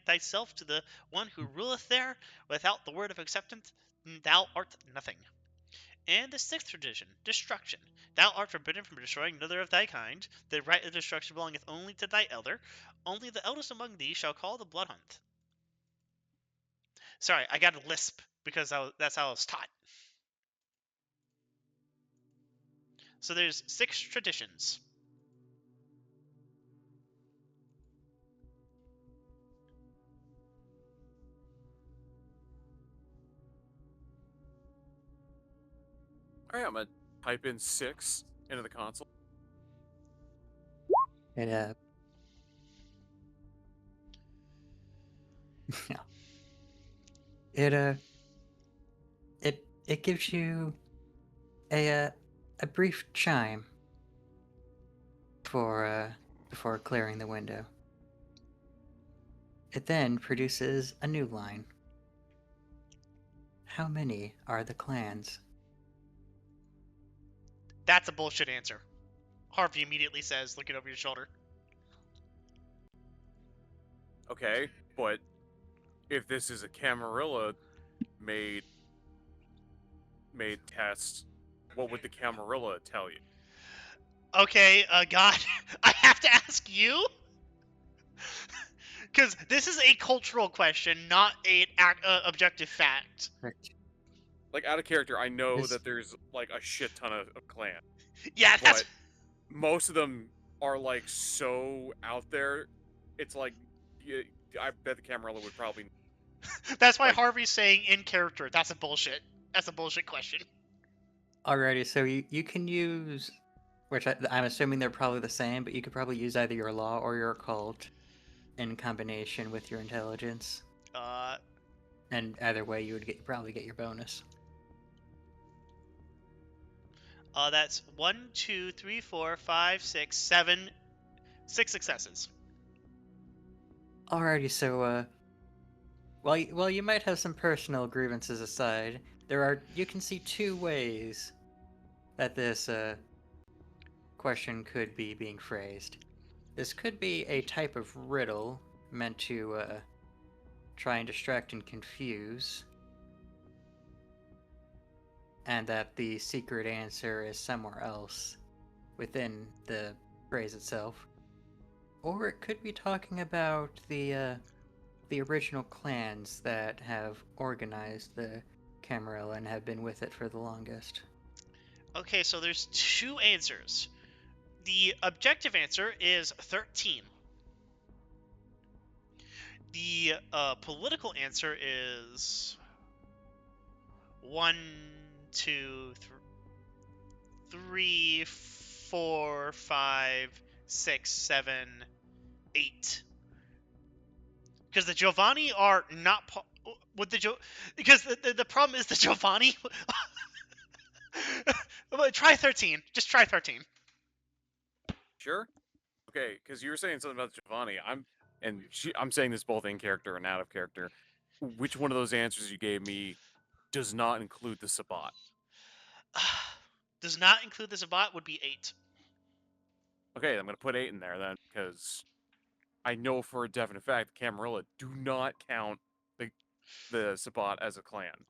thyself to the one who ruleth there. Without the word of acceptance, thou art nothing. And the sixth tradition, destruction. Thou art forbidden from destroying another of thy kind. The right of destruction belongeth only to thy elder. Only the eldest among thee shall call the blood hunt. Sorry, I got a lisp because that's how I was taught. So there's 6 traditions. All right, I'm gonna type in 6 into the console. It it gives you a brief chime before clearing the window. It then produces a new line. How many are the clans? That's a bullshit answer. Harvey immediately says, looking over your shoulder. Okay, but if this is a Camarilla made test, what would the Camarilla tell you? Okay, God, I have to ask you? Because this is a cultural question, not an objective fact. Correct. Like, out of character, I know This- that there's like a shit ton of clans, Yeah, that's but most of them are like so out there. It's like, I bet the Camarilla would probably. that's why like- Harvey's saying in character. That's a bullshit. That's a bullshit question. Alrighty, so you can use, which I'm assuming they're probably the same, but you could probably use either your law or your occult in combination with your intelligence. And either way, you would probably get your bonus. That's 1, 2, 3, 4, 5, 6, 7, 6 successes. Alrighty, so while you might have some personal grievances aside, you can see two ways that this question could be being phrased. This could be a type of riddle meant to try and distract and confuse, and that the secret answer is somewhere else within the phrase itself. Or it could be talking about the original clans that have organized the Camarilla and have been with it for the longest. Okay, so there's two answers. The objective answer is 13. The political answer is 1, 2, 3, 4, 5, 6, 7, 8. Because the Giovanni are not with the because the problem is the Giovanni. Try 13. Just try 13. Sure. Okay, because you were saying something about Giovanni. I'm saying this both in character and out of character. Which one of those answers you gave me does not include the Sabbat? Does not include the Sabbat would be 8. Okay, I'm gonna put 8 in there then, because I know for a definite fact the Camarilla do not count the Sabbat as a clan.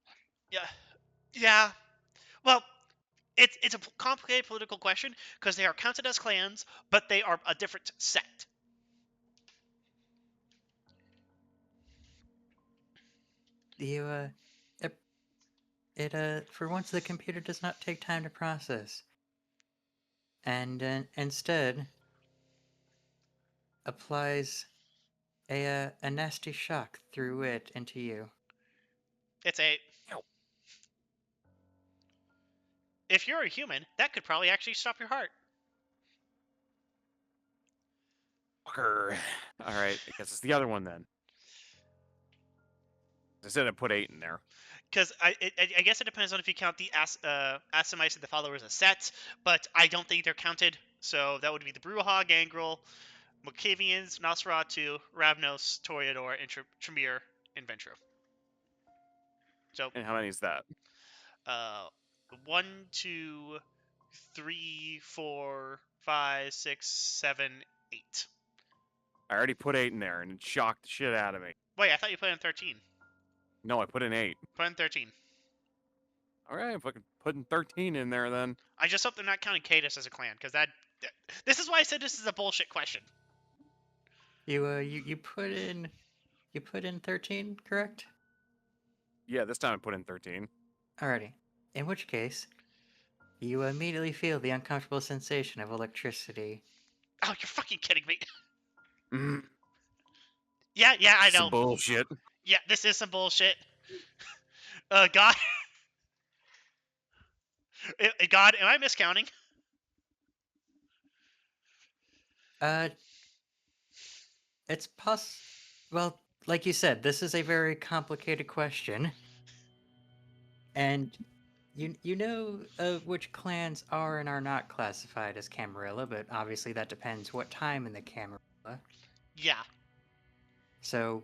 Yeah. Well, it's a complicated political question because they are counted as clans, but they are a different sect. For once the computer does not take time to process, and instead applies a nasty shock through it into you. It's 8. Ow. If you're a human, that could probably actually stop your heart. Fucker. All right, I guess it's the other one then. I said I put 8 in there. Because I guess it depends on if you count the Assamites and the followers as sets, but I don't think they're counted. So that would be the Bruja, Gangrel, Mokavians, Nosferatu, Ravnos, Toreador, and Tremere, and Ventrue. So, And how many is that? 1, 2, 3, 4, 5, 6, 7, 8. I already put 8 in there, and it shocked the shit out of me. Wait, I thought you put in 13. No, I put in 8. Put in 13. All right, I'm fucking putting 13 in there then. I just hope they're not counting Caitiff as a clan, because this is why I said this is a bullshit question. You put in 13, correct? Yeah, this time I put in 13. Alrighty. In which case, you immediately feel the uncomfortable sensation of electricity. Oh, you're fucking kidding me. Mm, Yeah, I know. some bullshit. Yeah, this is some bullshit. God. God, am I miscounting? Uh, it's Well, like you said, this is a very complicated question, and you know which clans are and are not classified as Camarilla, but obviously that depends what time in the Camarilla. Yeah. So,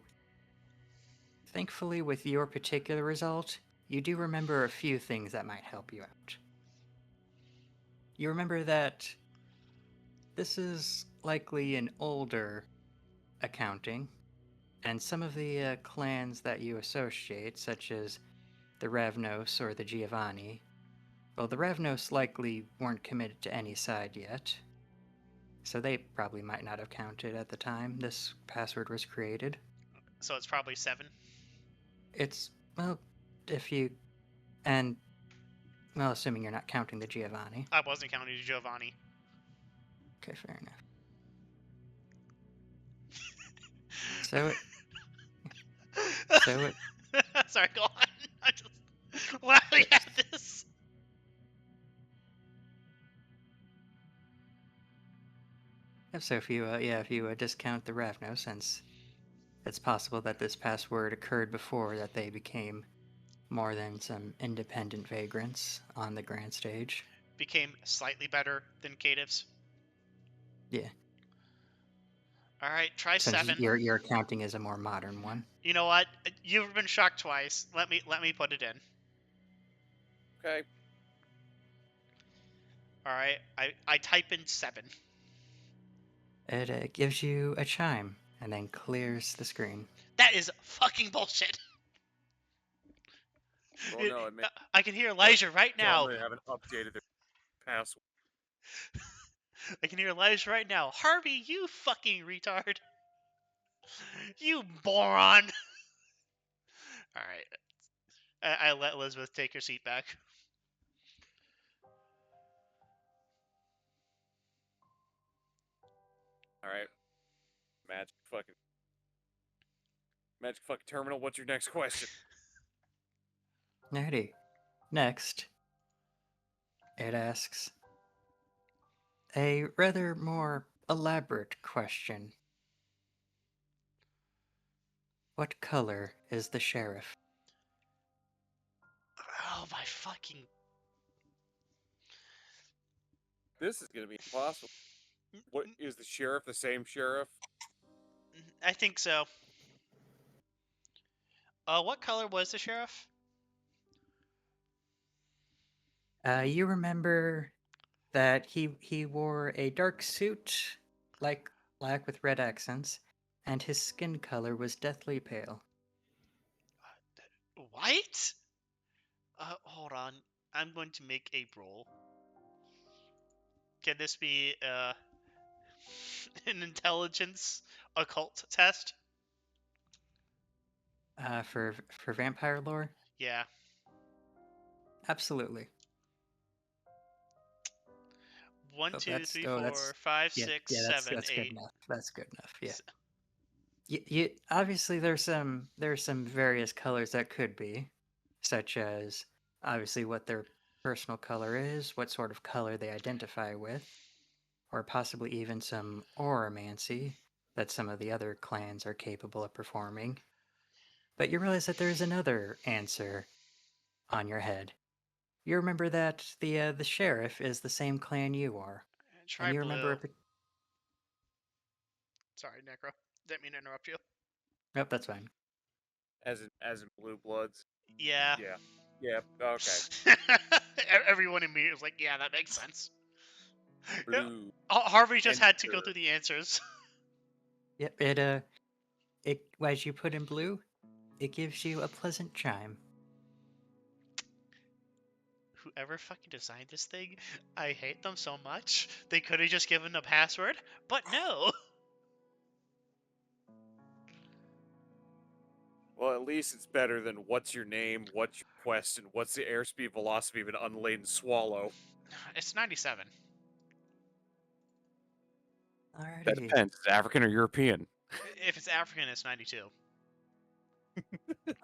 thankfully, with your particular result, you do remember a few things that might help you out. You remember that this is likely an older accounting, and some of the clans that you associate, such as the Ravnos or the Giovanni, well, the Ravnos likely weren't committed to any side yet, so they probably might not have counted at the time this password was created. So it's probably 7. It's, well, if you, and, well, assuming you're not counting the Giovanni. I wasn't counting Giovanni. Okay, fair enough. So it, so it, Sorry, go on. I'm just laughing at this. so if you discount the Ravno, since it's possible that this password occurred before that they became more than some independent vagrants on the grand stage. Became slightly better than Caitiff's. Yeah. All right, try Since 7. your accounting is a more modern one. You know what? You've been shocked twice. Let me put it in. Okay. All right, I type in 7. It gives you a chime and then clears the screen. That is fucking bullshit. Well, no, it may I can hear Elijah right now. they haven't updated their password. I can hear Elijah right now. Harvey, you fucking retard. You moron. All right. I let Elizabeth take her seat back. All right. Magic fucking terminal. What's your next question? Alrighty. Next, it asks a rather more elaborate question. What color is the sheriff? Oh my fucking. This is gonna be impossible. What is the sheriff? The same sheriff? I think so. What color was the sheriff? You remember that he wore a dark suit, like black with red accents, and his skin color was deathly pale. What? Hold on. I'm going to make a roll. Can this be an intelligence occult test? For vampire lore, Yeah. absolutely. 1, Oh, 2, 3, 4, 5, yeah, 6, yeah. 7, That's 8. good enough. That's good enough. Yeah. You obviously there's some various colors that could be, such as obviously what their personal color is, what sort of color they identify with, or possibly even some auramancy that some of the other clans are capable of performing. But you realize that there's another answer on your head. You remember that the sheriff is the same clan you are, Try and you remember blue. Sorry, Necro. Didn't mean to interrupt you. Nope, that's fine. As in Blue Bloods. Yeah. Yeah. Yeah. Okay. Everyone in me was like, yeah, that makes sense. Blue. Harvey just had to go Enter. through the answers. Yep, it as you put in blue, it gives you a pleasant chime. Whoever fucking designed this thing, I hate them so much. They could have just given a password, but no. Well, at least it's better than what's your name, what's your quest, and what's the airspeed velocity of an unladen swallow. It's 97. Alrighty. That depends. Is it African or European? If it's African, it's 92.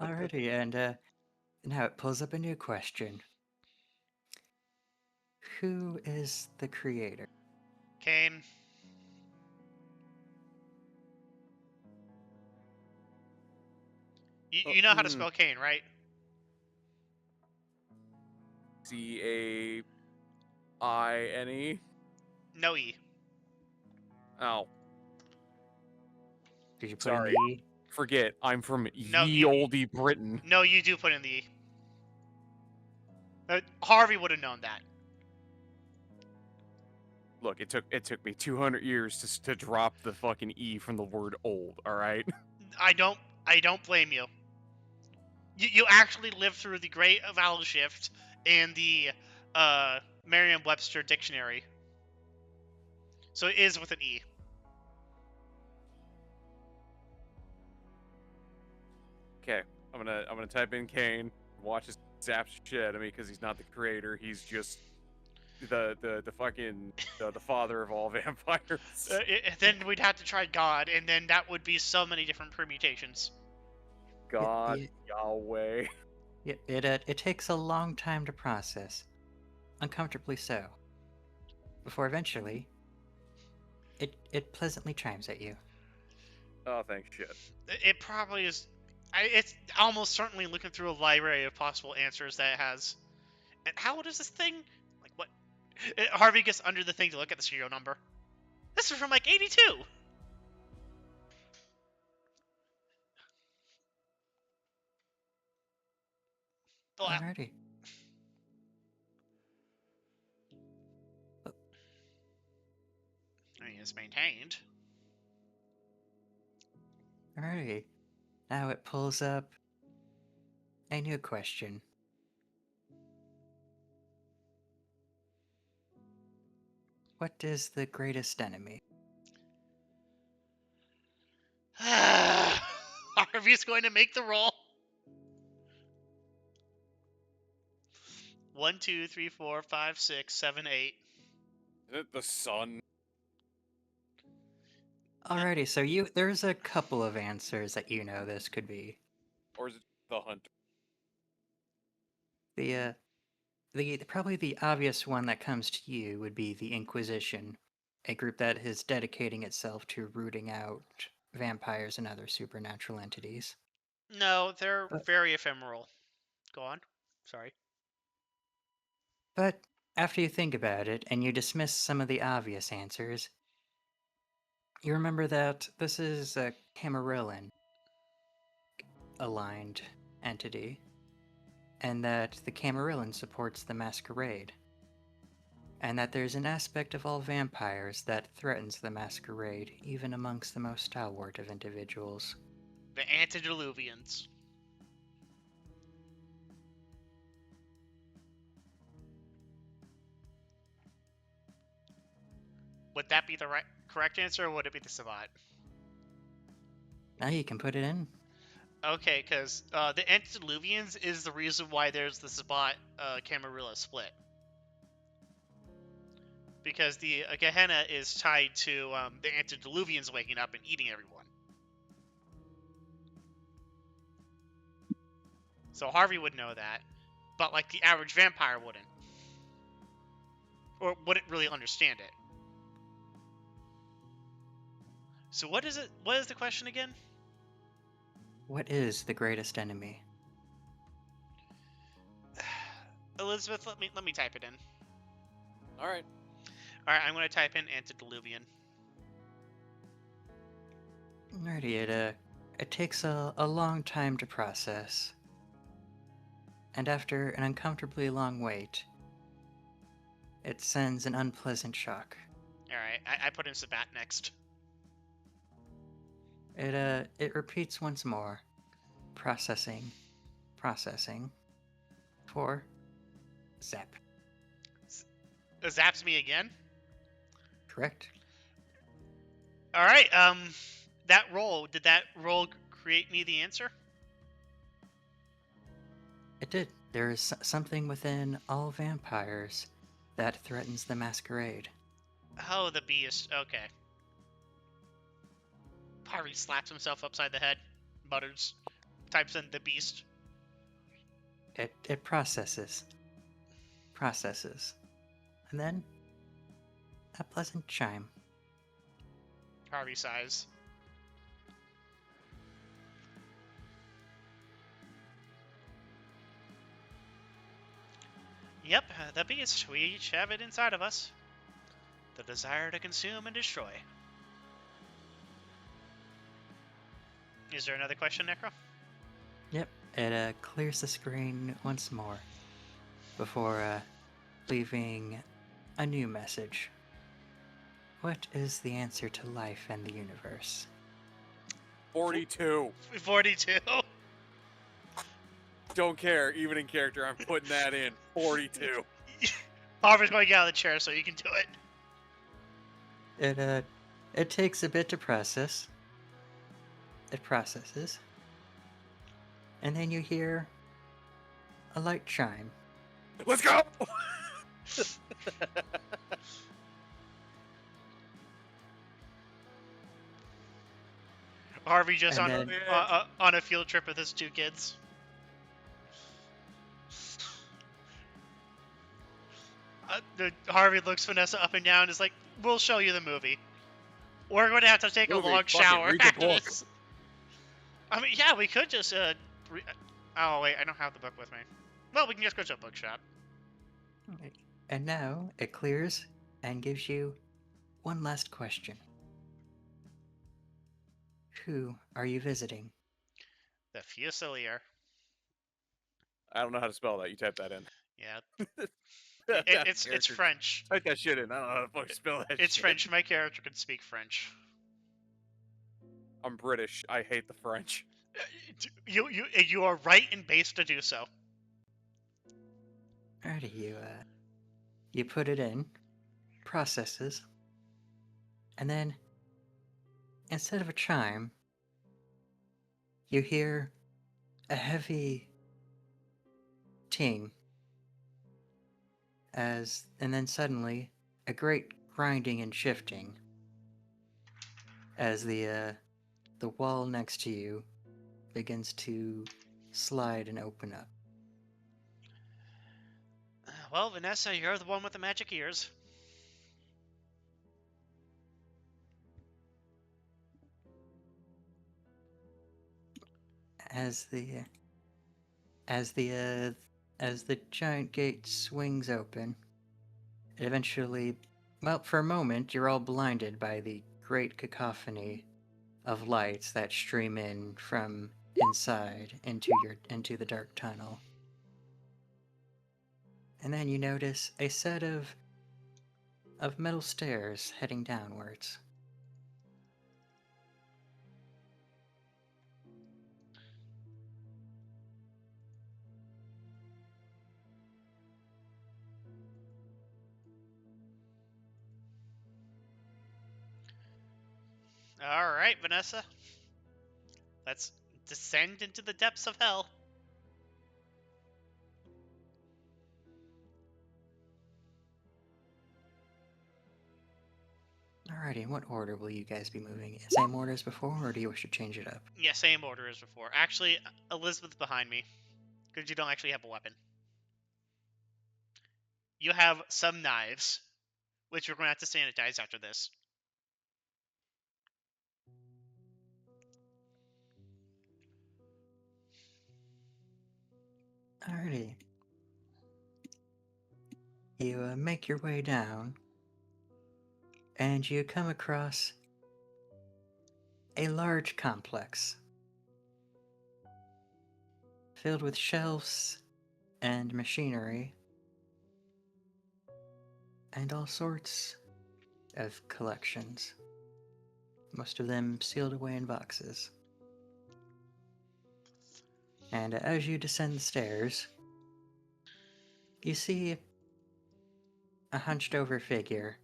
Alrighty, and now it pulls up a new question. Who is the creator? Kane. You know how to spell Cain, right? Caine. No E. Oh, Did you put sorry. in the E? Forget. I'm from No, ye olde Britain. No, you do put in the E. Harvey would have known that. Look, it took me 200 years to drop the fucking E from the word old. All right. I don't blame you. You actually lived through the Great Vowel Shift and the Merriam-Webster dictionary. So it is with an E. Okay, I'm gonna type in Cain. Watch his zap shit out of me because he's not the creator. He's just the fucking the father of all vampires. Then we'd have to try God, and then that would be so many different permutations. God, Yahweh. It takes a long time to process, uncomfortably so, before eventually it pleasantly chimes at you. Oh, thanks shit. It probably is. It's almost certainly looking through a library of possible answers that it has. And how old is this thing? Like what? Harvey gets under the thing to look at the serial number. This is from like 82. Well, Alrighty. I mean, it's maintained. Alrighty. Now it pulls up a new question. What is the greatest enemy? Harvey's going to make the roll. 1, 2, 3, 4, 5, 6, 7, 8. Is it the sun? Alrighty, so there's a couple of answers that you know this could be. Or is it the hunter? The probably the obvious one that comes to you would be the Inquisition, a group that is dedicating itself to rooting out vampires and other supernatural entities. No, they're But- very ephemeral. Go on. Sorry. But after you think about it and you dismiss some of the obvious answers, you remember that this is a Camarillon aligned entity, and that the Camarillon supports the Masquerade, and that there's an aspect of all vampires that threatens the Masquerade even amongst the most stalwart of individuals. The Antediluvians. Would that be the correct answer, or would it be the Savant? Now you can put it in. Okay, because the Antediluvians is the reason why there's the Sabat Camarilla split. Because the Gehenna is tied to the Antediluvians waking up and eating everyone. So Harvey would know that, but like the average vampire wouldn't. Or wouldn't really understand it. So what is it? What is the question again? What is the greatest enemy? Elizabeth, let me type it in. All right. All right, I'm going to type in Antediluvian. Alrighty, it takes a long time to process. And after an uncomfortably long wait, it sends an unpleasant shock. All right, I put in Sabat next. It repeats once more. Processing. For zap. Zaps me again. Correct? All right, did that roll create me the answer? It did. There is something within all vampires that threatens the Masquerade. Oh, the beast. Okay. Harvey slaps himself upside the head, mutters, types in the beast. It processes, and then a pleasant chime. Harvey sighs. Yep, the beast. We each have it inside of us. The desire to consume and destroy. Is there another question, Necro? Yep, it clears the screen once more before leaving a new message. What is the answer to life and the universe? 42. 42. Don't care. Even in character, I'm putting that in. 42. Harvey's going to get out of the chair so you can do it. It takes a bit to process. It processes. And then you hear a light chime. Let's go! Harvey just And on then- on a field trip with his 2 kids. Harvey looks Vanessa up and down and is like, we'll show you the movie. We're going to have to take Movie, a long fuck it, shower read the after book. this. I mean, yeah, we could just, oh, wait, I don't have the book with me. Well, we can just go to a bookshop. And now it clears and gives you one last question. Who are you visiting? The Fusilier. I don't know how to spell that. You type that in. Yeah, it's Character- French. Type that shit in. I don't know how to fucking spell that It's shit. French. My character can speak French. I'm British. I hate the French. You are right and base to do so. Alrighty, you put it in, processes, and then instead of a chime, you hear a heavy ting and then suddenly a great grinding and shifting as the wall next to you begins to slide and open up. Well, Vanessa, you're the one with the magic ears. As the giant gate swings open, it eventually, well, for a moment, you're all blinded by the great cacophony of lights that stream in from inside into the dark tunnel. And then you notice a set of metal stairs heading downwards. All right, Vanessa. Let's descend into the depths of hell. Alrighty, in what order will you guys be moving? Same order as before, or do you wish to change it up? Yeah, same order as before. Actually, Elizabeth's behind me, because you don't actually have a weapon. You have some knives, which we're going to have to sanitize after this. Alrighty. You make your way down, and you come across a large complex filled with shelves and machinery and all sorts of collections, most of them sealed away in boxes. And as you descend the stairs, you see a hunched over figure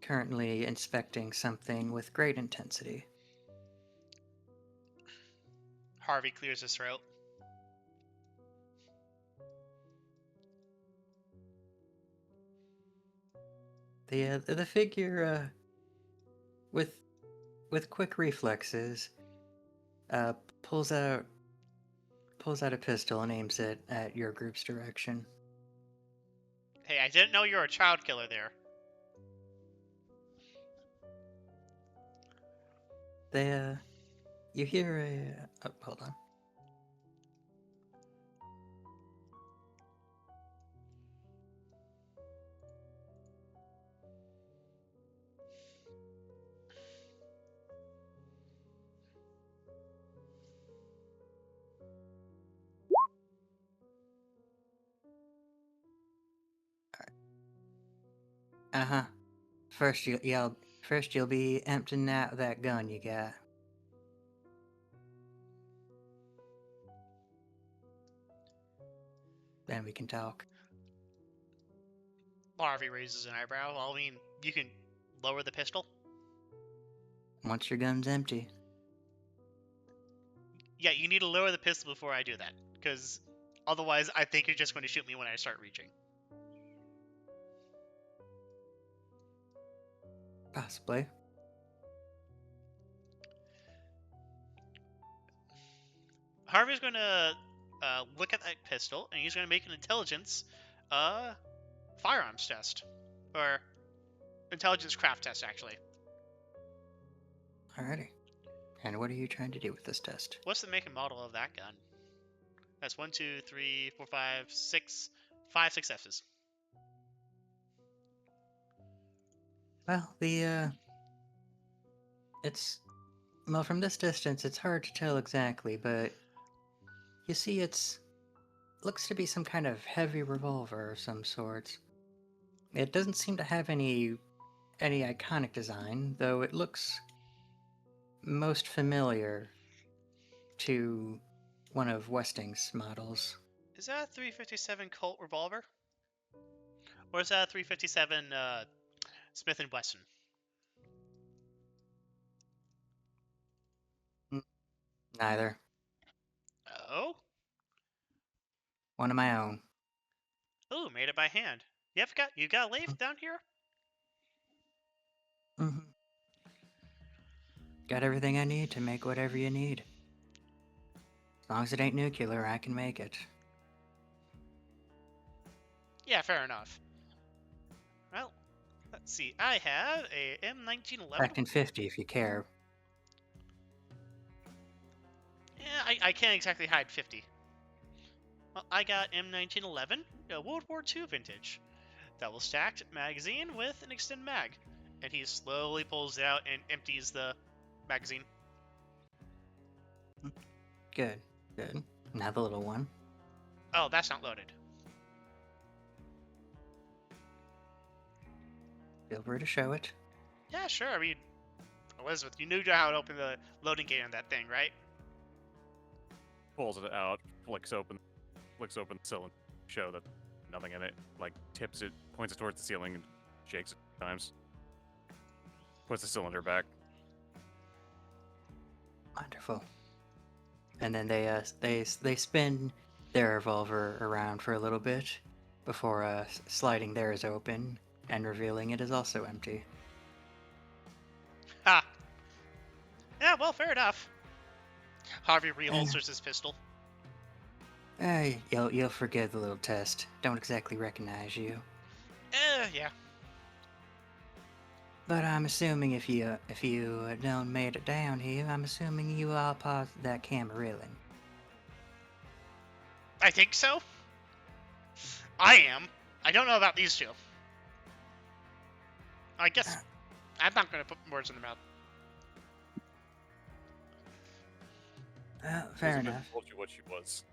currently inspecting something with great intensity. Harvey clears his throat. The figure with quick reflexes pulls out a pistol and aims it at your group's direction. Hey, I didn't know you were a child killer there. You hear a hold on. Uh-huh. First you'll be emptying out that gun you got. Then we can talk. Harvey raises an eyebrow. Well, I mean, you can lower the pistol. Once your gun's empty. Yeah, you need to lower the pistol before I do that, because otherwise I think you're just going to shoot me when I start reaching. Possibly. Harvey's going to look at that pistol, and he's going to make an intelligence firearms test. Or intelligence craft test, actually. Alrighty. And what are you trying to do with this test? What's the make and model of that gun? That's 1, 2, 3, 4, 5, 6. 5 successes. Well, well, from this distance, it's hard to tell exactly, but you see, looks to be some kind of heavy revolver of some sort. It doesn't seem to have any iconic design, though it looks most familiar to one of Westing's models. Is that a 357 Colt revolver? Or is that a 357 Smith & Wesson? Neither. Oh? One of my own. Ooh, made it by hand. You got a lathe down here? Mm-hmm. Got everything I need to make whatever you need. As long as it ain't nuclear, I can make it. Yeah, fair enough. Well, let's see. I have a M1911. Back in 50 if you care. Yeah, I can't exactly hide 50. Well, I got M1911, a World War II vintage. Double stacked magazine with an extend mag. And he slowly pulls it out and empties the magazine. Good, good. Now the little one. Oh, that's not loaded. Feel free to show it. Yeah, sure. I mean, Elizabeth, you knew how to open the loading gate on that thing, right? Pulls it out, flicks open the cylinder, show that nothing in it. Like tips it, points it towards the ceiling, and shakes it times. Puts the cylinder back. Wonderful. And then they spin their revolver around for a little bit before sliding theirs open and revealing it is also empty. Ha! Yeah, well, fair enough. Harvey reholsters his pistol. You'll forgive the little test. Don't exactly recognize you. Yeah. But I'm assuming if you don't made it down here, I'm assuming you all paused that camera reeling. I think so. I am. I don't know about these two. I guess I'm not going to put words in their mouth. Well, fair Elizabeth enough. told you what she was.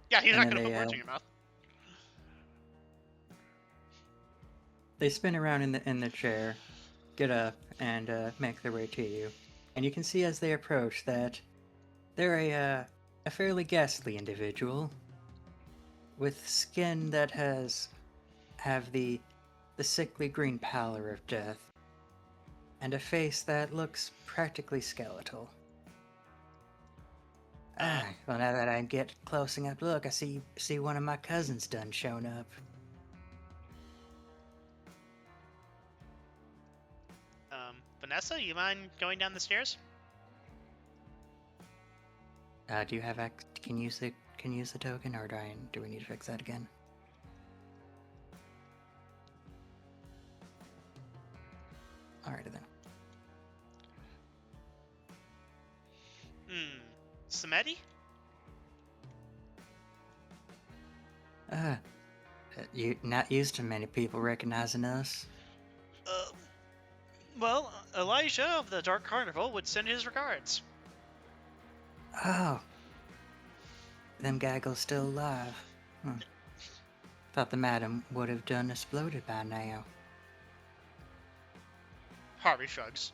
Yeah, he's And not then going to put they, words in your mouth. They spin around in the chair, get up, and make their way to you. And you can see as they approach that they're a fairly ghastly individual with skin that have the sickly green pallor of death, and a face that looks practically skeletal. Well, now that I get closing up look, I see one of my cousins done shown up. Vanessa, you mind going down the stairs? Do you have can use the token, or do we need to fix that again? Alrighty then. Samedi? You not used to many people recognizing us. Well, Elijah of the Dark Carnival would send his regards. Oh. Them gaggles still alive. Thought the madam would have done exploded by now. Harvey shrugs.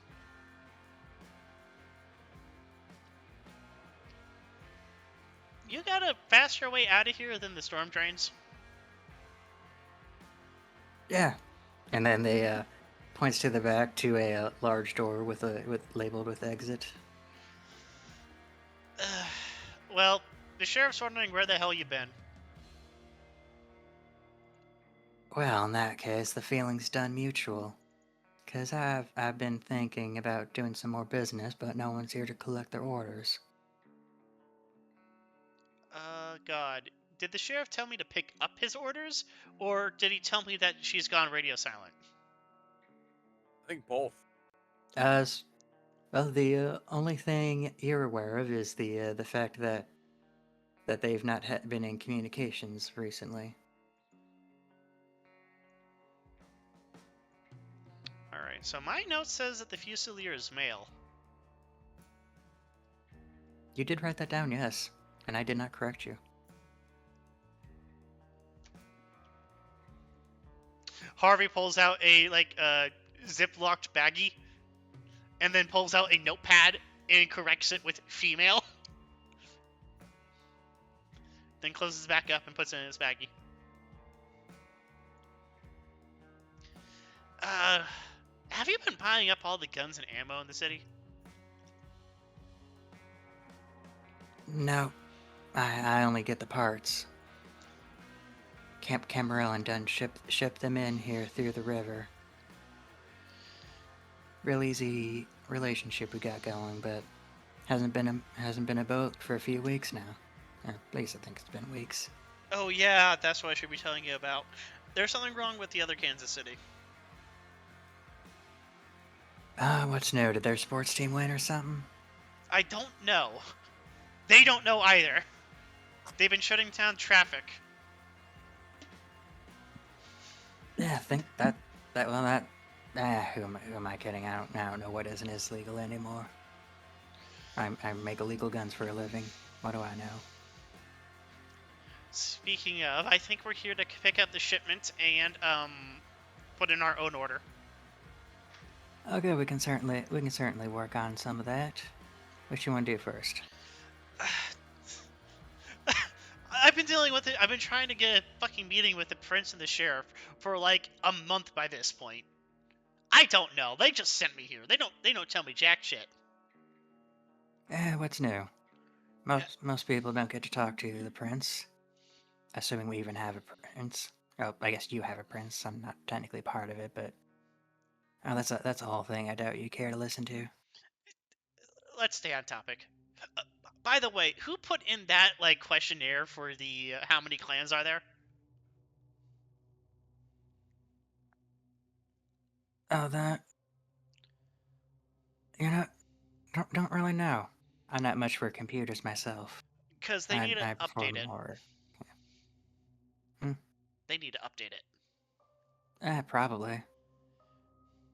You got a faster way out of here than the storm drains? Yeah. And then they points to the back to a large door with labeled with exit. Well, the sheriff's wondering where the hell you been. Well, in that case, the feeling's done mutual. 'Cause I've been thinking about doing some more business, but no one's here to collect their orders. God. Did the sheriff tell me to pick up his orders, or did he tell me that she's gone radio silent? I think both. Well, the only thing you're aware of is the fact that they've not been in communications recently. Alright, so my note says that the Fusilier is male. You did write that down, yes, and I did not correct you. Harvey pulls out a, zip-locked baggie, and then pulls out a notepad and corrects it with female. Then closes back up and puts it in his baggie. Have you been buying up all the guns and ammo in the city? No, I only get the parts. Camp Camarel and done ship them in here through the river. Real easy relationship we got going, but hasn't been a boat for a few weeks now. Or at least I think it's been weeks. Oh yeah, that's what I should be telling you about. There's something wrong with the other Kansas City. What's new? Did their sports team win or something? I don't know. They don't know either. They've been shutting down traffic. Yeah, I think who am I kidding? I don't know what is legal anymore. I make illegal guns for a living. What do I know? Speaking of, I think we're here to pick up the shipment and put in our own order. Okay, we can certainly work on some of that. What you want to do first? I've been dealing with it. I've been trying to get a fucking meeting with the prince and the sheriff for like a month by this point. I don't know. They just sent me here. They don't tell me jack shit. What's new? Most people don't get to talk to the prince. Assuming we even have a prince. Oh, I guess you have a prince. I'm not technically part of it, but that's a whole thing I doubt you care to listen to. Let's stay on topic. By the way, who put in that questionnaire for the how many clans are there? Oh, that don't really know. I'm not much for computers myself. Because they need to I update perform it. more. They need to update it. Probably.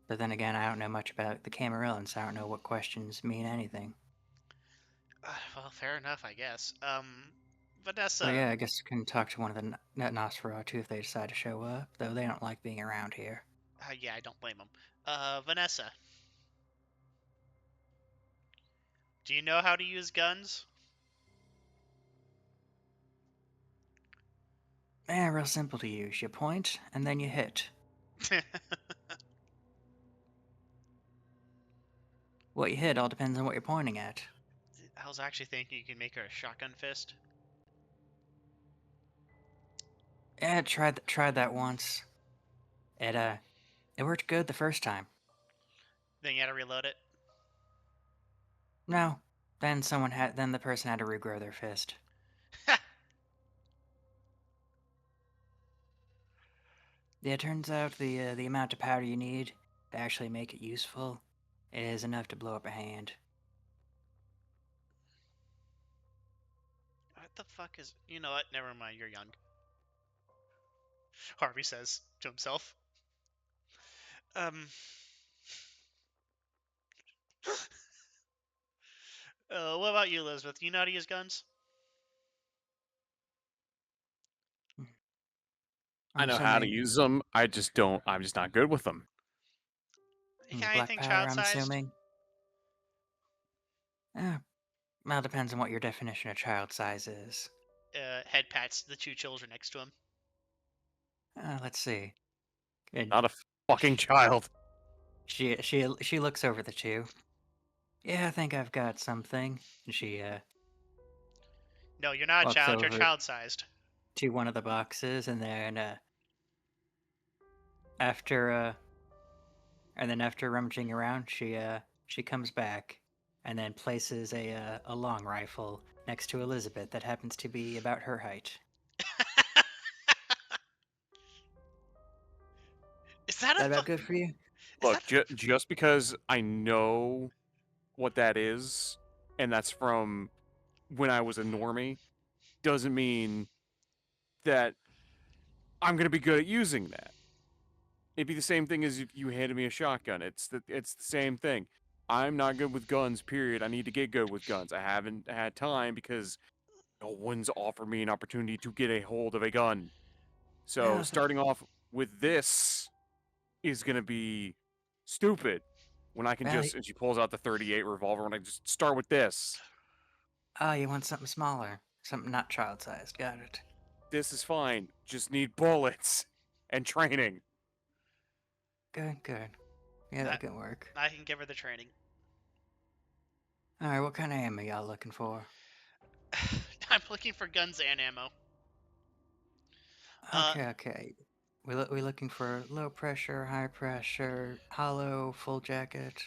But then again, I don't know much about the Camarillans, so I don't know what questions mean anything. Well, fair enough, I guess. Vanessa. So yeah, I guess you can talk to one of the Nosferatu if they decide to show up, though they don't like being around here. Yeah, I don't blame them. Vanessa. Do you know how to use guns? Real simple to use. You point, and then you hit. What you hit all depends on what you're pointing at. I was actually thinking you can make her a shotgun fist. Yeah, tried that once. It worked good the first time. Then you had to reload it. No, then the person had to regrow their fist. Yeah, it turns out the amount of powder you need to actually make it useful is enough to blow up a hand. What the fuck is... You know what? Never mind, you're young. Harvey says to himself. What about you, Elizabeth? You know how to use guns? I know how to use them. I'm just not good with them. You got Black anything powder, I'm child-sized? assuming. Well, depends on what your definition of child size is. Head pats the two children next to him. Let's see. And Not a fucking child. she looks over the two. Yeah, I think I've got something. And she No, you're not a walks child. You're over child-sized. to one of the boxes, and then after after rummaging around, she comes back, and then places a long rifle next to Elizabeth that happens to be about her height. Is that Is that a about good for you? Look, just because I know what that is, and that's from when I was a normie, doesn't mean that I'm gonna be good at using that. It'd be the same thing as if you handed me a shotgun. It's the same thing. I'm not good with guns, period. I need to get good with guns. I haven't had time because no one's offered me an opportunity to get a hold of a gun. So Yeah, starting off with this is gonna be stupid. When I can Well, just, and she pulls out the 38 revolver, and I just start with this. Oh, you want something smaller, something not child-sized. Got it. This is fine. Just need bullets and training. Good, good. Yeah, that can work. I can give her the training. All right, what kind of ammo y'all looking for? I'm looking for guns and ammo. Okay. We looking for low pressure, high pressure, hollow, full jacket.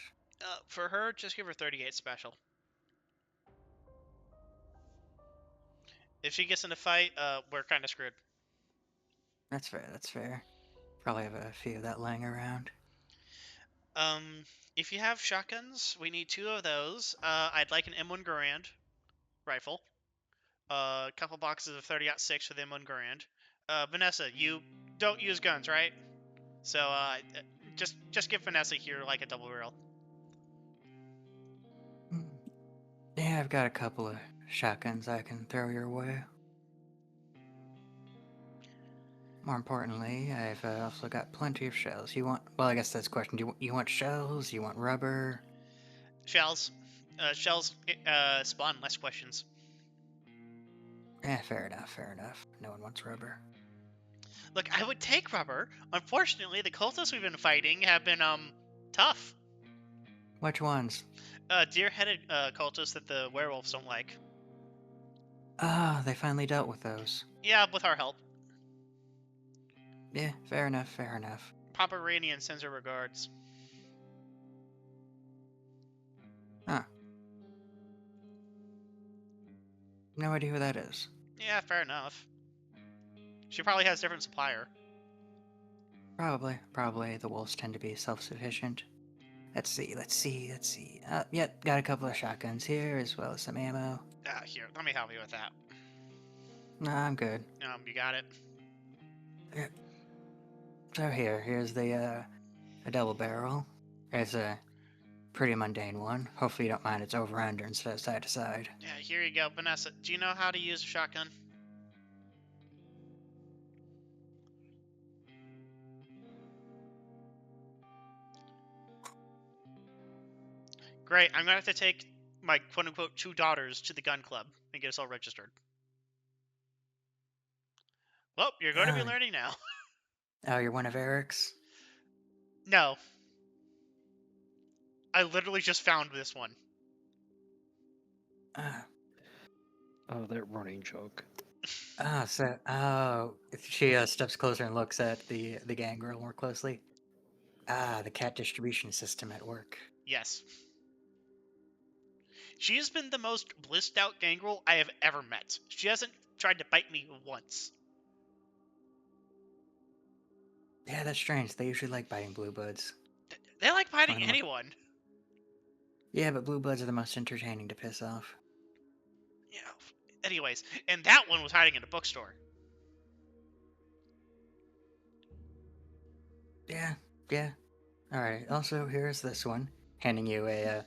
For her, just give her 38 special. If she gets in a fight, we're kind of screwed. That's fair. That's fair. Probably have a few of that laying around. If you have shotguns, we need 2 of those. I'd like an M1 Garand rifle. A couple boxes of 30-06 for the M1 Garand. Vanessa, you don't use guns, right? So, just give Vanessa here like a double barrel. Yeah, I've got a couple of shotguns I can throw your way. More importantly, I've also got plenty of shells. You want? Well, I guess that's the question. Do you want shells? You want rubber? Shells. Shells spawn less questions. Yeah, fair enough. Fair enough. No one wants rubber. Look, I would take rubber. Unfortunately, the cultists we've been fighting have been tough. Which ones? Deer-headed cultists that the werewolves don't like. Ah, they finally dealt with those. Yeah, with our help. Yeah, fair enough. Fair enough. Papa Radiant sends her regards. Huh. No idea who that is. Yeah, fair enough. She probably has a different supplier. Probably. The wolves tend to be self-sufficient. Let's see. Yep, got a couple of shotguns here, as well as some ammo. Here, let me help you with that. Nah, I'm good. You got it. So here's the a double barrel. It's a pretty mundane one. Hopefully you don't mind it's over-under instead of side to side. Yeah, here you go. Vanessa, do you know how to use a shotgun? Great, I'm gonna have to take my quote-unquote 2 daughters to the gun club and get us all registered. Well, you're going to be learning now. Oh, you're one of Eric's? No. I literally just found this one. Oh, that running joke. She steps closer and looks at the Gangrel more closely. The cat distribution system at work. Yes. She has been the most blissed out gangrel I have ever met. She hasn't tried to bite me once. Yeah, that's strange. They usually like biting blue buds. They like biting Fine, look. anyone. Yeah, but blue buds are the most entertaining to piss off. Yeah. Anyways, and that one was hiding in a bookstore. Yeah. Alright, also here's this one. Handing you a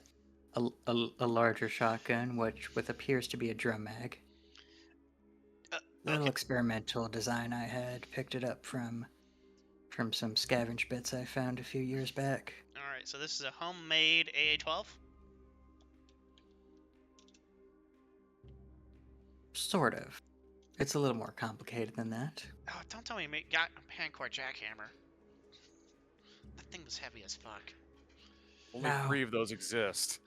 larger shotgun, which with appears to be a drum mag. Little Okay. experimental design I had. Picked it up from some scavenge bits I found a few years back. Alright, Alright, so this is a homemade AA-12? Sort of. It's a little more complicated than that. Oh, don't tell me you got a Pancore jackhammer. That thing was heavy as fuck. Only No. 3 of those exist.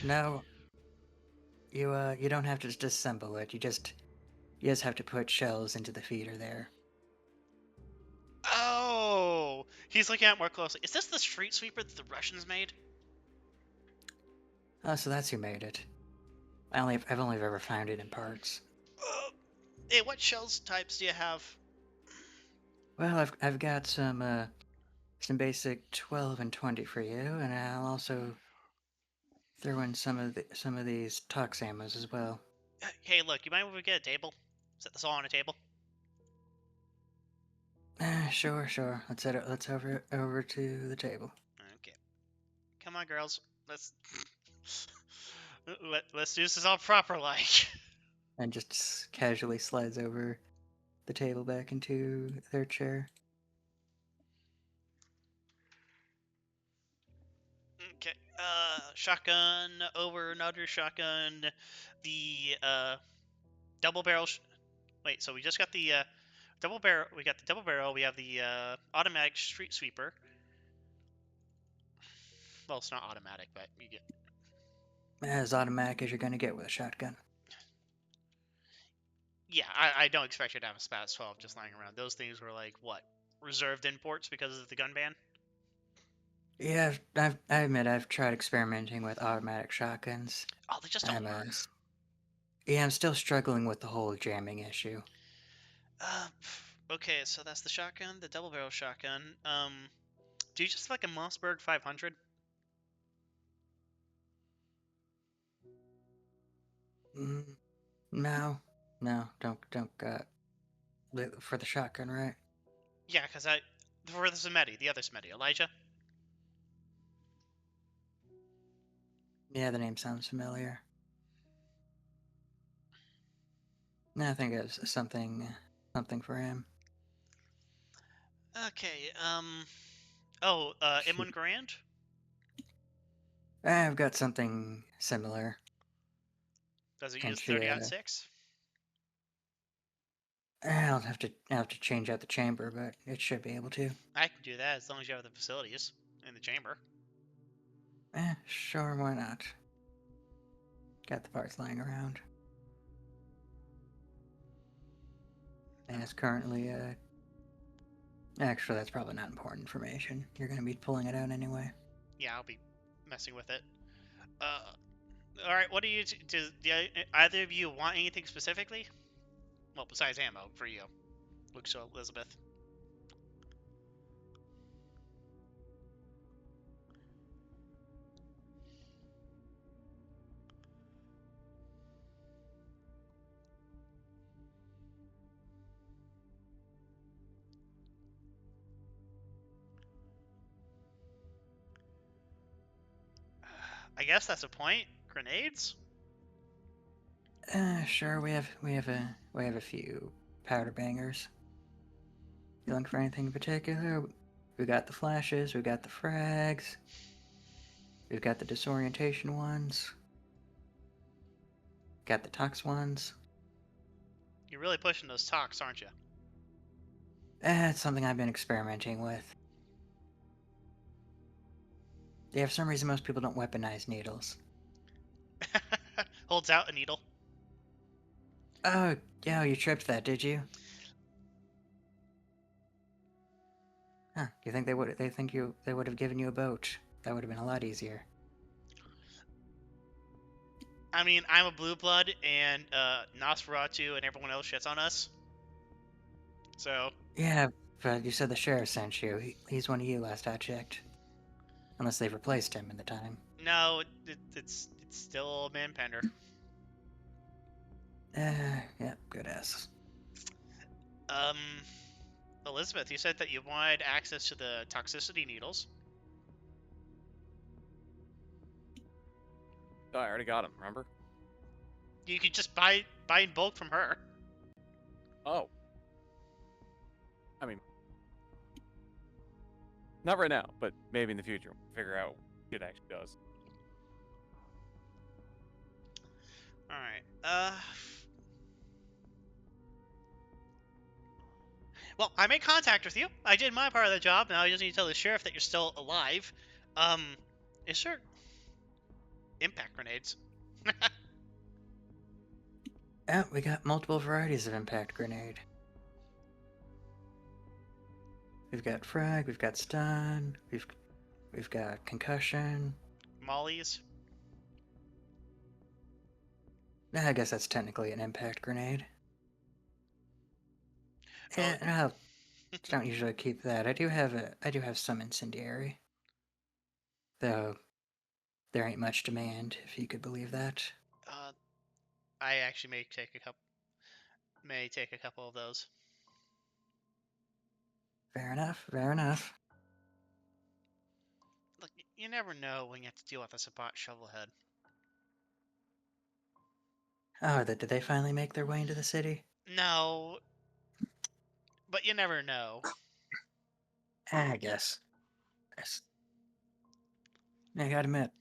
No. You don't have to disassemble it. You just have to put shells into the feeder there. Oh! He's looking at it more closely. Is this the street sweeper that the Russians made? Oh, so that's who made it. I've only ever found it in parts. Hey, what shells types do you have? Well, I've got some basic 12 and 20 for you, and I'll also throw in some of these tox ammos as well. Hey, look, you mind if we get a table? Set this all on a table? Sure. Let's over to the table. Okay. Come on, girls. Let's let's do this all proper like. And just casually slides over the table back into their chair. Okay. Shotgun over another shotgun. The double barrel. Wait, so we just got the double barrel. We got the double barrel. We have the automatic street sweeper. Well, it's not automatic, but you get. As automatic as you're gonna get with a shotgun. Yeah, I don't expect you to have a Spaz 12 just lying around. Those things were like what, reserved imports because of the gun ban. Yeah, I admit I've tried experimenting with automatic shotguns. Oh, they just don't work. Yeah, I'm still struggling with the whole jamming issue. Okay, so that's the shotgun, the double barrel shotgun. Do you just like a Mossberg 500? No, don't got for the shotgun, right? Yeah, because for the Samedi, the other Samedi, Elijah. Yeah, the name sounds familiar. No, I think it's something for him. Okay, M1 Grand? I've got something similar. Does it Can't use 30 you, out 6? I'll have to change out the chamber, but it should be able to. I can do that as long as you have the facilities in the chamber. Sure, why not? Got the parts lying around. And it's currently, actually, that's probably not important information. You're gonna be pulling it out anyway. Yeah, I'll be messing with it. Alright, what do you... Do either of you want anything specifically? Well, besides ammo, for you. Luke, so Elizabeth. I guess that's a point. Grenades? Sure. We have a few powder bangers. You looking for anything in particular? We got the flashes. We got the frags. We've got the disorientation ones. Got the tox ones. You're really pushing those talks, aren't you? It's something I've been experimenting with. Yeah, for some reason most people don't weaponize needles. Holds out a needle. Oh, yeah, you tripped that, did you? Huh, you think they would have given you a boat. That would have been a lot easier. I mean, I'm a blue blood, and Nosferatu and everyone else shits on us. So... Yeah, but you said the sheriff sent you. He's one of you last I checked. Unless they've replaced him in the time. No, it's still Manpender. Yeah, good ass. Elizabeth, you said that you wanted access to the toxicity needles. Oh, I already got them, remember? You could just buy in bulk from her. Oh. I mean, not right now, but maybe in the future. We'll figure out shit actually does. All right. Well, I made contact with you. I did my part of the job. Now I just need to tell the sheriff that you're still alive. Is there impact grenades? Oh, we got multiple varieties of impact grenade. We've got frag, we've got stun, we've got concussion. Mollies? I guess that's technically an impact grenade. Oh. No, don't usually keep that. I do have some incendiary, though there ain't much demand, if you could believe that. I actually may take a couple of those. Fair enough, fair enough. Look, you never know when you have to deal with a Sabat shovelhead. Oh, did they finally make their way into the city? No, but you never know. I guess. I gotta admit,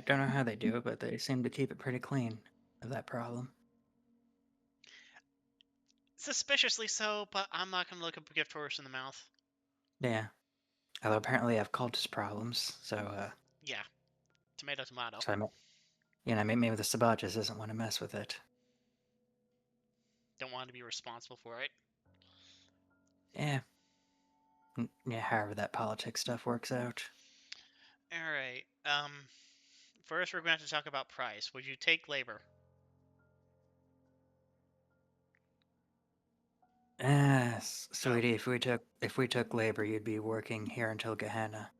don't know how they do it, but they seem to keep it pretty clean of that problem. Suspiciously so, but I'm not gonna look a gift horse in the mouth. Yeah. Although apparently they have cultist problems, so, Yeah. Tomato, tomato. so maybe the Sabbat just doesn't want to mess with it. Don't want to be responsible for it. Yeah. Yeah, however that politics stuff works out. Alright, first we're going to have to talk about price. Would you take labor? Sweetie, if we took labor, you'd be working here until Gehenna.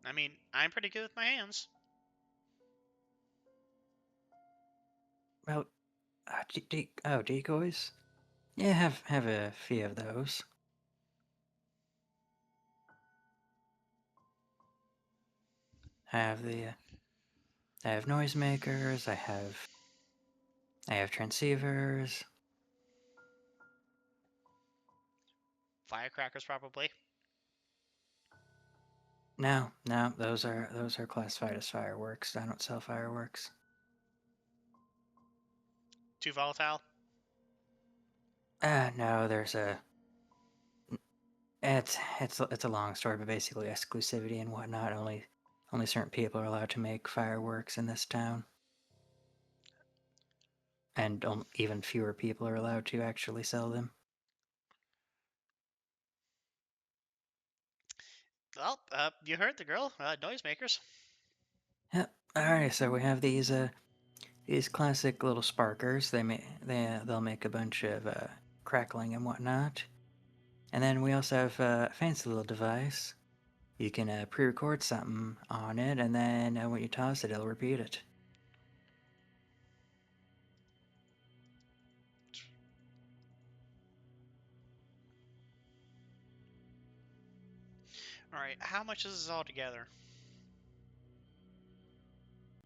I mean, I'm pretty good with my hands. Well, decoys? Yeah, have a few of those. I have noisemakers, I have transceivers. Firecrackers, probably. No, those are classified as fireworks. I don't sell fireworks. Too volatile? No, there's a. It's a long story, but basically exclusivity and whatnot. Only certain people are allowed to make fireworks in this town, and even fewer people are allowed to actually sell them. Well, you heard the girl. Noisemakers. Yep. Alright, so we have these classic little sparkers. They'll make a bunch of crackling and whatnot. And then we also have a fancy little device. You can pre-record something on it, and then when you toss it, it'll repeat it. Alright, how much is this all together?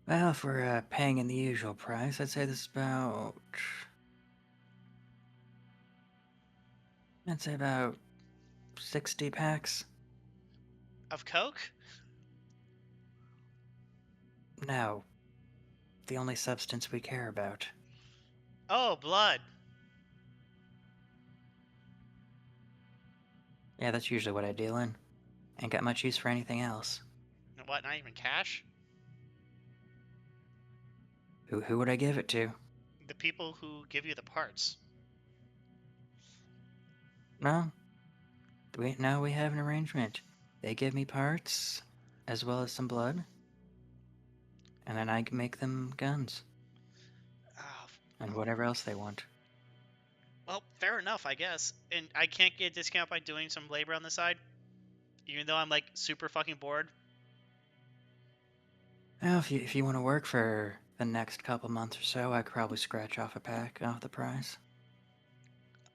Well, if we're paying in the usual price, I'd say this is about... I'd say about 60 packs. Of Coke? No. The only substance we care about. Oh, blood. Yeah, that's usually what I deal in. Ain't got much use for anything else. What, not even cash? Who would I give it to? The people who give you the parts. No. We have an arrangement. They give me parts, as well as some blood. And then I can make them guns. Oh, And whatever else they want. well, fair enough, I guess. And I can't get a discount by doing some labor on the side? Even though I'm, like, super fucking bored? Well, if you want to work for the next couple months or so, I could probably scratch off a pack off the price.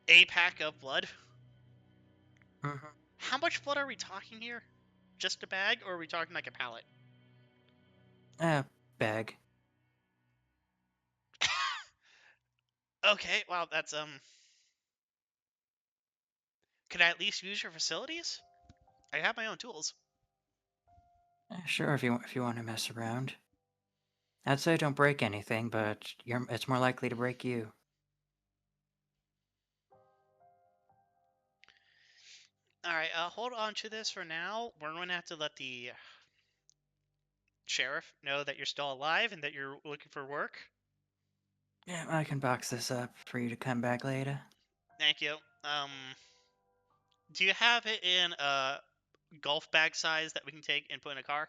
A pack of blood? Mm-hmm. How much blood are we talking here? Just a bag, or are we talking like a pallet? Bag. Okay, well, that's, Could I at least use your facilities? I have my own tools. Sure, if you want to mess around. I'd say don't break anything, but it's more likely to break you. All right, hold on to this for now. We're going to have to let the sheriff know that you're still alive and that you're looking for work. Yeah, I can box this up for you to come back later. Thank you. Do you have it in a golf bag size that we can take and put in a car?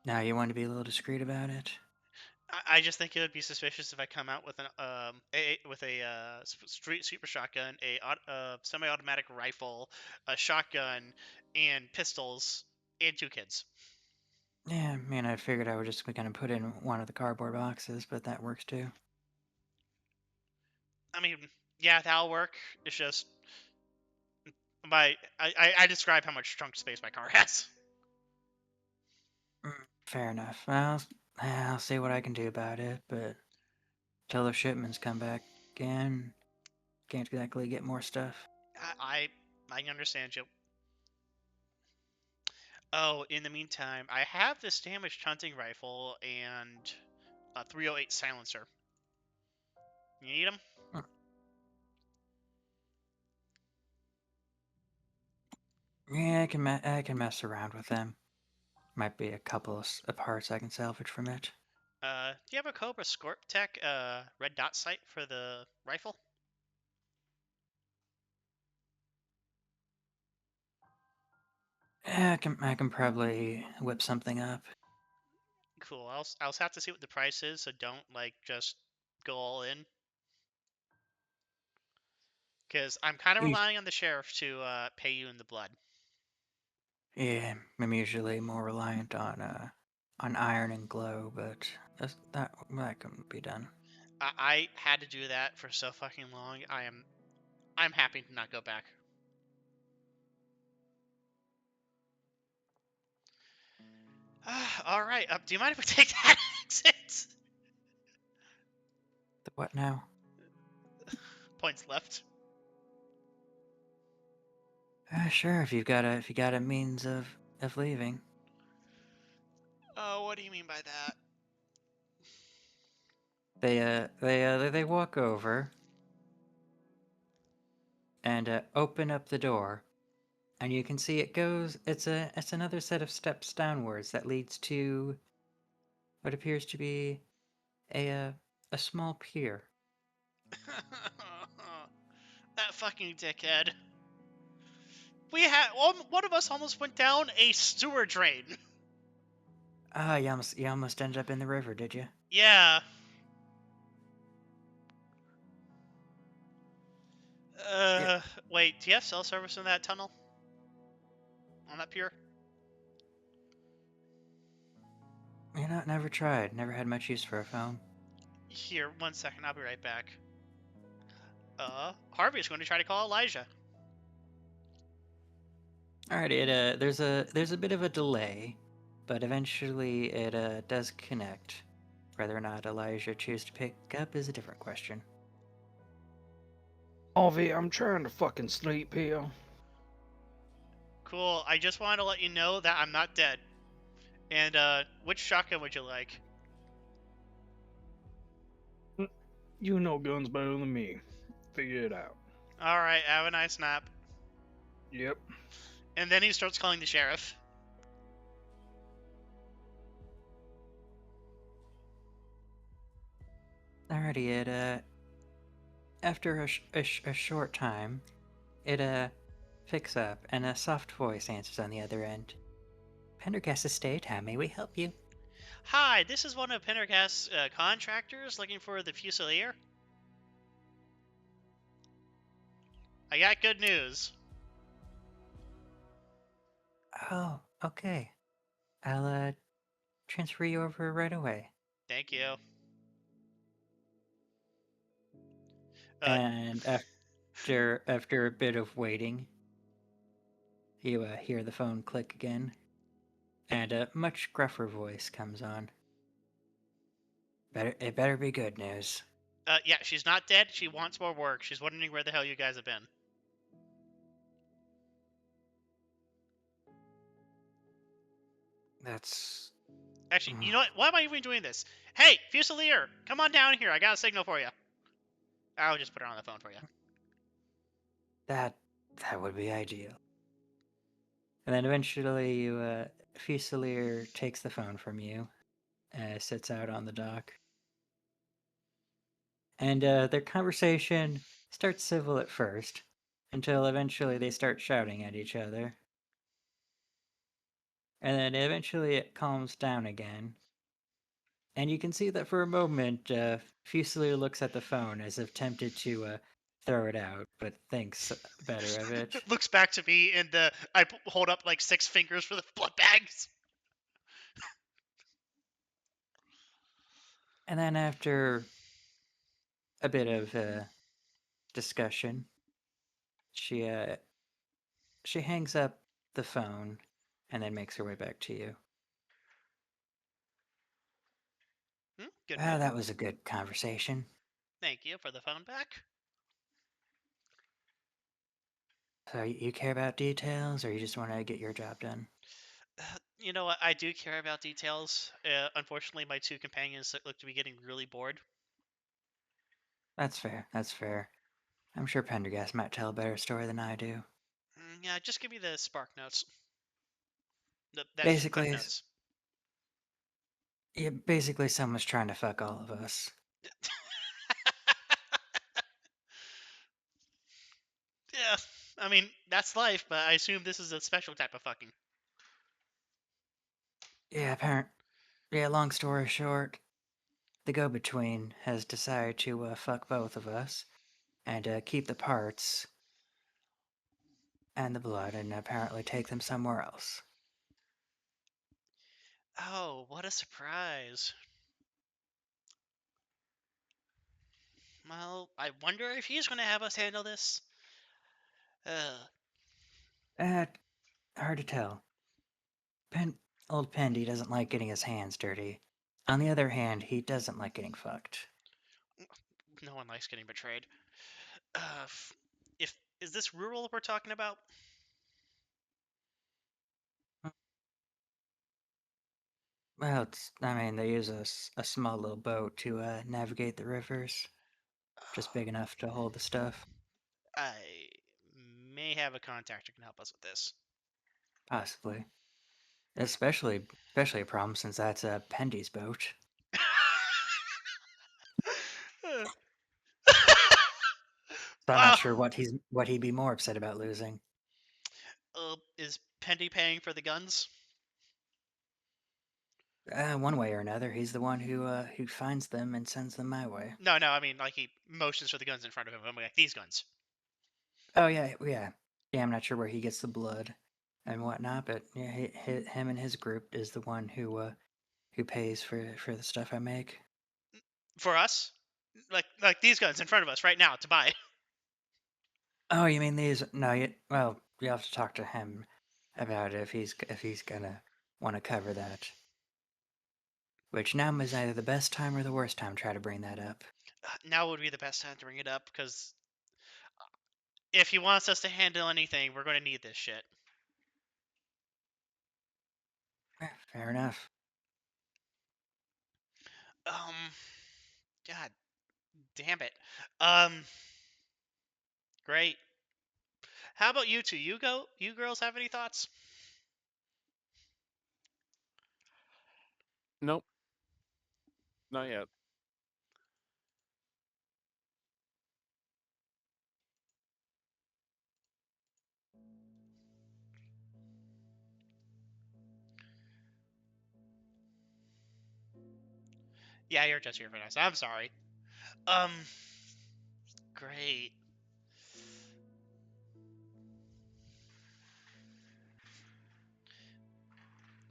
Now you want to be a little discreet about it? I just think it would be suspicious if I come out with a street super shotgun, a semi-automatic rifle, a shotgun, and pistols, and 2 kids. Yeah, I mean, I figured I would just be gonna put in one of the cardboard boxes, but that works too. I mean, yeah, that'll work. It's just I describe how much trunk space my car has. Fair enough. I'll see what I can do about it, but till the shipments come back again, can't exactly get more stuff. I understand you. Oh, in the meantime, I have this damaged hunting rifle and a 308 silencer. You need them? Yeah, I can mess around with them. Might be a couple of parts I can salvage from it. Do you have a Cobra Scorp Tech red dot sight for the rifle? Yeah, I can probably whip something up. Cool. I'll have to see what the price is, so don't like just go all in. Because I'm kind of relying on the sheriff to pay you in the blood. Yeah, I'm usually more reliant on iron and glow, but that can be done. I had to do that for so fucking long. I'm happy to not go back. All right. Do you mind if we take that exit? What now? Points left. Sure. If you got a means of leaving. Oh, what do you mean by that? They walk over and open up the door, and you can see it goes. It's another set of steps downwards that leads to what appears to be a small pier. That fucking dickhead. One of us almost went down a sewer drain. Ah, you almost ended up in the river, did you? Yeah. Yeah. Wait, do you have cell service in that tunnel? On that pier? You know, never tried. Never had much use for a phone. Here, 1 second, I'll be right back. Harvey's going to try to call Elijah. Alrighty, there's a bit of a delay, but eventually it does connect. Whether or not Elijah chooses to pick up is a different question. Harvey, I'm trying to fucking sleep here. Cool, I just wanted to let you know that I'm not dead. And, which shotgun would you like? You know guns better than me. Figure it out. Alright, have a nice nap. Yep. And then he starts calling the sheriff. Alrighty, after a short time, it picks up, and a soft voice answers on the other end. Pendergast Estate, how may we help you? Hi, this is one of Pendergast's contractors looking for the Fusilier. I got good news. Oh, okay. I'll transfer you over right away. Thank you. And after a bit of waiting, you hear the phone click again, and a much gruffer voice comes on. It better be good news. Yeah, she's not dead. She wants more work. She's wondering where the hell you guys have been. That's Actually, you know what? Why am I even doing this? Hey, Fusilier, come on down here. I got a signal for you. I'll just put her on the phone for you. that would be ideal. And then eventually, Fusilier takes the phone from you, sits out on the dock, and their conversation starts civil at first, until eventually they start shouting at each other. And then eventually it calms down again. And you can see that for a moment, Fusilier looks at the phone as if tempted to throw it out, but thinks better of it. Looks back to me, and I hold up like 6 fingers for the blood bags. And then after a bit of discussion, she hangs up the phone and then makes her way back to you. Good Well, move. that was a good conversation. Thank you for the phone back. So you care about details, or you just want to get your job done? You know what? I do care about details. Unfortunately, my 2 companions look to be getting really bored. That's fair. That's fair. I'm sure Pendergast might tell a better story than I do. Yeah, just give me the spark notes. That's just Basically, notes. yeah, basically someone's trying to fuck all of us. Yeah, I mean, that's life, but I assume this is a special type of fucking. Yeah, long story short, the go-between has decided to fuck both of us and keep the parts and the blood and apparently take them somewhere else. Oh, what a surprise. Well, I wonder if he's going to have us handle this. Uh, hard to tell. Old Pendy doesn't like getting his hands dirty. On the other hand, he doesn't like getting fucked. No one likes getting betrayed. If is this rural we're talking about? Well, they use a small little boat to navigate the rivers. Just big enough to hold the stuff. I may have a contact who can help us with this. Possibly. Especially a problem since that's Pendy's boat. So I'm not Wow. sure what he'd be more upset about losing. Is Pendy paying for the guns? One way or another, he's the one who finds them and sends them my way. No, I mean, like, he motions for the guns in front of him. I'm like, these guns. Oh yeah. I'm not sure where he gets the blood and whatnot, but yeah, him and his group is the one who pays for the stuff I make. For us? Like these guns in front of us right now to buy. Oh, you mean these? No, well, you have to talk to him about it if he's gonna want to cover that. Which now is either the best time or the worst time to try to bring that up. Now would be the best time to bring it up, because if he wants us to handle anything, we're going to need this shit. Fair enough. God damn it. Great. How about you two? You girls have any thoughts? Nope, not yet. Yeah, you're just here, Vanessa. I'm sorry. Great.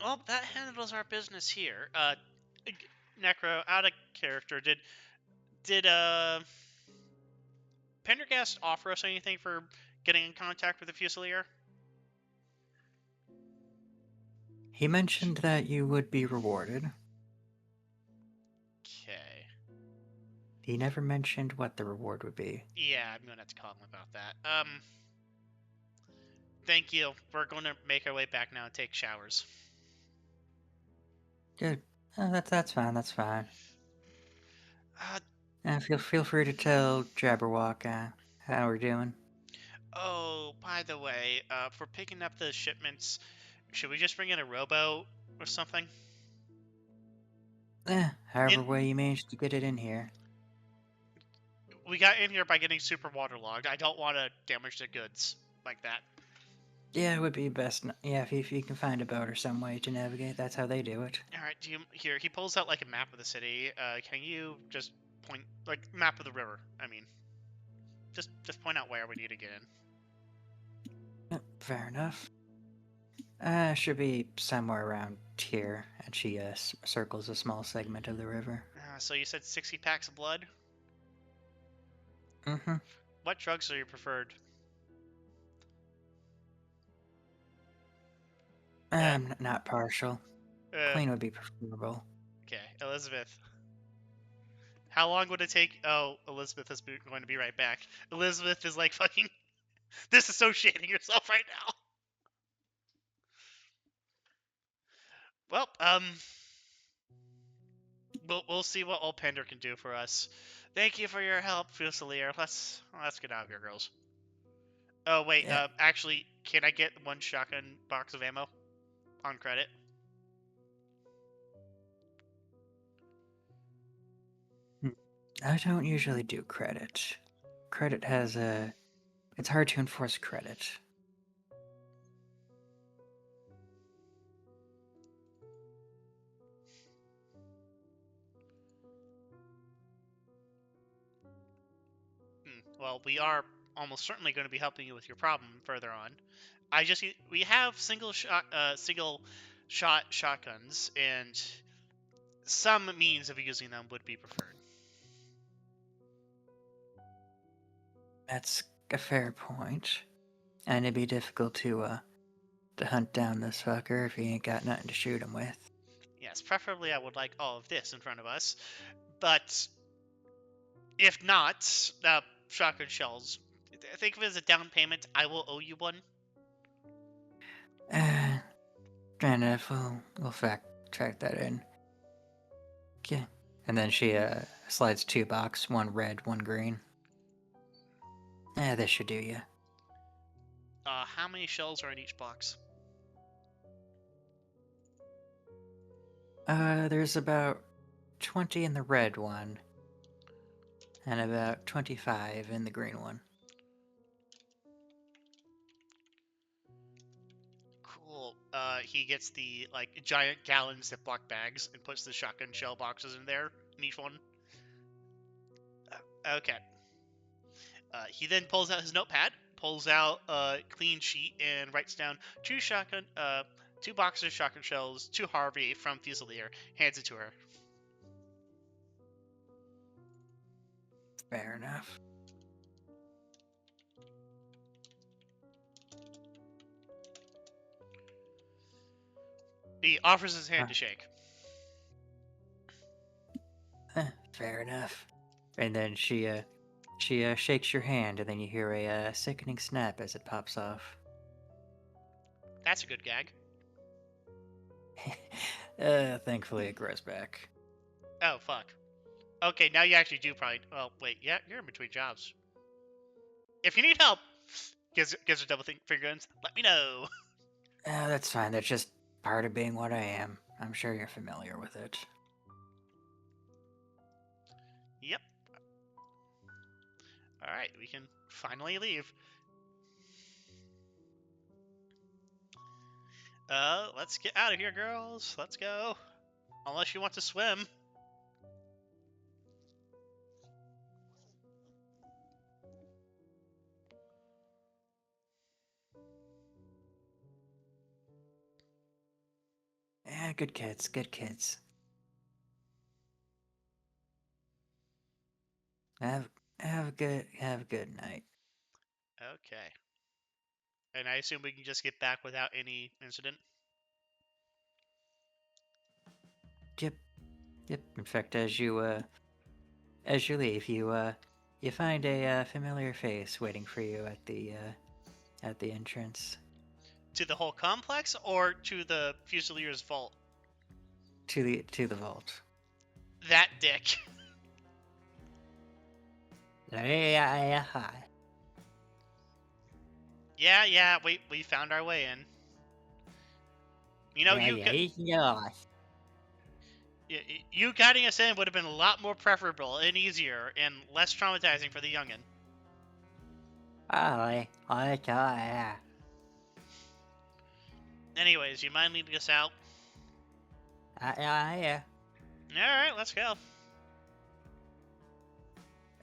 Well, that handles our business here. Necro, out of character, did Pendergast offer us anything for getting in contact with the Fusilier? He mentioned that you would be rewarded. Okay. He never mentioned what the reward would be. Yeah, I'm gonna have to call him about that. Thank you. We're gonna make our way back now and take showers. Good. That's fine. That's fine. Uh, Feel free to tell Jabberwock how we're doing. oh, by the way, for picking up the shipments, should we just bring in a rowboat or something? However In, way you managed to get it in here. we got in here by getting super waterlogged. I don't want to damage the goods like that. Yeah, it would be best. Yeah, if you can find a boat or some way to navigate, that's how they do it. All right, here? He pulls out like a map of the city. Can you just point like map of the river? I mean, just point out where we need to get in. Yep, fair enough. Should be somewhere around here, and she circles a small segment of the river. So you said 60 packs of blood. Mm-hmm. What drugs are your preferred? I'm not partial. Uh, Clean would be preferable. okay, Elizabeth. How long would it take? Oh, Elizabeth is going to be right back. Elizabeth is like fucking disassociating herself right now. Well, we'll see what old Pender can do for us. Thank you for your help, Fusilier. Let's get out of here, girls. Oh wait, Yeah. actually, can I get one shotgun box of ammo on credit? I don't usually do credit. Credit has a... It's hard to enforce credit. Well, we are almost certainly going to be helping you with your problem further on. We have single shot shotguns, and some means of using them would be preferred. That's a fair point. And it'd be difficult to hunt down this fucker if he ain't got nothing to shoot him with. Yes, preferably I would like all of this in front of us, but if not, shotgun shells. Think of it as a down payment. I will owe you one. Fair enough, we'll track that in. Yeah. And then she slides 2 boxes, one red, one green. This should do you. How many shells are in each box? There's about 20 in the red one, and about 25 in the green one. Cool. He gets the giant gallon Ziploc bags and puts the shotgun shell boxes in there, in each one. Okay. He then pulls out his notepad, pulls out a clean sheet, and writes down 2 boxes of shotgun shells to Harvey from Fusilier. Hands it to her. Fair enough. He offers his hand to shake. Fair enough. And then she shakes your hand, and then you hear a sickening snap as it pops off. That's a good gag. Thankfully it grows back. Oh, fuck. Okay, now you actually do probably... Well, wait, yeah, you're in between jobs. If you need help, gives her double finger guns, let me know. That's fine. That's just part of being what I am. I'm sure you're familiar with it. Yep. Alright, we can finally leave. Let's get out of here, girls. Let's go. Unless you want to swim. Yeah, good kids, good kids. Have a good night. Okay. And I assume we can just get back without any incident? Yep. In fact, as you leave, you find a familiar face waiting for you at the entrance. To the whole complex or to the Fusilier's vault? to the vault. That dick. Yeah. Yeah, we found our way in. You know, you guiding us in would have been a lot more preferable and easier and less traumatizing for the youngin. Anyways, you mind leading us out? Yeah. Alright, let's go.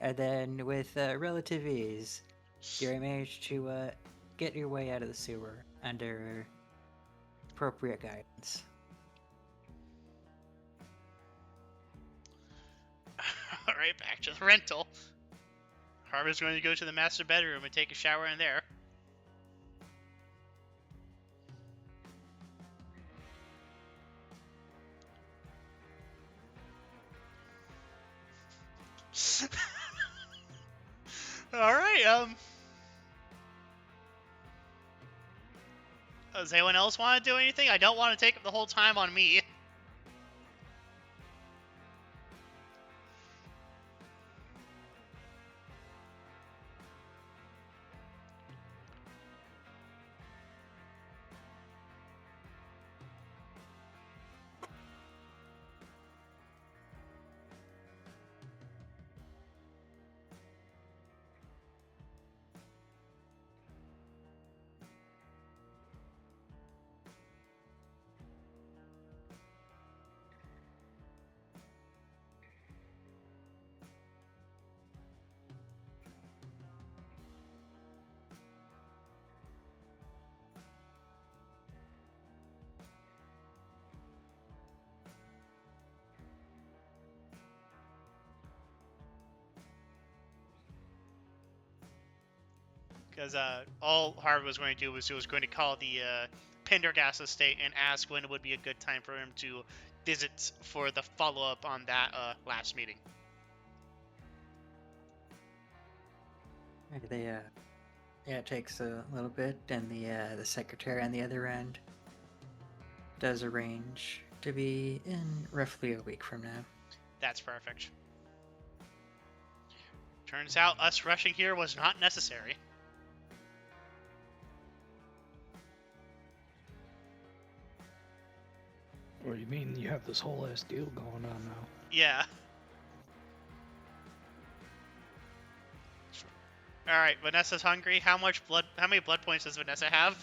And then, with relative ease, you managed to get your way out of the sewer under appropriate guidance. Alright, back to the rental. Harvey's going to go to the master bedroom and take a shower in there. Alright, does anyone else want to do anything? I don't want to take up the whole time on me. Because all Harvey was going to do was he was going to call the Pendergast estate and ask when it would be a good time for him to visit for the follow-up on that last meeting. It takes a little bit, and the secretary on the other end does arrange to be in roughly a week from now. That's perfect. Turns out us rushing here was not necessary. What do you mean you have this whole ass deal going on now? Yeah. Alright, Vanessa's hungry. How many blood points does Vanessa have?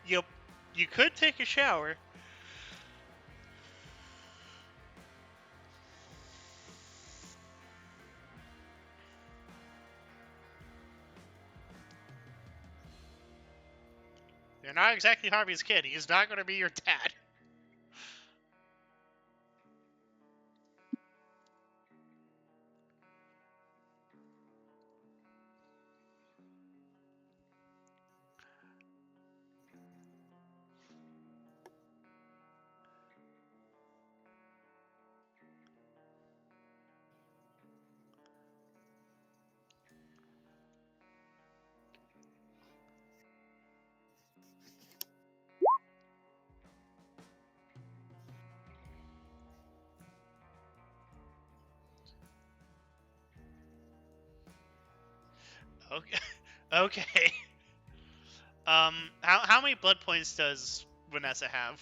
You could take a shower. You're not exactly Harvey's kid. He's not going to be your dad. Okay. Okay. How many blood points does Vanessa have?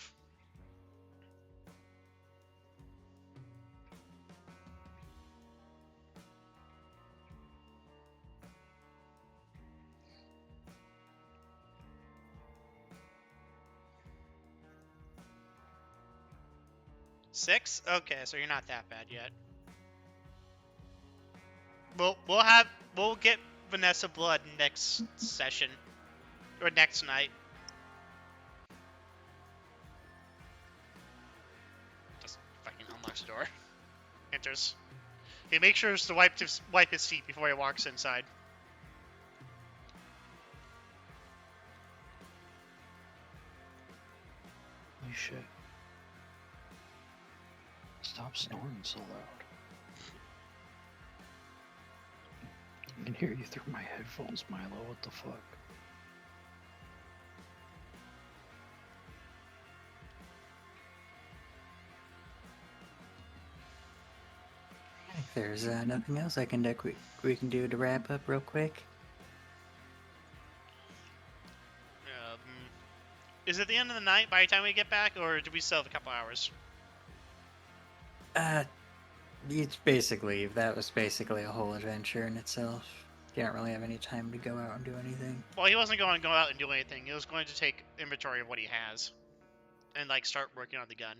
Six? Okay, so you're not that bad yet. We'll get Vanessa blood next session. Or next night. Just fucking unlocks the door. Enters. He makes sure to wipe his feet before he walks inside. Holy shit. Stop snoring so loud. I can hear you through my headphones, Milo. What the fuck? If there's nothing else I can do, we can do to wrap up real quick. Is it the end of the night by the time we get back, or do we still have a couple hours? It's basically, that was basically a whole adventure in itself. You don't really have any time to go out and do anything. Well, he wasn't going to go out and do anything. He was going to take inventory of what he has and like start working on the gun.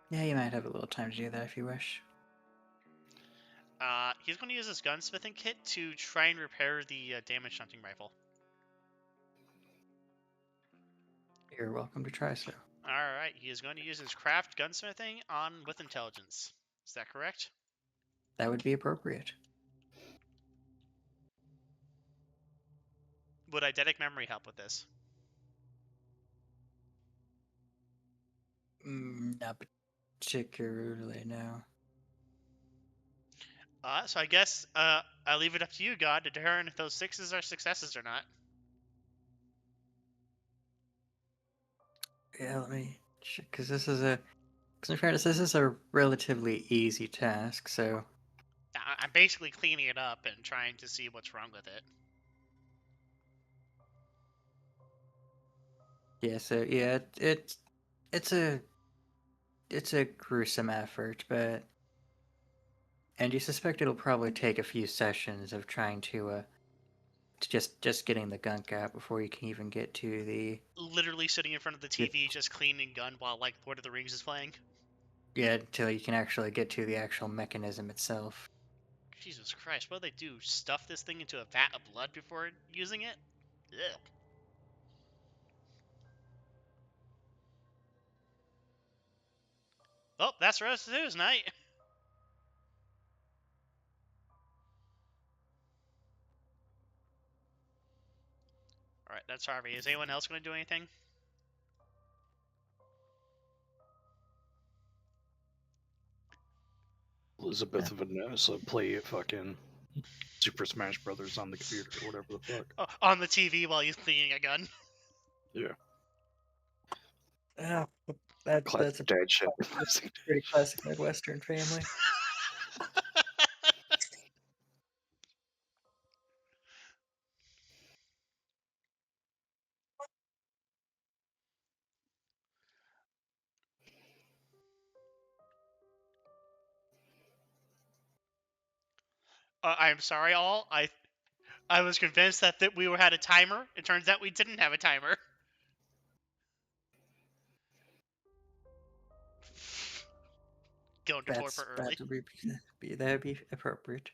Yeah, you might have a little time to do that if you wish. He's going to use his gunsmithing kit to try and repair the damaged hunting rifle. You're welcome to try so. Alright, he is going to use his craft gunsmithing on with intelligence. Is that correct? That would be appropriate. Would eidetic memory help with this? Not particularly, no. So I guess I leave it up to you, God, to determine if those 6s are successes or not. Yeah, let me check, because this is a... Because in fairness, this is a relatively easy task, so... I'm basically cleaning it up and trying to see what's wrong with it. Yeah, so, yeah, it's a gruesome effort, but... And you suspect it'll probably take a few sessions of trying to just getting the gunk out before you can even get to the... Literally sitting in front of the TV, just cleaning gun while, like, Lord of the Rings is playing. Yeah, until you can actually get to the actual mechanism itself. Jesus Christ, what do they do? Stuff this thing into a vat of blood before using it? Ugh. Oh, that's the rest of today's night. Alright, that's Harvey. Is anyone else going to do anything? Elizabeth and Vanessa play fucking Super Smash Brothers on the computer or whatever the fuck. Oh, on the TV while he's cleaning a gun. Yeah. Oh, that's a dad shit. pretty classic Midwestern family. I'm sorry, all. I was convinced that we had a timer. It turns out we didn't have a timer. Going to torpor early. That would be appropriate.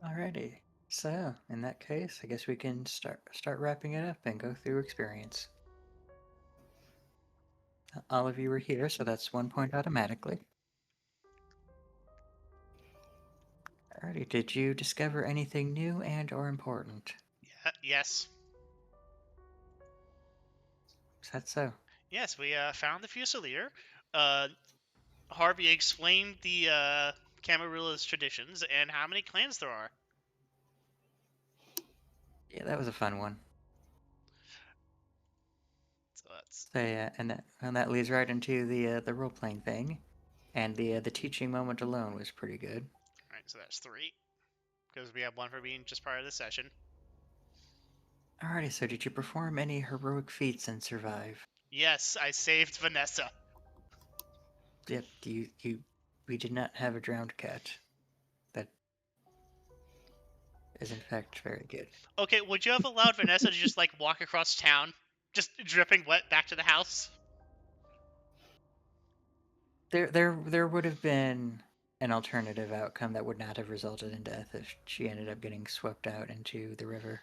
Alrighty. So, in that case, I guess we can start wrapping it up and go through experience. All of you were here, so that's 1 point automatically. Alrighty, did you discover anything new and or important? Yes. Is that so? Yes, we found the Fusilier. Harvey explained the Camarillah's traditions and how many clans there are. Yeah, that was a fun one. So that's... So yeah, and that leads right into the role playing thing, and the teaching moment alone was pretty good. Alright, so that's 3. Because we have 1 for being just part of the session. Alrighty, so did you perform any heroic feats and survive? Yes, I saved Vanessa. Yep, we did not have a drowned cat. That is in fact very good. Okay, would you have allowed Vanessa to just like walk across town, just dripping wet back to the house? There would have been an alternative outcome that would not have resulted in death if she ended up getting swept out into the river.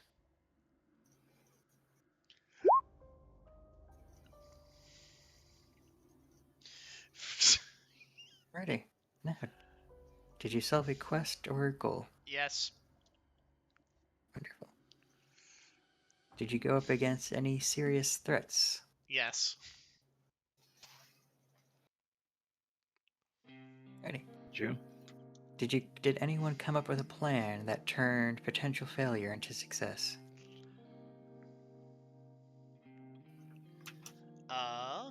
Righty. Now, did you solve a quest or a goal? Yes. Did you go up against any serious threats? Yes. Ready? Did you? Did anyone come up with a plan that turned potential failure into success? Uh.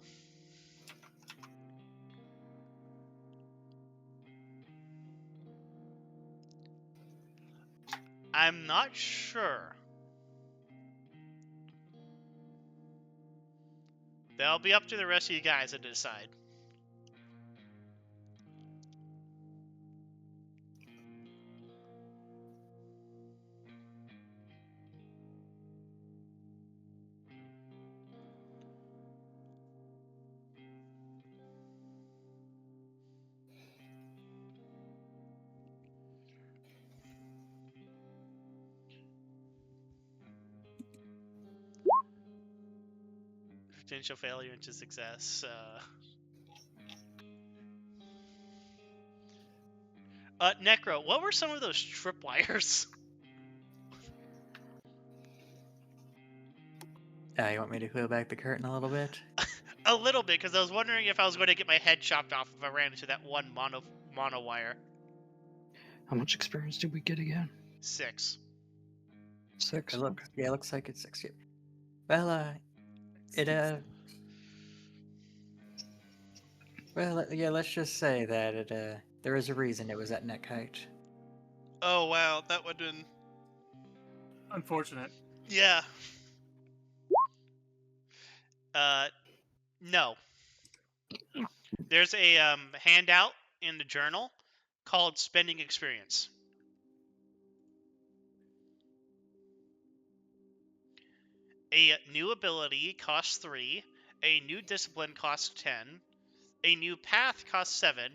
I'm not sure. That'll be up to the rest of you guys to decide. Potential failure into success. Necro, what were some of those tripwires? You want me to peel back the curtain a little bit? A little bit, because I was wondering if I was going to get my head chopped off if I ran into that one mono wire. How much experience did we get again? 6. 6. It looks like it's 6. Well, let's just say that there is a reason it was at neck height. Oh wow, that would have been... Unfortunate. Yeah. No. There's a handout in the journal called Spending Experience. A new ability costs 3, a new discipline costs 10, a new path costs 7,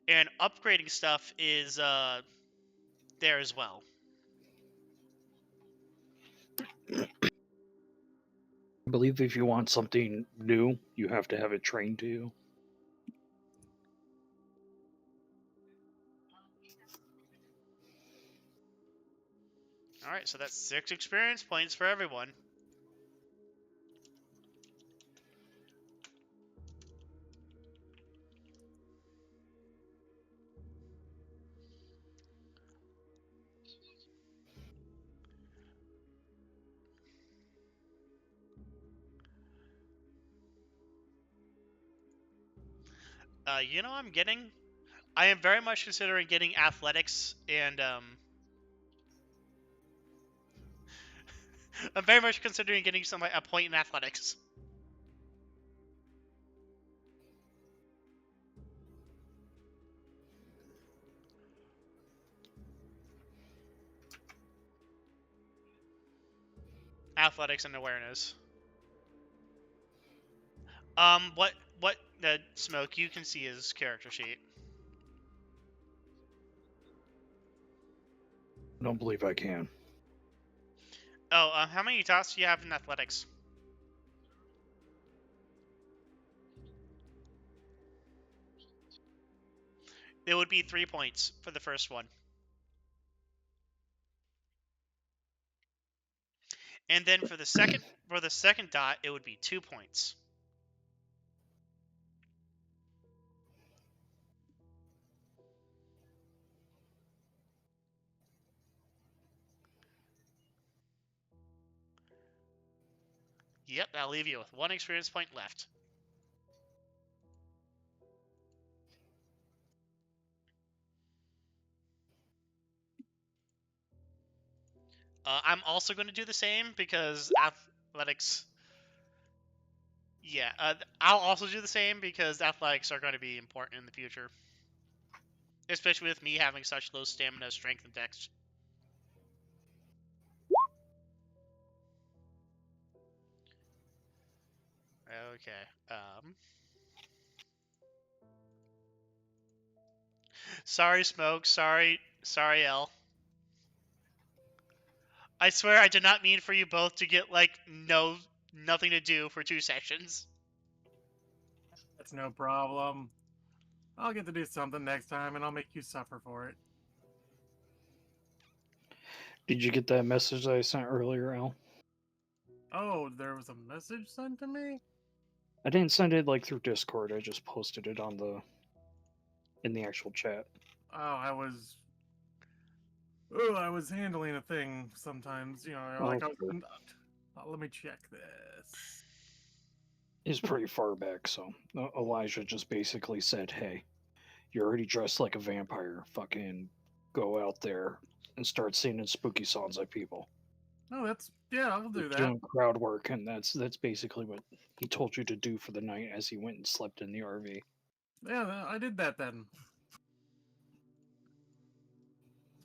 and upgrading stuff is there as well. I believe if you want something new, you have to have it trained to you. Alright, so that's 6 experience points for everyone. You know, I am very much considering getting athletics and I'm very much considering getting a point in athletics. Athletics and awareness. What Smoke, you can see his character sheet. I don't believe I can. Oh, how many tasks do you have in athletics? It would be 3 points for the first one. And then for the second dot, it would be 2 points. Yep, I'll leave you with 1 experience point left. I'm also going to do the same because athletics... Yeah, I'll also do the same because athletics are going to be important in the future. Especially with me having such low stamina, strength, and dex. Okay, Sorry, Smoke. Sorry, L. I swear I did not mean for you both to get, like, nothing to do for 2 sessions. That's no problem. I'll get to do something next time, and I'll make you suffer for it. Did you get that message that I sent earlier, Al? Oh, there was a message sent to me? I didn't send it like through Discord. I just posted it on in the actual chat. Oh, I was handling a thing sometimes, you know, Oh, like I was. cool. Let me check this. It's pretty far back, so Elijah just basically said, "Hey, you're already dressed like a vampire. Fucking go out there and start singing spooky songs like people. Oh, yeah, I'll do that. Doing crowd work." And that's basically what he told you to do for the night as he went and slept in the RV. Yeah, I did that then.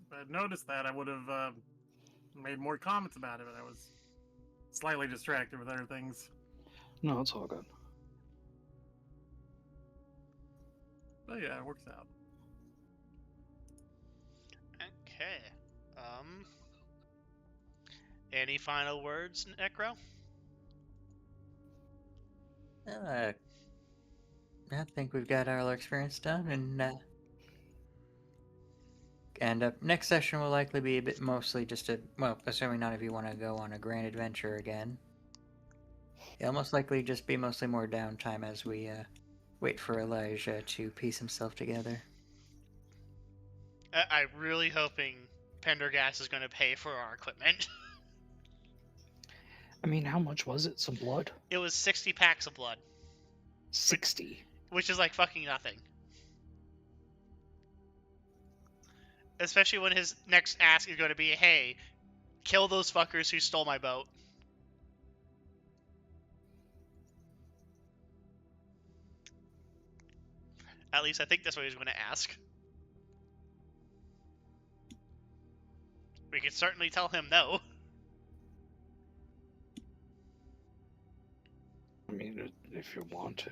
If I had noticed that, I would have made more comments about it, but I was slightly distracted with other things. No, it's all good. But yeah, it works out. Okay. Any final words, Necro? I think we've got all our experience done, and next session will likely be a bit mostly just assuming none of you want to go on a grand adventure again. It'll most likely just be mostly more downtime as we wait for Elijah to piece himself together. I'm really hoping Pendergast is going to pay for our equipment. I mean, how much was it? Some blood? It was 60 packs of blood, 60. which is like fucking nothing. Especially when his next ask is going to be, hey, kill those fuckers who stole my boat. At least I think that's what he's going to ask. We could certainly tell him no. I mean, if you want to.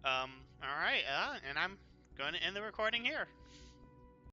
Alright, and I'm going to end the recording here.